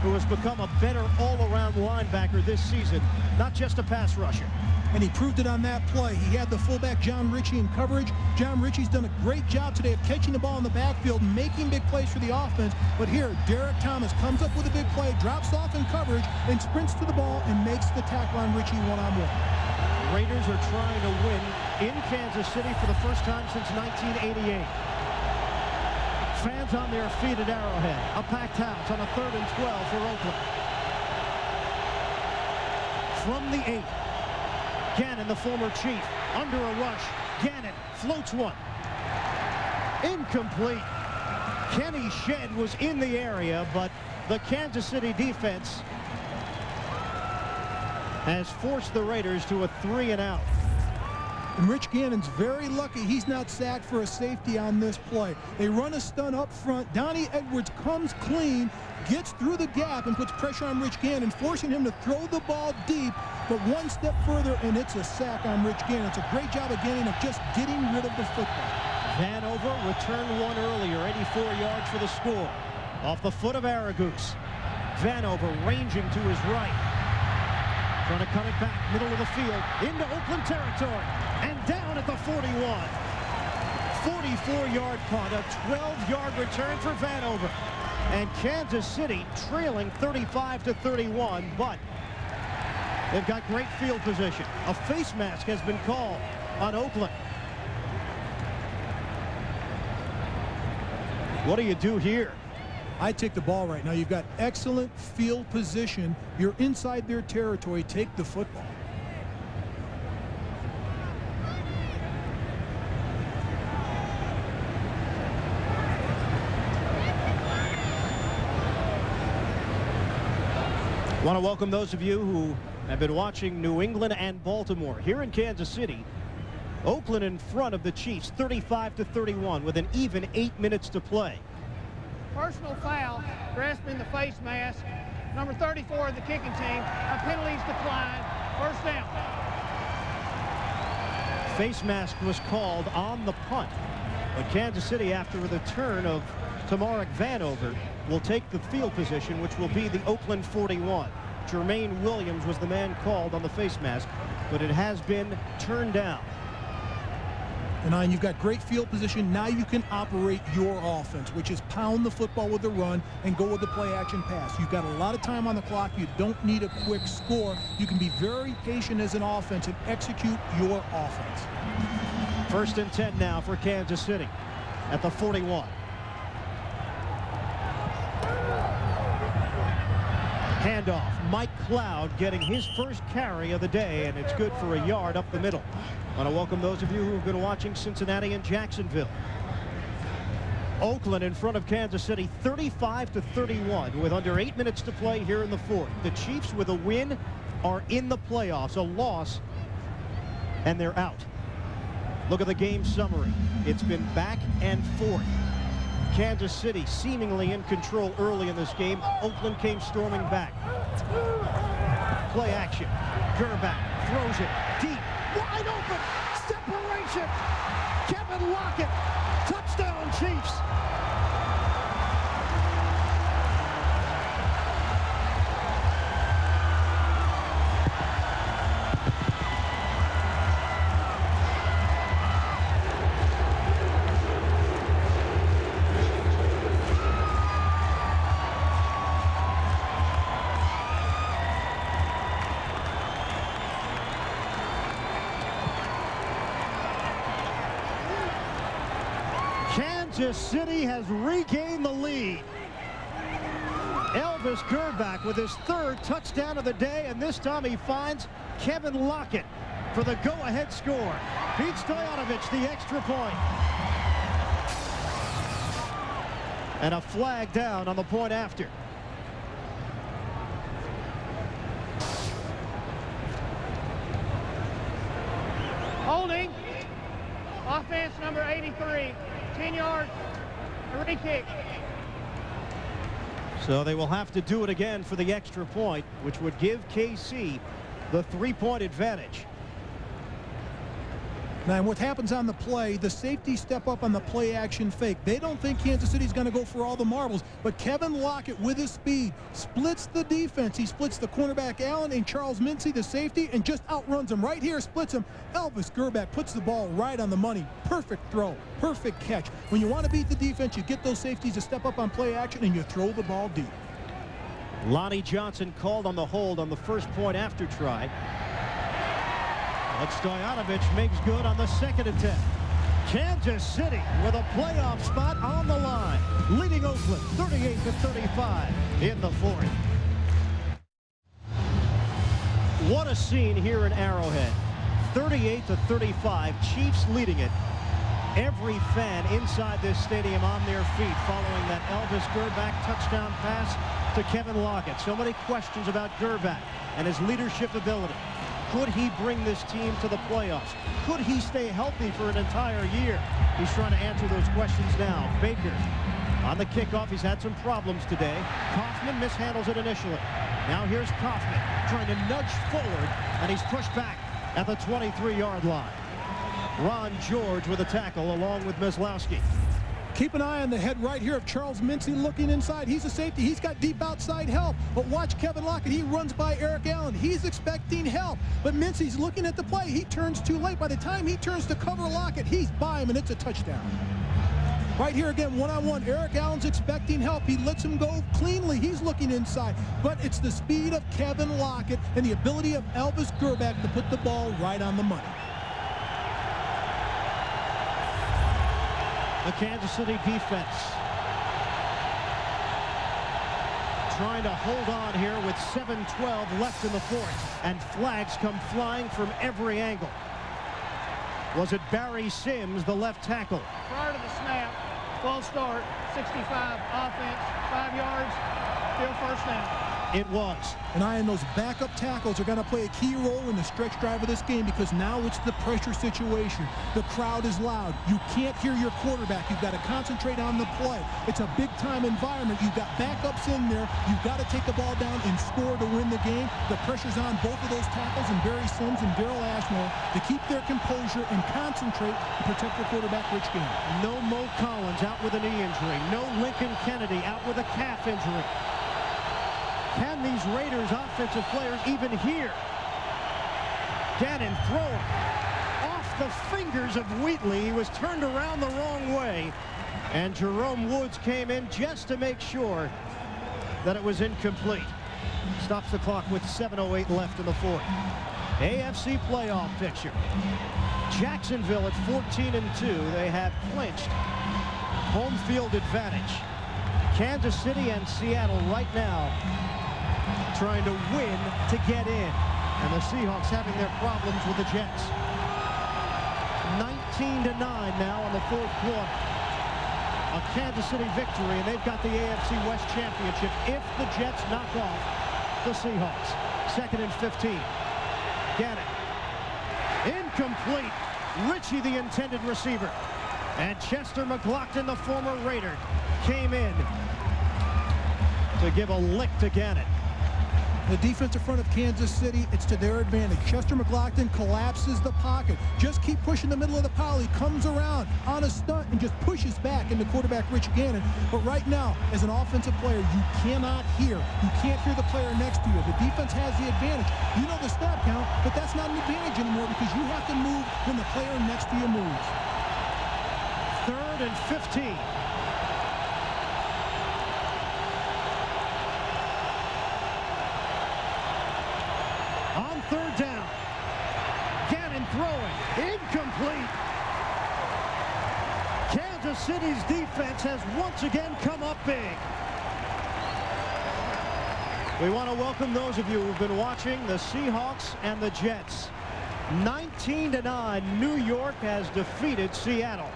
who has become a better all-around linebacker this season, not just a pass rusher. And he proved it on that play. He had the fullback John Ritchie in coverage. John Ritchie's done a great job today of catching the ball in the backfield, making big plays for the offense. But here, Derrick Thomas comes up with a big play, drops off in coverage, and sprints to the ball and makes the tackle on Ritchie one-on-one. Raiders are trying to win in Kansas City for the first time since 1988. Fans on their feet at Arrowhead. A packed house on a 3rd and 12 for Oakland. From the 8. Gannon, the former Chief, under a rush. Gannon floats one. Incomplete. Kenny Shedd was in the area, but the Kansas City defense has forced the Raiders to a 3-and-out. And Rich Gannon's very lucky he's not sacked for a safety on this play. They run a stunt up front. Donnie Edwards comes clean, gets through the gap, and puts pressure on Rich Gannon, forcing him to throw the ball deep, but one step further, and it's a sack on Rich Gannon. It's a great job of Gannon of just getting rid of the football. Vanover returned one earlier, 84 yards for the score. Off the foot of Aragoose. Vanover ranging to his right. Trying to cut it back, middle of the field, into Oakland territory, and down at the 41. 44-yard punt, a 12-yard return for Vanover. And Kansas City trailing 35-31, but they've got great field position. A face mask has been called on Oakland. What do you do here? I take the ball right now. You've got excellent field position. You're inside their territory. Take the football. I want to welcome those of you who have been watching New England and Baltimore. Here in Kansas City, Oakland in front of the Chiefs, 35-31, with an even 8 minutes to play. Personal foul, grasping the face mask. Number 34 of the kicking team. Penalties declined. First down. Face mask was called on the punt. But Kansas City, after the turn of Tamarick Vanover, will take the field position, which will be the Oakland 41. Jermaine Williams was the man called on the face mask, but it has been turned down. And you've got great field position. Now you can operate your offense, which is pound the football with the run and go with the play action pass. You've got a lot of time on the clock. You don't need a quick score. You can be very patient as an offense and execute your offense. 1st and 10 now for Kansas City at the 41. Handoff. Mike Cloud getting his first carry of the day, and it's good for a yard up the middle. I want to welcome those of you who have been watching Cincinnati and Jacksonville. Oakland in front of Kansas City, 35-31, with under 8 minutes to play here in the 4th. The Chiefs, with a win, are in the playoffs. A loss, and they're out. Look at the game summary. It's been back and forth. Kansas City seemingly in control early in this game. Oakland came storming back. Play action. Gerback throws it deep. Wide open. Separation. Kevin Lockett. Touchdown, Chiefs. Kansas City has regained the lead. Elvis Gerback with his third touchdown of the day, and this time he finds Kevin Lockett for the go-ahead score. Pete Stoyanovich, the extra point. And a flag down on the point after. Holding. Offense number 83. 10 yards. A re-kick. So they will have to do it again for the extra point, which would give KC the 3-point advantage. Now, and what happens on the play, the safeties step up on the play action fake. They don't think Kansas City's going to go for all the marbles, but Kevin Lockett with his speed splits the defense. He splits the cornerback Allen and Charles Mincy, the safety, and just outruns him. Right here, splits him. Elvis Gerback puts the ball right on the money. Perfect throw, perfect catch. When you want to beat the defense, you get those safeties to step up on play action and you throw the ball deep. Lonnie Johnson called on the hold on the first point after try. But Stoyanovich makes good on the second attempt. Kansas City with a playoff spot on the line, leading Oakland 38-35 in the fourth. What a scene here in Arrowhead. 38-35, Chiefs leading it. Every fan inside this stadium on their feet following that Elvis Gerback touchdown pass to Kevin Lockett. So many questions about Gerback and his leadership ability. Could he bring this team to the playoffs? Could he stay healthy for an entire year? He's trying to answer those questions now. Baker on the kickoff. He's had some problems today. Kaufman mishandles it initially. Now here's Kaufman trying to nudge forward, and he's pushed back at the 23-yard line. Ron George with a tackle along with Mislowski. Keep an eye on the head right here of Charles Mincy looking inside. He's a safety. He's got deep outside help. But watch Kevin Lockett. He runs by Eric Allen. He's expecting help. But Mincy's looking at the play. He turns too late. By the time he turns to cover Lockett, he's by him, and it's a touchdown. Right here again, one-on-one. Eric Allen's expecting help. He lets him go cleanly. He's looking inside. But it's the speed of Kevin Lockett and the ability of Elvis Gerback to put the ball right on the money. The Kansas City defense trying to hold on here with 7:12 left in the fourth, and flags come flying from every angle. Was it Barry Sims, the left tackle? Prior to the snap, full start, 65 offense, 5 yards, still first down. It was. And those backup tackles are going to play a key role in the stretch drive of this game, because now it's the pressure situation. The crowd is loud. You can't hear your quarterback. You've got to concentrate on the play. It's a big-time environment. You've got backups in there. You've got to take the ball down and score to win the game. The pressure's on both of those tackles, and Barry Sims and Daryl Ashmore, to keep their composure and concentrate to protect their quarterback, Rich Gannon. No Mo Collins out with a knee injury. No Lincoln Kennedy out with a calf injury. Can these Raiders offensive players even hear? Gannon throwing off the fingers of Wheatley. He was turned around the wrong way, and Jerome Woods came in just to make sure that it was incomplete. Stops the clock with 7:08 left in the fourth. AFC playoff picture. Jacksonville at 14-2. They have clinched home field advantage. Kansas City and Seattle right now trying to win to get in. And the Seahawks having their problems with the Jets. 19-9 now in the fourth quarter. A Kansas City victory, and they've got the AFC West Championship if the Jets knock off the Seahawks. 2nd and 15. Gannon. Incomplete. Richie, the intended receiver. And Chester McLaughlin, the former Raider, came in to give a lick to Gannon. The defensive front of Kansas City, it's to their advantage. Chester McLaughlin collapses the pocket. Just keep pushing the middle of the pile. He comes around on a stunt and just pushes back into quarterback Rich Gannon. But right now, as an offensive player, you cannot hear. You can't hear the player next to you. The defense has the advantage. You know the snap count, but that's not an advantage anymore, because you have to move when the player next to you moves. 3rd and 15. On 3rd down. Gannon throwing. Incomplete. Kansas City's defense has once again come up big. We want to welcome those of you who've been watching the Seahawks and the Jets. 19-9, New York has defeated Seattle.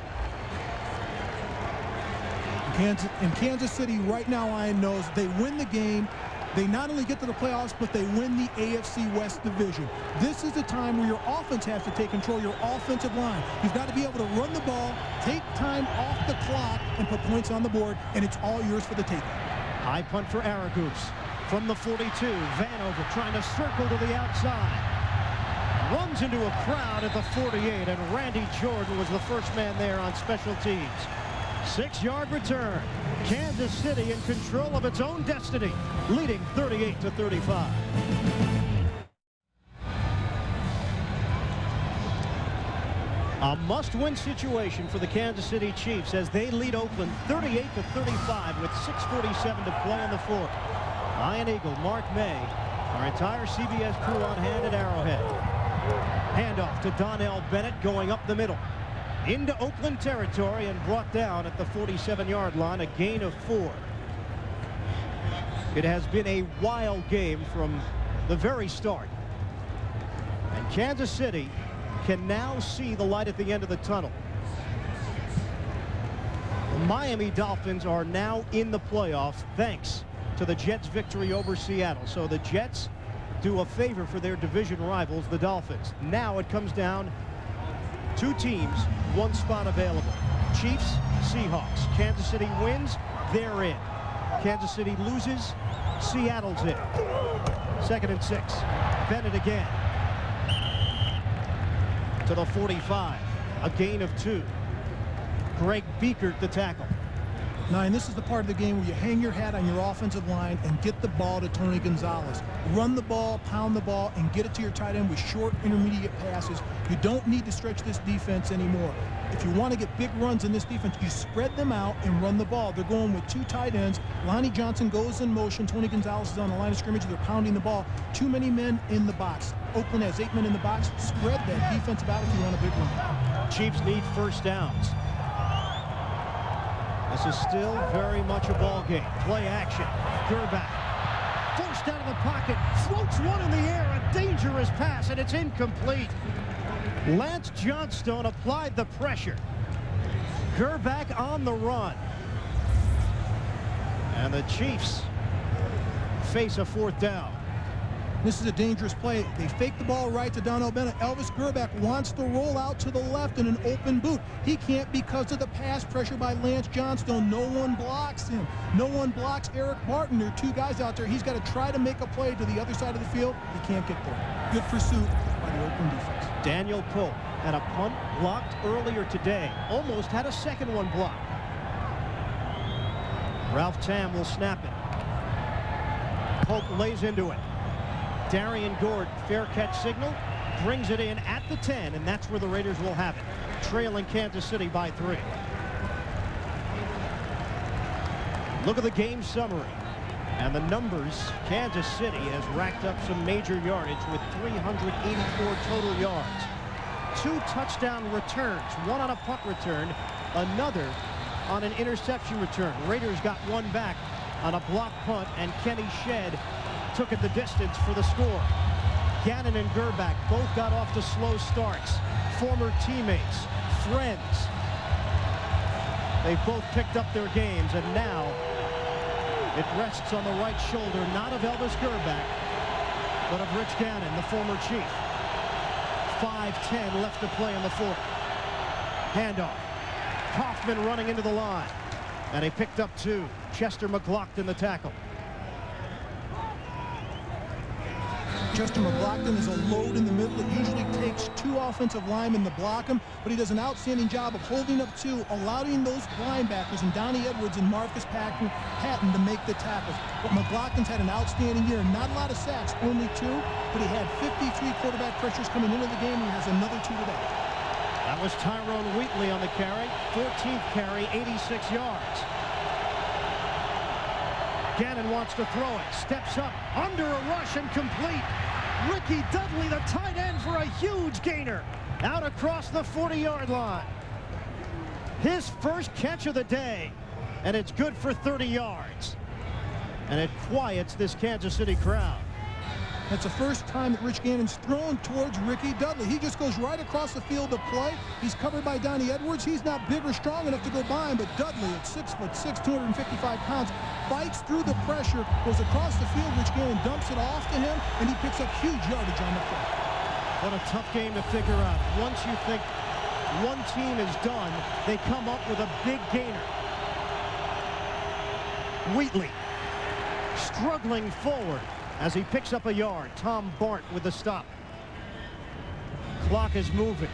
In Kansas City right now, Ian knows they win the game. They not only get to the playoffs, but they win the AFC West division. This is the time where your offense has to take control, your offensive line. You've got to be able to run the ball, take time off the clock, and put points on the board, and it's all yours for the taking. High punt for Aragoose. From the 42, Vanover trying to circle to the outside. Runs into a crowd at the 48, and Randy Jordan was the first man there on special teams. 6-yard return. Kansas City in control of its own destiny, leading 38-35. A must-win situation for the Kansas City Chiefs as they lead Oakland 38-35 with 6:47 to play in the fourth. Ian Eagle, Mark May, our entire CBS crew on hand at Arrowhead. Handoff to Donnell Bennett going up the middle. Into Oakland territory and brought down at the 47-yard line, a gain of 4. It has been a wild game from the very start. And Kansas City can now see the light at the end of the tunnel. The Miami Dolphins are now in the playoffs thanks to the Jets' victory over Seattle. So the Jets do a favor for their division rivals, the Dolphins. Now it comes down 2 teams, 1 spot available. Chiefs, Seahawks. Kansas City wins, they're in. Kansas City loses, Seattle's in. 2nd and 6. Bennett again. To the 45. A gain of 2. Greg Biekert the tackle. Now, and this is the part of the game where you hang your hat on your offensive line and get the ball to Tony Gonzalez. Run the ball, pound the ball, and get it to your tight end with short, intermediate passes. You don't need to stretch this defense anymore. If you want to get big runs in this defense, you spread them out and run the ball. They're going with 2 tight ends. Lonnie Johnson goes in motion. Tony Gonzalez is on the line of scrimmage. They're pounding the ball. Too many men in the box. Oakland has 8 men in the box. Spread that defensive out if you want a big run. Chiefs need first downs. This is still very much a ball game. Play action. Gerback forced out of the pocket. Floats one in the air. A dangerous pass, and it's incomplete. Lance Johnstone applied the pressure. Gerback on the run. And the Chiefs face a 4th down. This is a dangerous play. They fake the ball right to Donnell Bennett. Elvis Gerback wants to roll out to the left in an open boot. He can't because of the pass pressure by Lance Johnstone. No one blocks him. No one blocks Eric Martin. There are 2 guys out there. He's got to try to make a play to the other side of the field. He can't get there. Good pursuit by the Oakland defense. Daniel Pope had a punt blocked earlier today. Almost had a second one blocked. Ralph Tam will snap it. Pope lays into it. Darian Gordon, fair catch signal, brings it in at the 10, and that's where the Raiders will have it, trailing Kansas City by 3. Look at the game summary and the numbers. Kansas City has racked up some major yardage with 384 total yards. 2 touchdown returns, 1 on a punt return, another on an interception return. Raiders got 1 back on a block punt, and Kenny Shedd took it the distance for the score. Gannon and Gerback both got off to slow starts. Former teammates, friends. They both picked up their games, and now it rests on the right shoulder, not of Elvis Gerback, but of Rich Gannon, the former Chief. 5:10 left to play in the 4th. Handoff. Hoffman running into the line, and he picked up 2. Chester McLaughlin the tackle. Chester McLaughlin is a load in the middle. It usually takes 2 offensive linemen to block him, but he does an outstanding job of holding up 2, allowing those linebackers and Donnie Edwards and Marcus Patton to make the tackles. But McLaughlin's had an outstanding year. Not a lot of sacks, only 2, but he had 53 quarterback pressures coming into the game, and he has another 2 today. That was Tyrone Wheatley on the carry. 14th carry, 86 yards. Gannon wants to throw it. Steps up, under a rush, and complete. Ricky Dudley, the tight end, for a huge gainer. Out across the 40-yard line. His first catch of the day, and it's good for 30 yards. And it quiets this Kansas City crowd. That's the first time that Rich Gannon's thrown towards Ricky Dudley. He just goes right across the field to play. He's covered by Donnie Edwards. He's not big or strong enough to go by him, but Dudley at 6'6", 255 pounds, fights through the pressure, goes across the field. Rich Gannon dumps it off to him, and he picks up huge yardage on the play. What a tough game to figure out. Once you think one team is done, they come up with a big gainer. Wheatley struggling forward as he picks up a yard. Tom Bart with the stop. Clock is moving.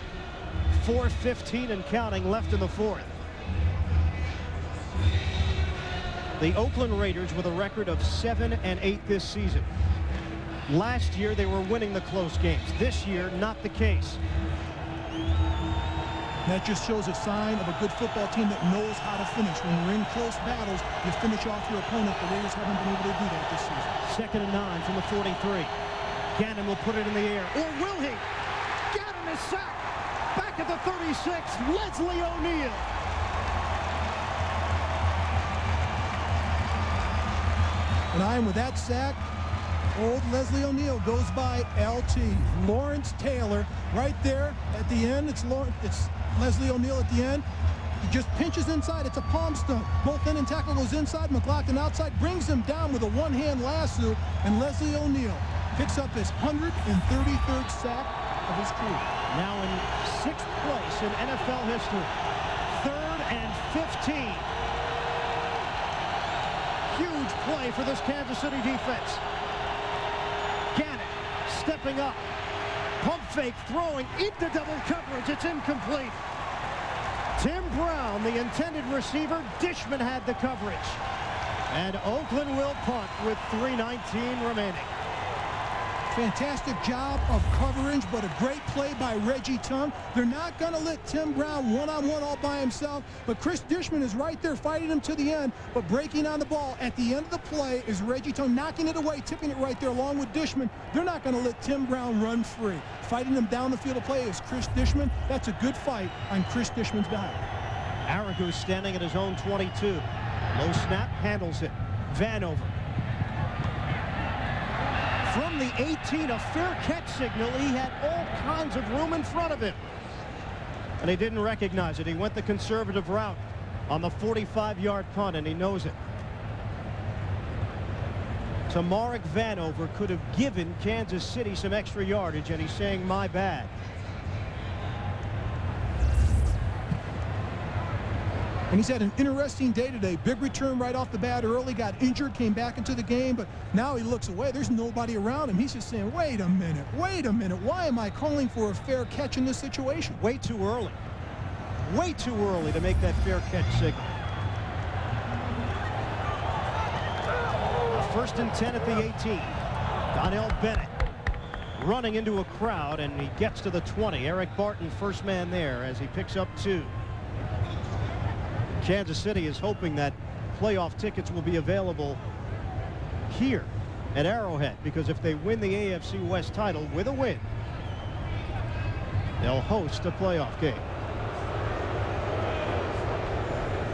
4:15 and counting left in the fourth. The Oakland Raiders with a record of 7-8 this season. Last year they were winning the close games. This year, not the case. That just shows a sign of a good football team that knows how to finish. When you're in close battles, you finish off your opponent. The Raiders haven't been able to do that this season. 2nd and 9 from the 43. Gannon will put it in the air. Or will he? Gannon is sacked. Back at the 36, Leslie O'Neal. And I'm with that sack. Old Leslie O'Neal goes by LT. Lawrence Taylor right there at the end. It's Leslie O'Neal at the end. He just pinches inside. It's a palm stunt. Both end and tackle goes inside. McLaughlin outside, brings him down with a one-hand lasso, and Leslie O'Neal picks up his 133rd sack of his career. Now in 6th place in NFL history. 3rd and 15. Huge play for this Kansas City defense. Gannon stepping up. Pump fake, throwing into double coverage. It's incomplete. Tim Brown, the intended receiver. Dishman had the coverage. And Oakland will punt with 3:19 remaining. Fantastic job of coverage, but a great play by Reggie Tongue. They're not going to let Tim Brown one-on-one all by himself, but Chris Dishman is right there fighting him to the end, but breaking on the ball. At the end of the play is Reggie Tongue knocking it away, tipping it right there along with Dishman. They're not going to let Tim Brown run free. Fighting him down the field of play is Chris Dishman. That's a good fight on Chris Dishman's behalf. Aragu standing at his own 22. Low snap, handles it. Vanover. From the 18, a fair catch signal. He had all kinds of room in front of him. And he didn't recognize it. He went the conservative route on the 45-yard punt, and he knows it. Tamarick Vanover could have given Kansas City some extra yardage, and he's saying, my bad. And he's had an interesting day today. Big return right off the bat early, got injured, came back into the game, but now he looks away. There's nobody around him. He's just saying, wait a minute. Why am I calling for a fair catch in this situation? Way too early. Way too early to make that fair catch signal. 1st and 10 at the 18. Donnell Bennett running into a crowd, and he gets to the 20. Eric Barton, first man there as he picks up 2. Kansas City is hoping that playoff tickets will be available here at Arrowhead, because if they win the AFC West title with a win, they'll host a playoff game.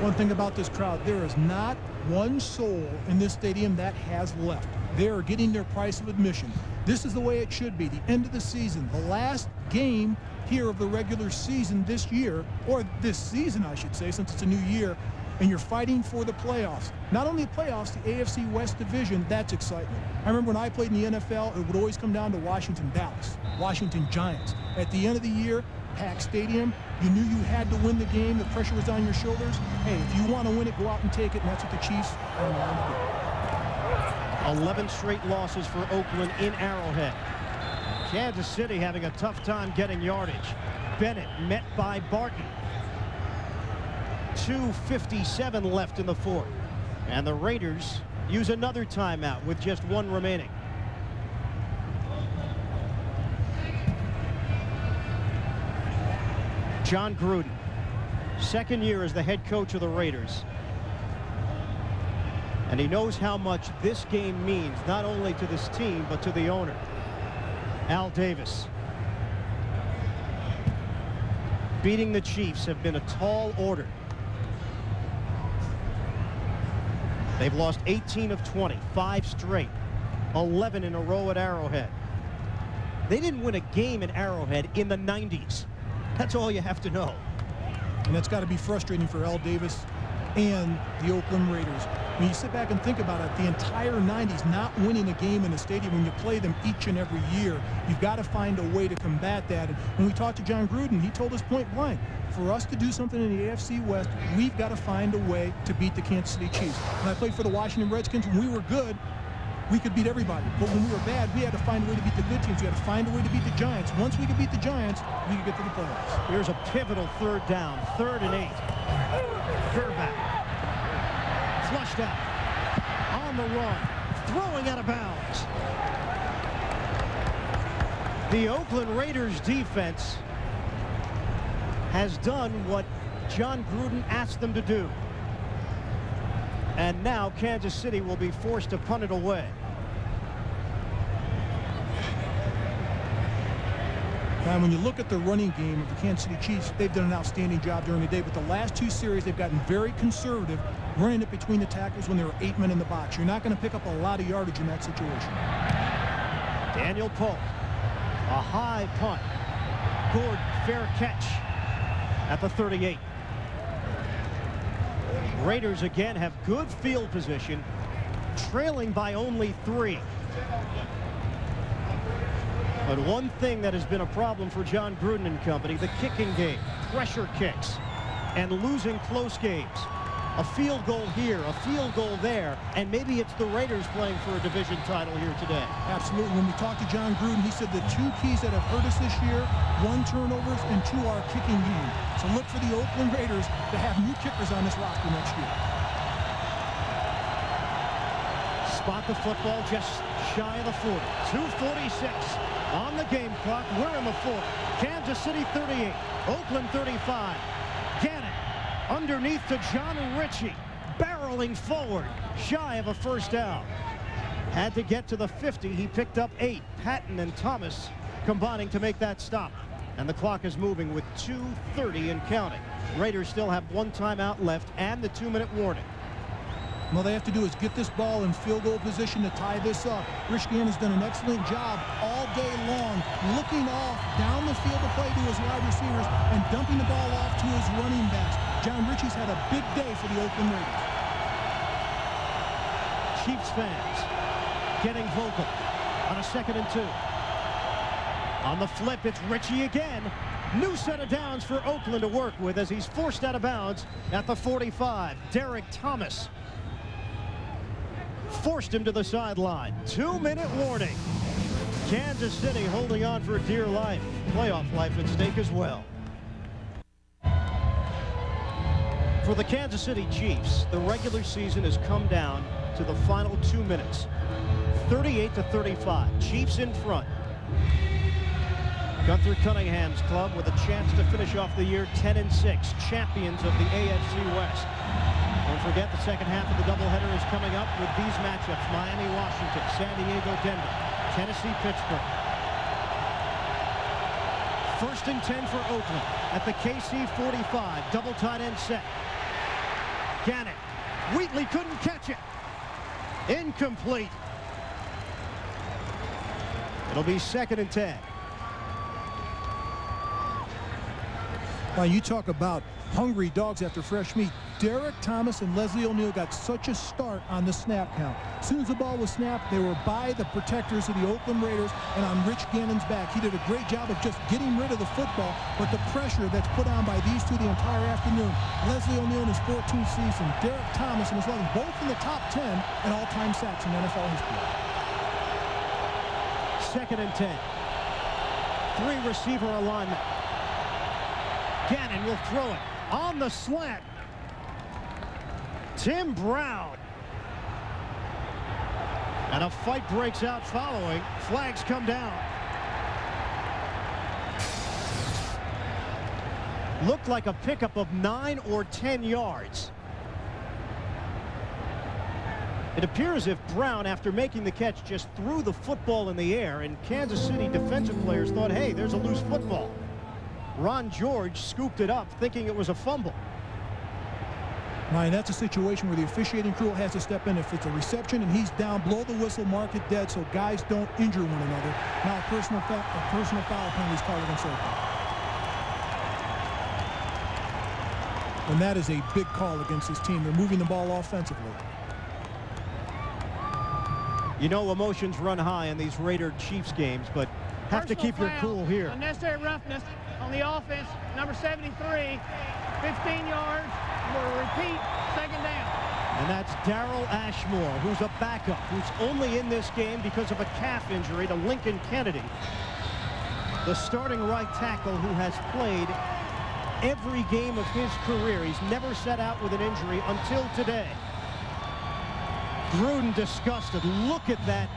One thing about this crowd, there is not one soul in this stadium that has left. They are getting their price of admission. This is the way it should be. The end of the season, the last game here of the regular season this year, or this season I should say, since it's a new year, and you're fighting for the playoffs. Not only the playoffs, the AFC West division, that's excitement. I remember when I played in the NFL, it would always come down to Washington, Dallas, Washington Giants. At the end of the year, packed stadium, you knew you had to win the game, the pressure was on your shoulders. Hey, if you want to win it, go out and take it, and that's what the Chiefs are going to do. 11 straight losses for Oakland in Arrowhead. Kansas City having a tough time getting yardage. Bennett met by Barton. 2:57 left in the fourth. And the Raiders use another timeout with just 1 remaining. John Gruden, 2nd year as the head coach of the Raiders. And he knows how much this game means, not only to this team, but to the owner. Al Davis. Beating the Chiefs have been a tall order. They've lost 18 of 20, 5 straight, 11 in a row at Arrowhead. They didn't win a game in Arrowhead in the 90s. That's all you have to know. And that's got to be frustrating for Al Davis and the Oakland Raiders. When you sit back and think about it, the entire 90s not winning a game in a stadium when you play them each and every year, you've got to find a way to combat that. And when we talked to John Gruden, he told us point blank, for us to do something in the AFC West, we've got to find a way to beat the Kansas City Chiefs. When I played for the Washington Redskins, when we were good, we could beat everybody. But when we were bad, we had to find a way to beat the good teams. We had to find a way to beat the Giants. Once we could beat the Giants, we could get to the playoffs. Here's a pivotal 3rd down, 3rd and 8. Gerback. Flushed out. On the run. Throwing out of bounds. The Oakland Raiders defense has done what John Gruden asked them to do. And now Kansas City will be forced to punt it away. Now, when you look at the running game of the Kansas City Chiefs, they've done an outstanding job during the day. But the last 2 series, they've gotten very conservative, running it between the tackles when there were 8 men in the box. You're not going to pick up a lot of yardage in that situation. Daniel Polk, a high punt. Gordon, fair catch at the 38. Raiders again have good field position, trailing by only 3. But one thing that has been a problem for John Gruden and company, the kicking game, pressure kicks, and losing close games. A field goal here, a field goal there, and maybe it's the Raiders playing for a division title here today. Absolutely. When we talked to John Gruden, he said the 2 keys that have hurt us this year, 1 turnovers and 2 our kicking game. So look for the Oakland Raiders to have new kickers on this roster next year. Spot the football just shy of the 40. 2:46 on the game clock. We're in the 4th. Kansas City 38, Oakland 35. Gannon underneath to John Ritchie, barreling forward, shy of a 1st down. Had to get to the 50. He picked up 8. Patton and Thomas combining to make that stop. And the clock is moving with 2:30 and counting. Raiders still have 1 timeout left and the 2-minute warning. All they have to do is get this ball in field goal position to tie this up. Rich Gannon has done an excellent job all day long, looking off down the field to play to his wide receivers and dumping the ball off to his running backs. John Ritchie's had a big day for the Oakland Raiders. Chiefs fans getting vocal on a 2nd and 2. On the flip, it's Ritchie again. New set of downs for Oakland to work with as he's forced out of bounds at the 45. Derrick Thomas forced him to the sideline. 2-minute warning. Kansas City holding on for dear life. Playoff life at stake as well. For the Kansas City Chiefs, the regular season has come down to the final 2 minutes. 38-35. Chiefs in front. Gunther Cunningham's club with a chance to finish off the year 10-6. Champions of the AFC West. Don't forget the second half of the doubleheader is coming up with these matchups. Miami, Washington, San Diego, Denver, Tennessee, Pittsburgh. 1st and 10 for Oakland at the KC 45. Double tight end set. Gannon. Wheatley couldn't catch it. Incomplete. It'll be 2nd and 10. Now you talk about hungry dogs after fresh meat. Derrick Thomas and Leslie O'Neal got such a start on the snap count. As soon as the ball was snapped, they were by the protectors of the Oakland Raiders and on Rich Gannon's back. He did a great job of just getting rid of the football, but the pressure that's put on by these two the entire afternoon. Leslie O'Neal in his 14th season, Derrick Thomas in his 11th, both in the top 10 in all-time sacks in NFL history. 2nd and 10. 3 receiver alignment. Gannon will throw it on the slant. Tim Brown. And a fight breaks out following. Flags come down. Looked like a pickup of 9 or 10 yards. It appears as if Brown, after making the catch, just threw the football in the air, and Kansas City defensive players thought, hey, there's a loose football. Ron George scooped it up thinking it was a fumble. Ryan, that's a situation where the officiating crew has to step in. If it's a reception and he's down, blow the whistle, mark it dead so guys don't injure one another. Now a personal foul penalty is called against Oakland. And that is a big call against this team. They're moving the ball offensively. You know emotions run high in these Raider-Chiefs games, but have to keep your cool here. Unnecessary roughness on the offense, number 73, 15 yards. We'll repeat, second down. And that's Darryl Ashmore, who's a backup, who's only in this game because of a calf injury to Lincoln Kennedy, the starting right tackle who has played every game of his career. He's never set out with an injury until today. Gruden disgusted. Look at that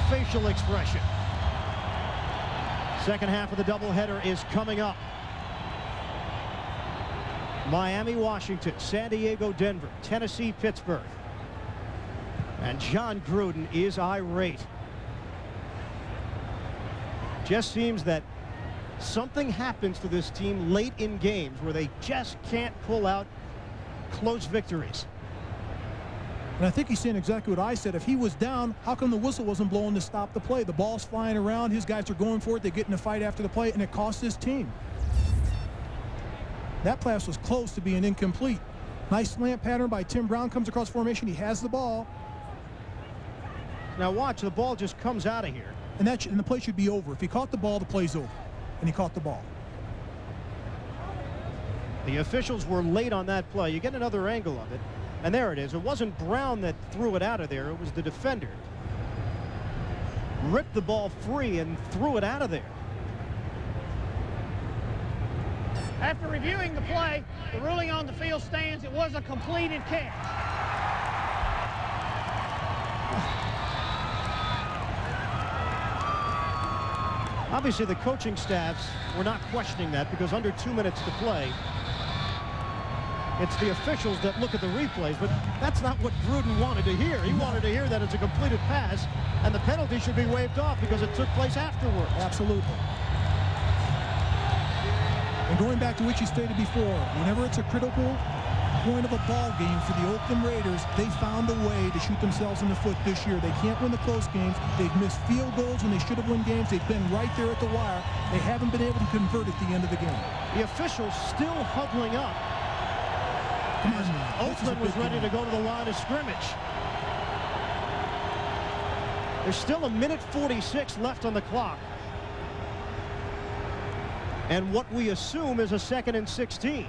facial expression. Second half of the doubleheader is coming up. Miami, Washington, San Diego, Denver, Tennessee, Pittsburgh. And John Gruden is irate. Just seems that something happens to this team late in games where they just can't pull out close victories. And I think he's saying exactly what I said. If he was down, how come the whistle wasn't blowing to stop the play? The ball's flying around. His guys are going for it. They get in a fight after the play, and it cost his team. That pass was close to being incomplete. Nice slant pattern by Tim Brown. Comes across formation. He has the ball. Now watch, the ball just comes out of here. And the play should be over. If he caught the ball, the play's over. And he caught the ball. The officials were late on that play. You get another angle of it. And there it is. It wasn't Brown that threw it out of there. It was the defender. Ripped the ball free and threw it out of there. After reviewing the play, the ruling on the field stands. It was a completed catch. Obviously, the coaching staffs were not questioning that because under 2 minutes to play, it's the officials that look at the replays, but that's not what Gruden wanted to hear. He wanted to hear that it's a completed pass, and the penalty should be waived off because it took place afterwards. Absolutely. And going back to what you stated before, whenever it's a critical point of a ball game for the Oakland Raiders, they found a way to shoot themselves in the foot this year. They can't win the close games. They've missed field goals when they should have won games. They've been right there at the wire. They haven't been able to convert at the end of the game. The officials still huddling up. Oakland was ready to go to the line of scrimmage. There's still 1:46 left on the clock. And what we assume is a 2nd and 16.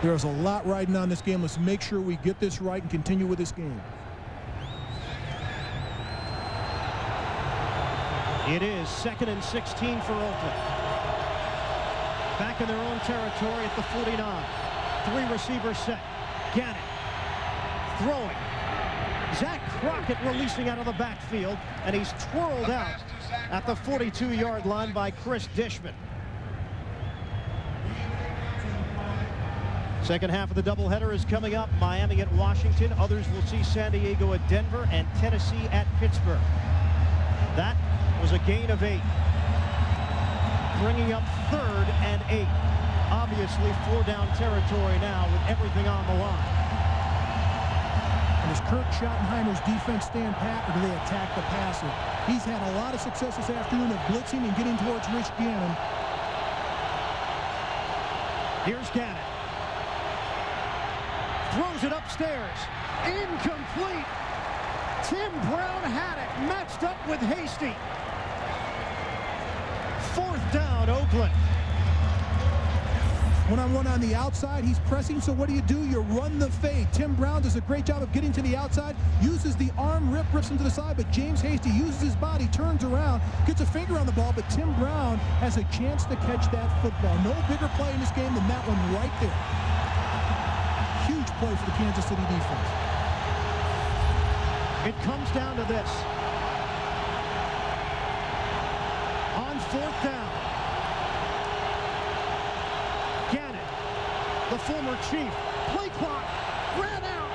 There's a lot riding on this game. Let's make sure we get this right and continue with this game. It is 2nd and 16 for Oakland. Back in their own territory at the 49. 3 receiver set. Gannon throwing. Zach Crockett releasing out of the backfield, and he's twirled out at the 42-yard line by Chris Dishman. Second half of the doubleheader is coming up. Miami at Washington. Others will see San Diego at Denver and Tennessee at Pittsburgh. That was a gain of 8. Bringing up 3rd and 8. Obviously 4-down territory now with everything on the line. And does Kurt Schottenheimer's defense stand pat, or do they attack the passer? He's had a lot of success this afternoon of blitzing and getting towards Rich Gannon. Here's Gannon. Throws it upstairs. Incomplete. Tim Brown had it. Matched up with Hasty. 4th down, Oakland. One-on-one on the outside. He's pressing, so what do? You run the fade. Tim Brown does a great job of getting to the outside, uses the arm rips him to the side, but James Hasty uses his body, turns around, gets a finger on the ball, but Tim Brown has a chance to catch that football. No bigger play in this game than that one right there. Huge play for the Kansas City defense. It comes down to this. On 4th down. Gannon, the former Chief. Play clock. Ran out.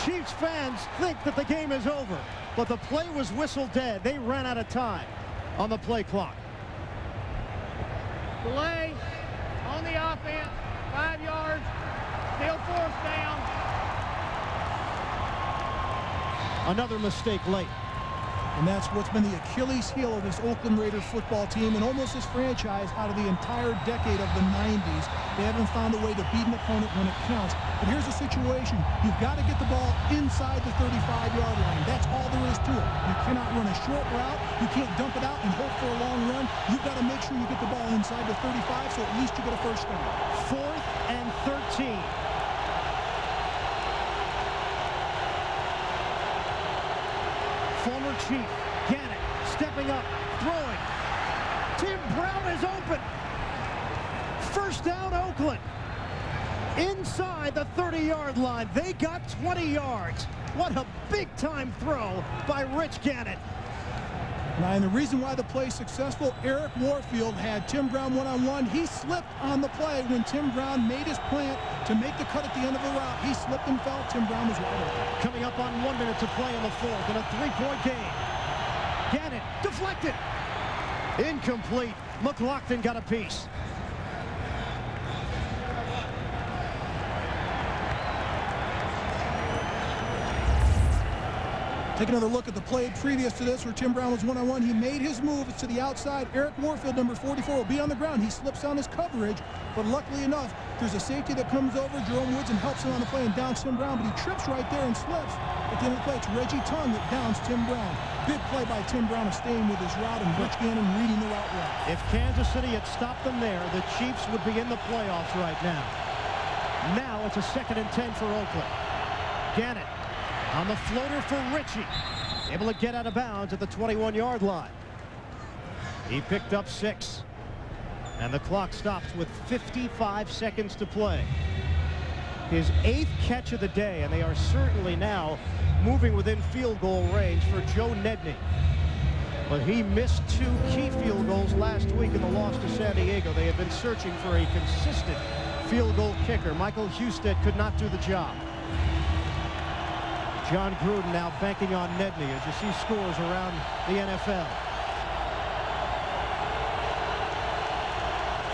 Chiefs fans think that the game is over, but the play was whistled dead. They ran out of time. on the play clock. Delay on the offense, 5 yards, still 4th down. Another mistake late. And that's what's been the Achilles heel of this Oakland Raider football team and almost this franchise out of the entire decade of the 90s. They haven't found a way to beat an opponent when it counts. But here's the situation. You've got to get the ball inside the 35-yard line. That's all there is to it. You cannot run a short route. You can't dump it out and hope for a long run. You've got to make sure you get the ball inside the 35, so at least you get a first down. 4th and 13. Former Chief Gannon stepping up, throwing. Tim Brown is open. First down, Oakland. Inside the 30-yard line. They got 20 yards. What a big-time throw by Rich Gannon. Now, and the reason why the play is successful, Eric Warfield had Tim Brown one-on-one. He slipped on the play when Tim Brown made his plant to make the cut at the end of the route. He slipped and fell. Tim Brown was wide open. Coming up on 1 minute to play in the 4th in a 3-point game. Gannon deflected. Incomplete. McLaughlin got a piece. Take another look at the play previous to this where Tim Brown was one-on-one. He made his move to the outside. Eric Warfield, number 44, will be on the ground. He slips on his coverage, but luckily enough, there's a safety that comes over, Jerome Woods, and helps him on the play and downs Tim Brown, but he trips right there and slips. At the end of the play, it's Reggie Tongue that downs Tim Brown. Big play by Tim Brown of staying with his route and Rich Gannon reading the route well. If Kansas City had stopped them there, the Chiefs would be in the playoffs right now. Now it's a 2nd and 10 for Oakland. Gannon on the floater for Richie. Able to get out of bounds at the 21-yard line. He picked up 6. And the clock stops with 55 seconds to play. His 8th catch of the day, and they are certainly now moving within field goal range for Joe Nedney. But he missed 2 key field goals last week in the loss to San Diego. They have been searching for a consistent field goal kicker. Michael Husted could not do the job. John Gruden now banking on Nedney as you see scores around the NFL.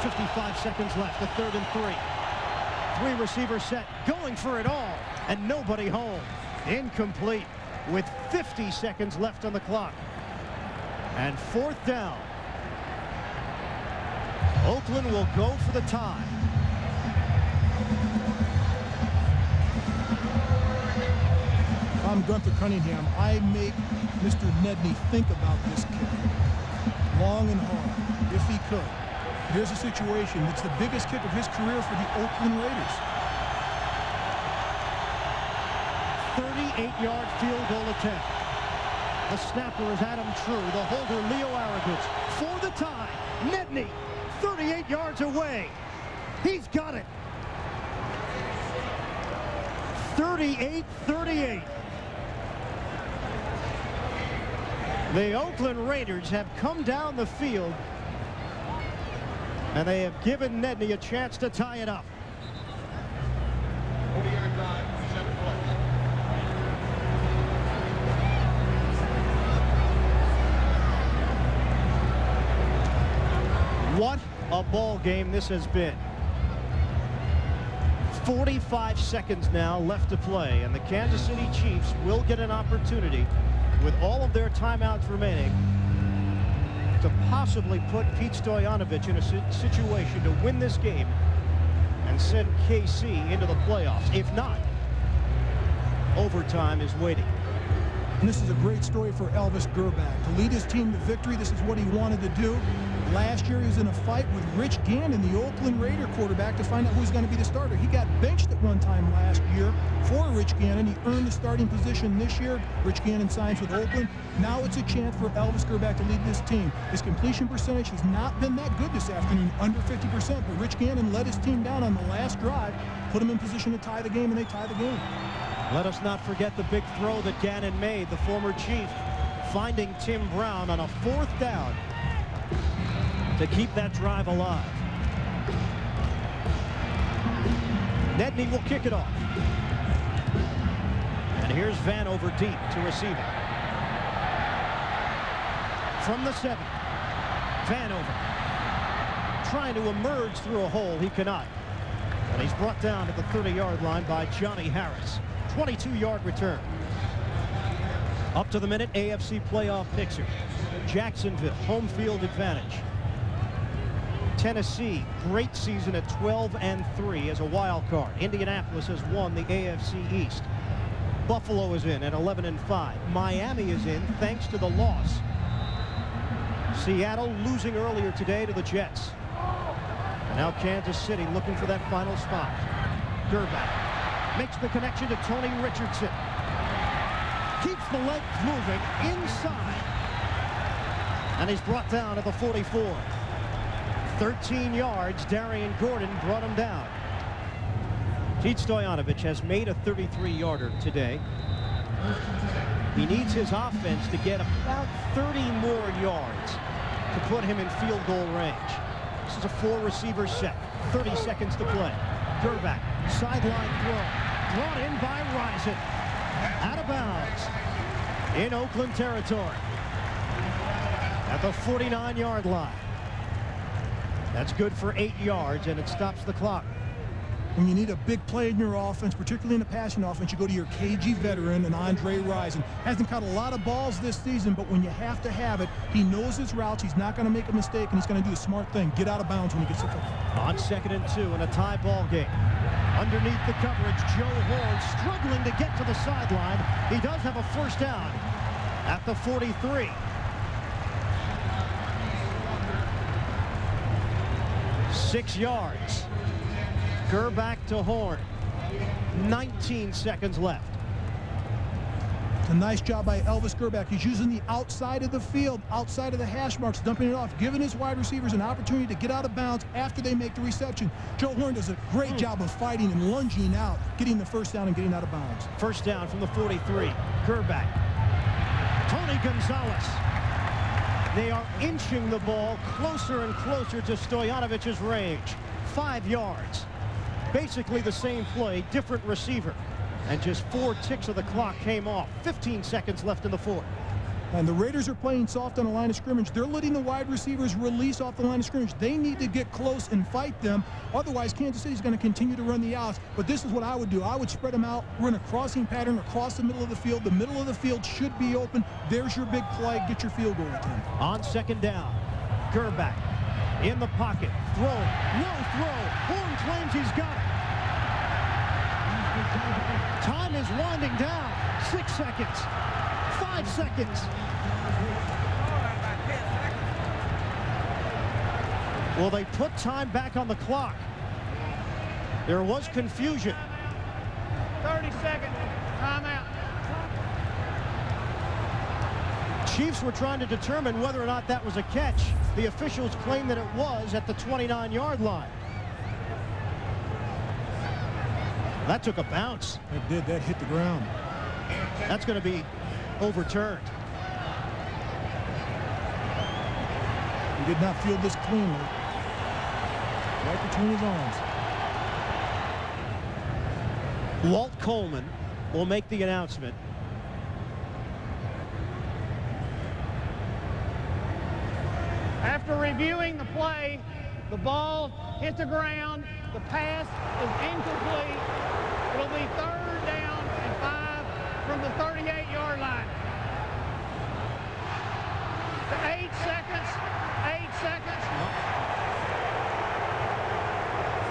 55 seconds left, the 3rd and 3. 3 receiver set, going for it all, and nobody home. Incomplete with 50 seconds left on the clock. And 4th down. Oakland will go for the tie. I'm Gunther Cunningham. I make Mr. Nedney think about this kick long and hard, if he could. Here's a situation. It's the biggest kick of his career for the Oakland Raiders. 38-yard field goal attempt. The snapper is Adam True. The holder, Leo Arrogance. For the tie, Nedney, 38 yards away. He's got it. 38-38. The Oakland Raiders have come down the field, and they have given Nedney a chance to tie it up. What a ball game this has been. 45 seconds now left to play, and the Kansas City Chiefs will get an opportunity with all of their timeouts remaining to possibly put Pete Stoyanovich in a situation to win this game and send KC into the playoffs. If not, overtime is waiting. And this is a great story for Elvis Grbac. To lead his team to victory, this is what he wanted to do. Last year, he was in a fight with Rich Gannon, the Oakland Raider quarterback, to find out who's going to be the starter. He got benched at one time last year for Rich Gannon. He earned the starting position this year. Rich Gannon signs with Oakland. Now it's a chance for Elvis Grbac to lead this team. His completion percentage has not been that good this afternoon, under 50%, but Rich Gannon led his team down on the last drive, put him in position to tie the game, and they tie the game. Let us not forget the big throw that Gannon made, the former Chief, finding Tim Brown on a 4th down to keep that drive alive. Nedney will kick it off. And here's Van over deep to receive it. From the 7, Vanover trying to emerge through a hole. He cannot. And he's brought down at the 30-yard line by Johnny Harris. 22-yard return. Up to the minute, AFC playoff picture. Jacksonville, home field advantage. Tennessee, great season at 12-3 as a wild card. Indianapolis has won the AFC East. Buffalo is in at 11-5. Miami is in thanks to the loss. Seattle losing earlier today to the Jets. And now Kansas City looking for that final spot. Gerback makes the connection to Tony Richardson. Keeps the leg moving inside. And he's brought down at the 44. 13 yards. Darian Gordon brought him down. Pete Stoyanovich has made a 33-yarder today. He needs his offense to get about 30 more yards to put him in field goal range. This is a 4-receiver set. 30 seconds to play. Gerback, sideline throw. Brought in by Rison. Out of bounds. In Oakland territory. At the 49-yard line. That's good for 8 yards, and it stops the clock. When you need a big play in your offense, particularly in the passing offense, you go to your KG veteran and Andre Rison. Hasn't caught a lot of balls this season, but when you have to have it, he knows his routes. He's not going to make a mistake, and he's going to do a smart thing. Get out of bounds when he gets the football. On 2nd and 2 in a tie ball game. Underneath the coverage, Joe Horn struggling to get to the sideline. He does have a first down at the 43. 6 yards. Gerback to Horn. 19 seconds left. It's a nice job by Elvis Gerback. He's using the outside of the field, outside of the hash marks, dumping it off, giving his wide receivers an opportunity to get out of bounds after they make the reception. Joe Horn does a great job of fighting and lunging out, getting the first down and getting out of bounds. First down from the 43. Gerback. Tony Gonzalez. They are inching the ball closer and closer to Stoyanovich's range. 5 yards. Basically the same play, different receiver. And just 4 ticks of the clock came off. 15 seconds left in the fourth. And the Raiders are playing soft on the line of scrimmage. They're letting the wide receivers release off the line of scrimmage. They need to get close and fight them. Otherwise, Kansas City is going to continue to run the outs. But this is what I would do. I would spread them out, run a crossing pattern across the middle of the field. The middle of the field should be open. There's your big play. Get your field goal attempt. On 2nd down, Gerback in the pocket. Throw. No throw. Horn claims he's got it. Time is winding down. 6 seconds. 5 seconds. Well, they put time back on the clock. There was confusion. 30 seconds. Timeout. Chiefs were trying to determine whether or not that was a catch. The officials claim that it was at the 29-yard line. That took a bounce. It did. That hit the ground. That's going to be overturned. He did not field this cleanly. Right between his arms. Walt Coleman will make the announcement. After reviewing the play, the ball hit the ground. The pass is incomplete. It'll be 3rd down and 5 from the 38-yard line. 8 seconds. 8 seconds.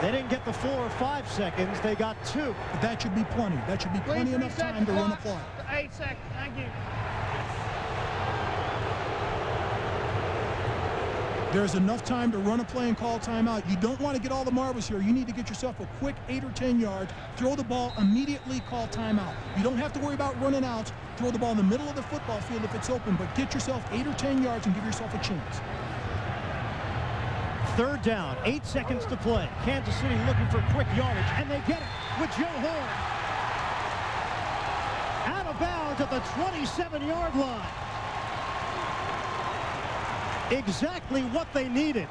They didn't get the 4 or 5 seconds. They got 2. But that should be plenty. That should be plenty enough time to run a play. 8 seconds. Thank you. There's enough time to run a play and call timeout. You don't want to get all the marbles here. You need to get yourself a quick 8 or 10 yards. Throw the ball immediately, call timeout. You don't have to worry about running outs. Throw the ball in the middle of the football field if it's open, but get yourself 8 or 10 yards and give yourself a chance. 3rd down, 8 seconds to play. Kansas City looking for quick yardage, and they get it with Joe Horn. Out of bounds at the 27-yard line. Exactly what they needed.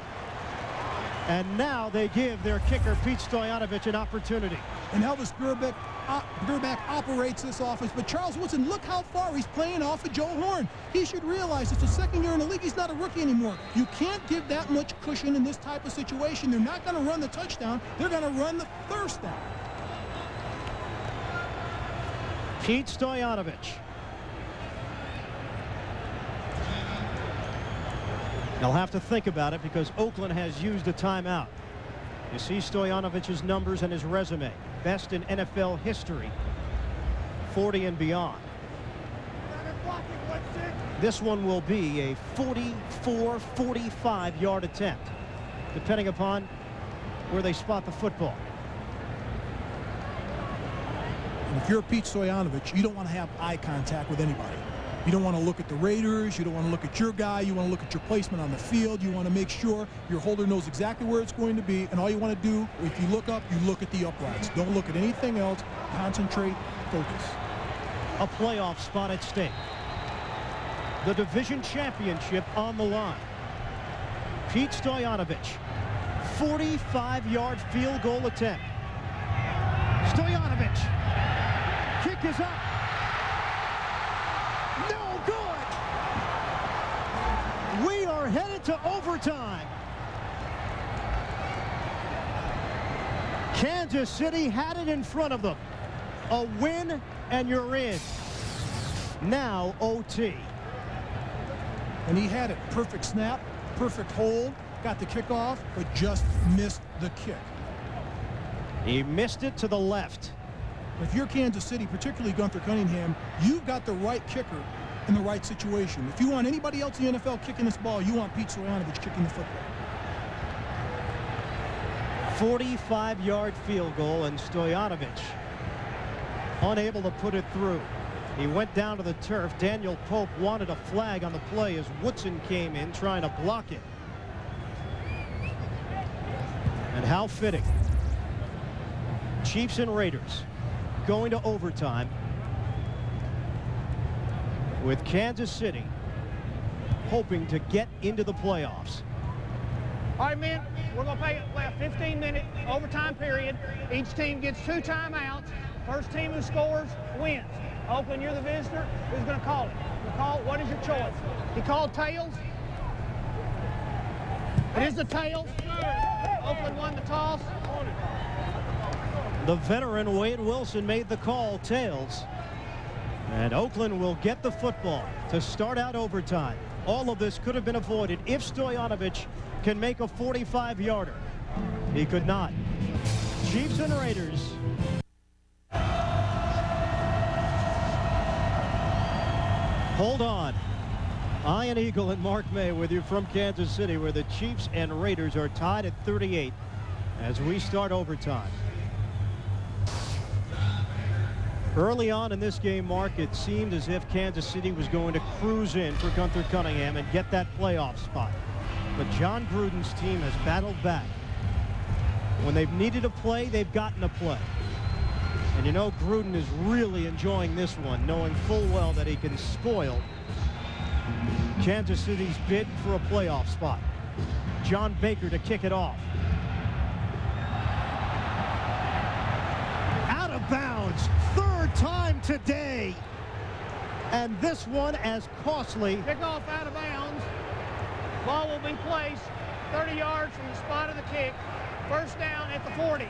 And now they give their kicker, Pete Stoyanovich, an opportunity. and Elvis Grbac operates this offense. But Charles Woodson, look how far he's playing off of Joe Horn. He should realize it's the second year in the league. He's not a rookie anymore. You can't give that much cushion in this type of situation. They're not going to run the touchdown. They're going to run the first down. Pete Stoyanovich. They'll have to think about it because Oakland has used a timeout. You see Stojanovich's numbers and his resume. Best in NFL history. 40 and beyond. This one will be a 44, 45-yard attempt, depending upon where they spot the football. And if you're Pete Stoyanovich, you don't want to have eye contact with anybody. You don't want to look at the Raiders. You don't want to look at your guy. You want to look at your placement on the field. You want to make sure your holder knows exactly where it's going to be. And all you want to do, if you look up, you look at the uprights. Don't look at anything else. Concentrate, focus. A playoff spot at stake. The division championship on the line. Pete Stoyanovich, 45-yard field goal attempt. Stoyanovich, kick is up. No good. We are headed to overtime. Kansas City had it in front of them. A win and you're in. Now OT. And he had it. Perfect snap, perfect hold, got the kickoff, but just missed the kick. He missed it to the left. If you're Kansas City, particularly Gunther Cunningham, you've got the right kicker in the right situation. If you want anybody else in the NFL kicking this ball, you want Pete Stoyanovich kicking the football. 45-yard field goal, and Stoyanovich unable to put it through. He went down to the turf. Daniel Pope wanted a flag on the play as Woodson came in trying to block it. And how fitting. Chiefs and Raiders going to overtime with Kansas City hoping to get into the playoffs. All right, men, we're going to play a 15-minute overtime period. Each team gets 2 timeouts. First team who scores wins. Oakland, you're the visitor. Who's going to call it? What is your choice? He called tails. It is the tails. Oakland won the toss. The veteran Wade Wilson made the call, tails. And Oakland will get the football to start out overtime. All of this could have been avoided if Stoyanovich can make a 45-yarder. He could not. Chiefs and Raiders. Hold on. Ian Eagle and Mark May with you from Kansas City, where the Chiefs and Raiders are tied at 38 as we start overtime. Early on in this game, Mark, it seemed as if Kansas City was going to cruise in for Gunther Cunningham and get that playoff spot. But John Gruden's team has battled back. When they've needed a play, they've gotten a play. And you know Gruden is really enjoying this one, knowing full well that he can spoil Kansas City's bid for a playoff spot. John Baker to kick it off. Out of bounds, third time today. And this one as costly. Kickoff out of bounds. Ball will be placed 30 yards from the spot of the kick. First down at the 40.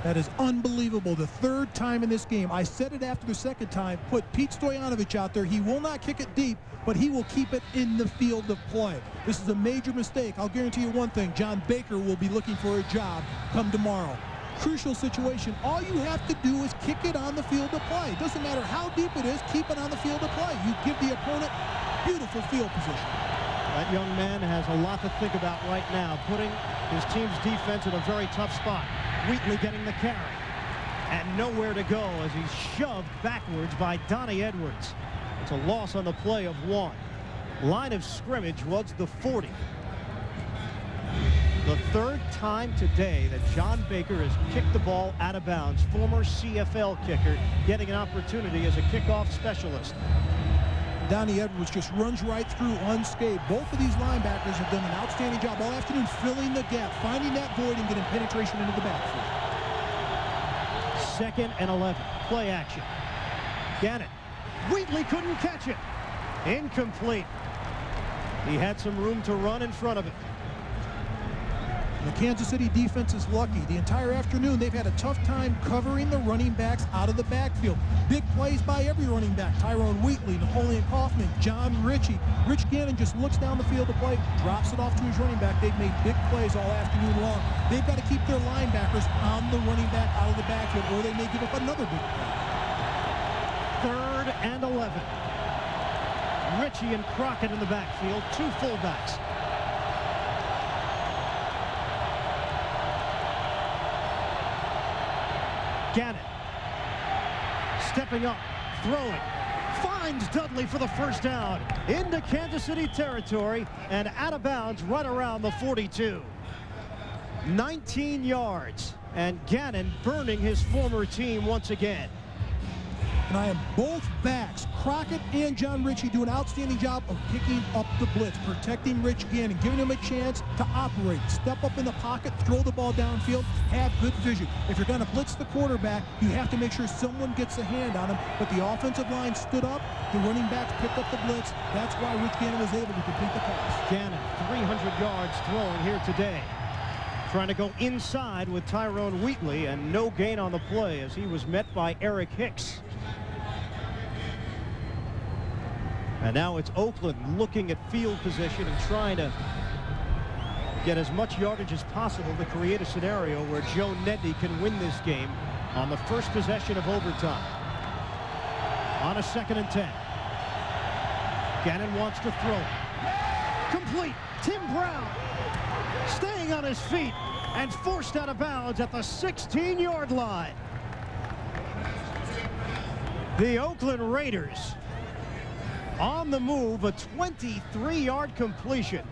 That is unbelievable. The third time in this game. I said it after the second time. Put Pete Stoyanovich out there. He will not kick it deep, but he will keep it in the field of play. This is a major mistake. I'll guarantee you one thing. John Baker will be looking for a job come tomorrow. Crucial situation. All you have to do is kick it on the field of play. It doesn't matter how deep it is. Keep it on the field of play. You give the opponent beautiful field position. That young man has a lot to think about right now, putting his team's defense in a very tough spot. Wheatley getting the carry, and nowhere to go as he's shoved backwards by Donnie Edwards. It's a loss on the play of 1. Line of scrimmage was the 40. The third time today that John Baker has kicked the ball out of bounds. Former CFL kicker getting an opportunity as a kickoff specialist. Donnie Edwards just runs right through unscathed. Both of these linebackers have done an outstanding job all afternoon filling the gap, finding that void and getting penetration into the backfield. 2nd and 11. Play action. Gannon. Wheatley couldn't catch it. Incomplete. He had some room to run in front of it. The Kansas City defense is lucky. The entire afternoon, they've had a tough time covering the running backs out of the backfield. Big plays by every running back. Tyrone Wheatley, Napoleon Kaufman, John Ritchie. Rich Gannon just looks down the field to play, drops it off to his running back. They've made big plays all afternoon long. They've got to keep their linebackers on the running back out of the backfield, or they may give up another big play. 3rd and 11. Ritchie and Crockett in the backfield, 2 fullbacks. Gannon stepping up, throwing, finds Dudley for the first down into Kansas City territory and out of bounds right around the 42. 19 yards, and Gannon burning his former team once again. And I am both backs, Crockett and John Ritchie, do an outstanding job of picking up the blitz, protecting Rich Gannon, giving him a chance to operate, step up in the pocket, throw the ball downfield, have good vision. If you're going to blitz the quarterback, you have to make sure someone gets a hand on him. But the offensive line stood up, the running backs picked up the blitz. That's why Rich Gannon was able to complete the pass. Gannon, 300 yards throwing here today. Trying to go inside with Tyrone Wheatley, and no gain on the play as he was met by Eric Hicks. And now it's Oakland looking at field position and trying to get as much yardage as possible to create a scenario where Joe Nedney can win this game on the first possession of overtime. On a 2nd and 10. Gannon wants to throw. Complete. Tim Brown staying on his feet and forced out of bounds at the 16-yard line. The Oakland Raiders on the move, a 23-yard completion.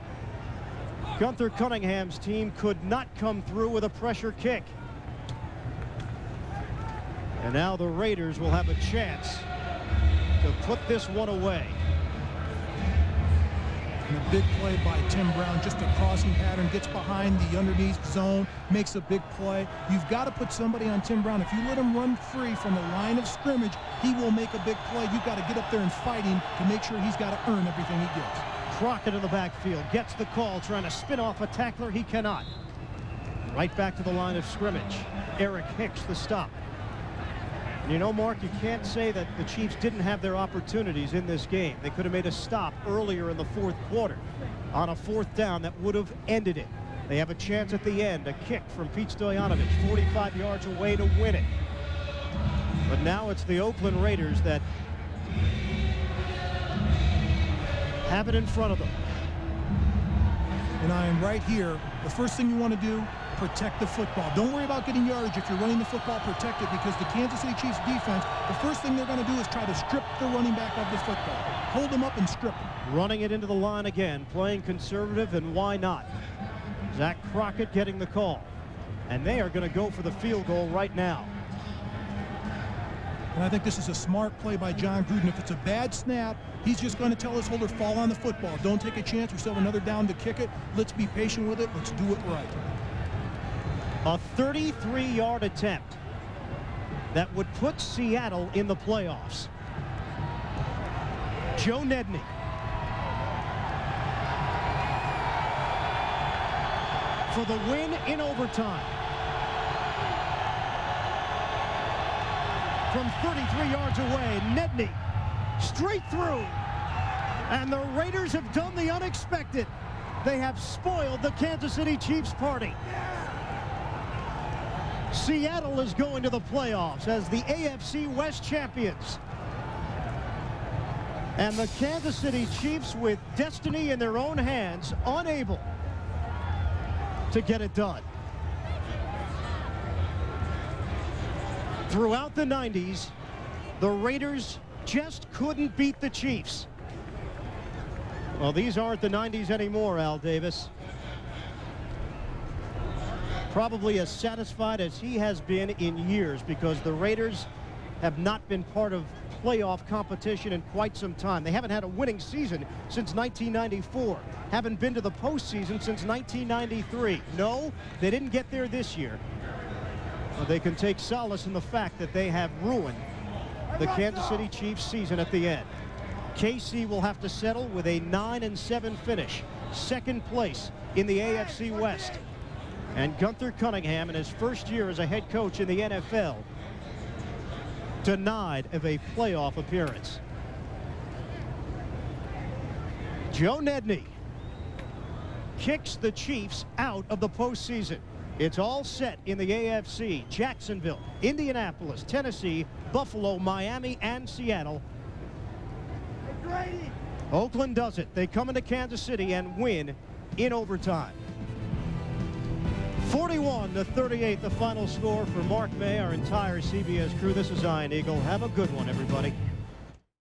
Gunther Cunningham's team could not come through with a pressure kick. And now the Raiders will have a chance to put this one away. And a big play by Tim Brown, just a crossing pattern, gets behind the underneath zone, makes a big play. You've got to put somebody on Tim Brown. If you let him run free from the line of scrimmage, he will make a big play. You've got to get up there and fight him to make sure he's got to earn everything he gets. Crockett in the backfield gets the call, trying to spin off a tackler. He cannot. Right back to the line of scrimmage. Eric Hicks the stop. And you know, Mark, you can't say that the Chiefs didn't have their opportunities in this game. They could have made a stop earlier in the 4th quarter on a 4th down that would have ended it. They have a chance at the end, a kick from Pete Stoyanovich, 45 yards away to win it. But now it's the Oakland Raiders that have it in front of them. And I am right here. The first thing you want to do, protect the football. Don't worry about getting yardage. If you're running the football, protect it, because the Kansas City Chiefs defense, the first thing they're going to do is try to strip the running back of the football. Hold them up and strip them. Running it into the line again, playing conservative, and why not? Zach Crockett getting the call. And they are going to go for the field goal right now. And I think this is a smart play by John Gruden. If it's a bad snap, he's just going to tell his holder, fall on the football. Don't take a chance. We still have another down to kick it. Let's be patient with it. Let's do it right. A 33-yard attempt that would put Seattle in the playoffs. Joe Nedney. For the win in overtime. From 33 yards away, Nedney straight through. And the Raiders have done the unexpected. They have spoiled the Kansas City Chiefs party. Seattle is going to the playoffs as the AFC West champions. And the Kansas City Chiefs, with destiny in their own hands, unable to get it done. Throughout the 90s, the Raiders just couldn't beat the Chiefs. Well, these aren't the 90s anymore, Al Davis. Probably as satisfied as he has been in years, because the Raiders have not been part of playoff competition in quite some time. They haven't had a winning season since 1994. Haven't been to the postseason since 1993. No, they didn't get there this year. Well, they can take solace in the fact that they have ruined the Kansas City Chiefs season at the end. KC will have to settle with a 9-7 finish, second place in the AFC West. And Gunther Cunningham, in his first year as a head coach in the NFL, denied of a playoff appearance. Joe Nedney kicks the Chiefs out of the postseason. It's all set in the AFC. Jacksonville, Indianapolis, Tennessee, Buffalo, Miami, and Seattle. Oakland does it. They come into Kansas City and win in overtime. 41-38, the final score for Mark May, our entire CBS crew. This is Iron Eagle. Have a good one, everybody.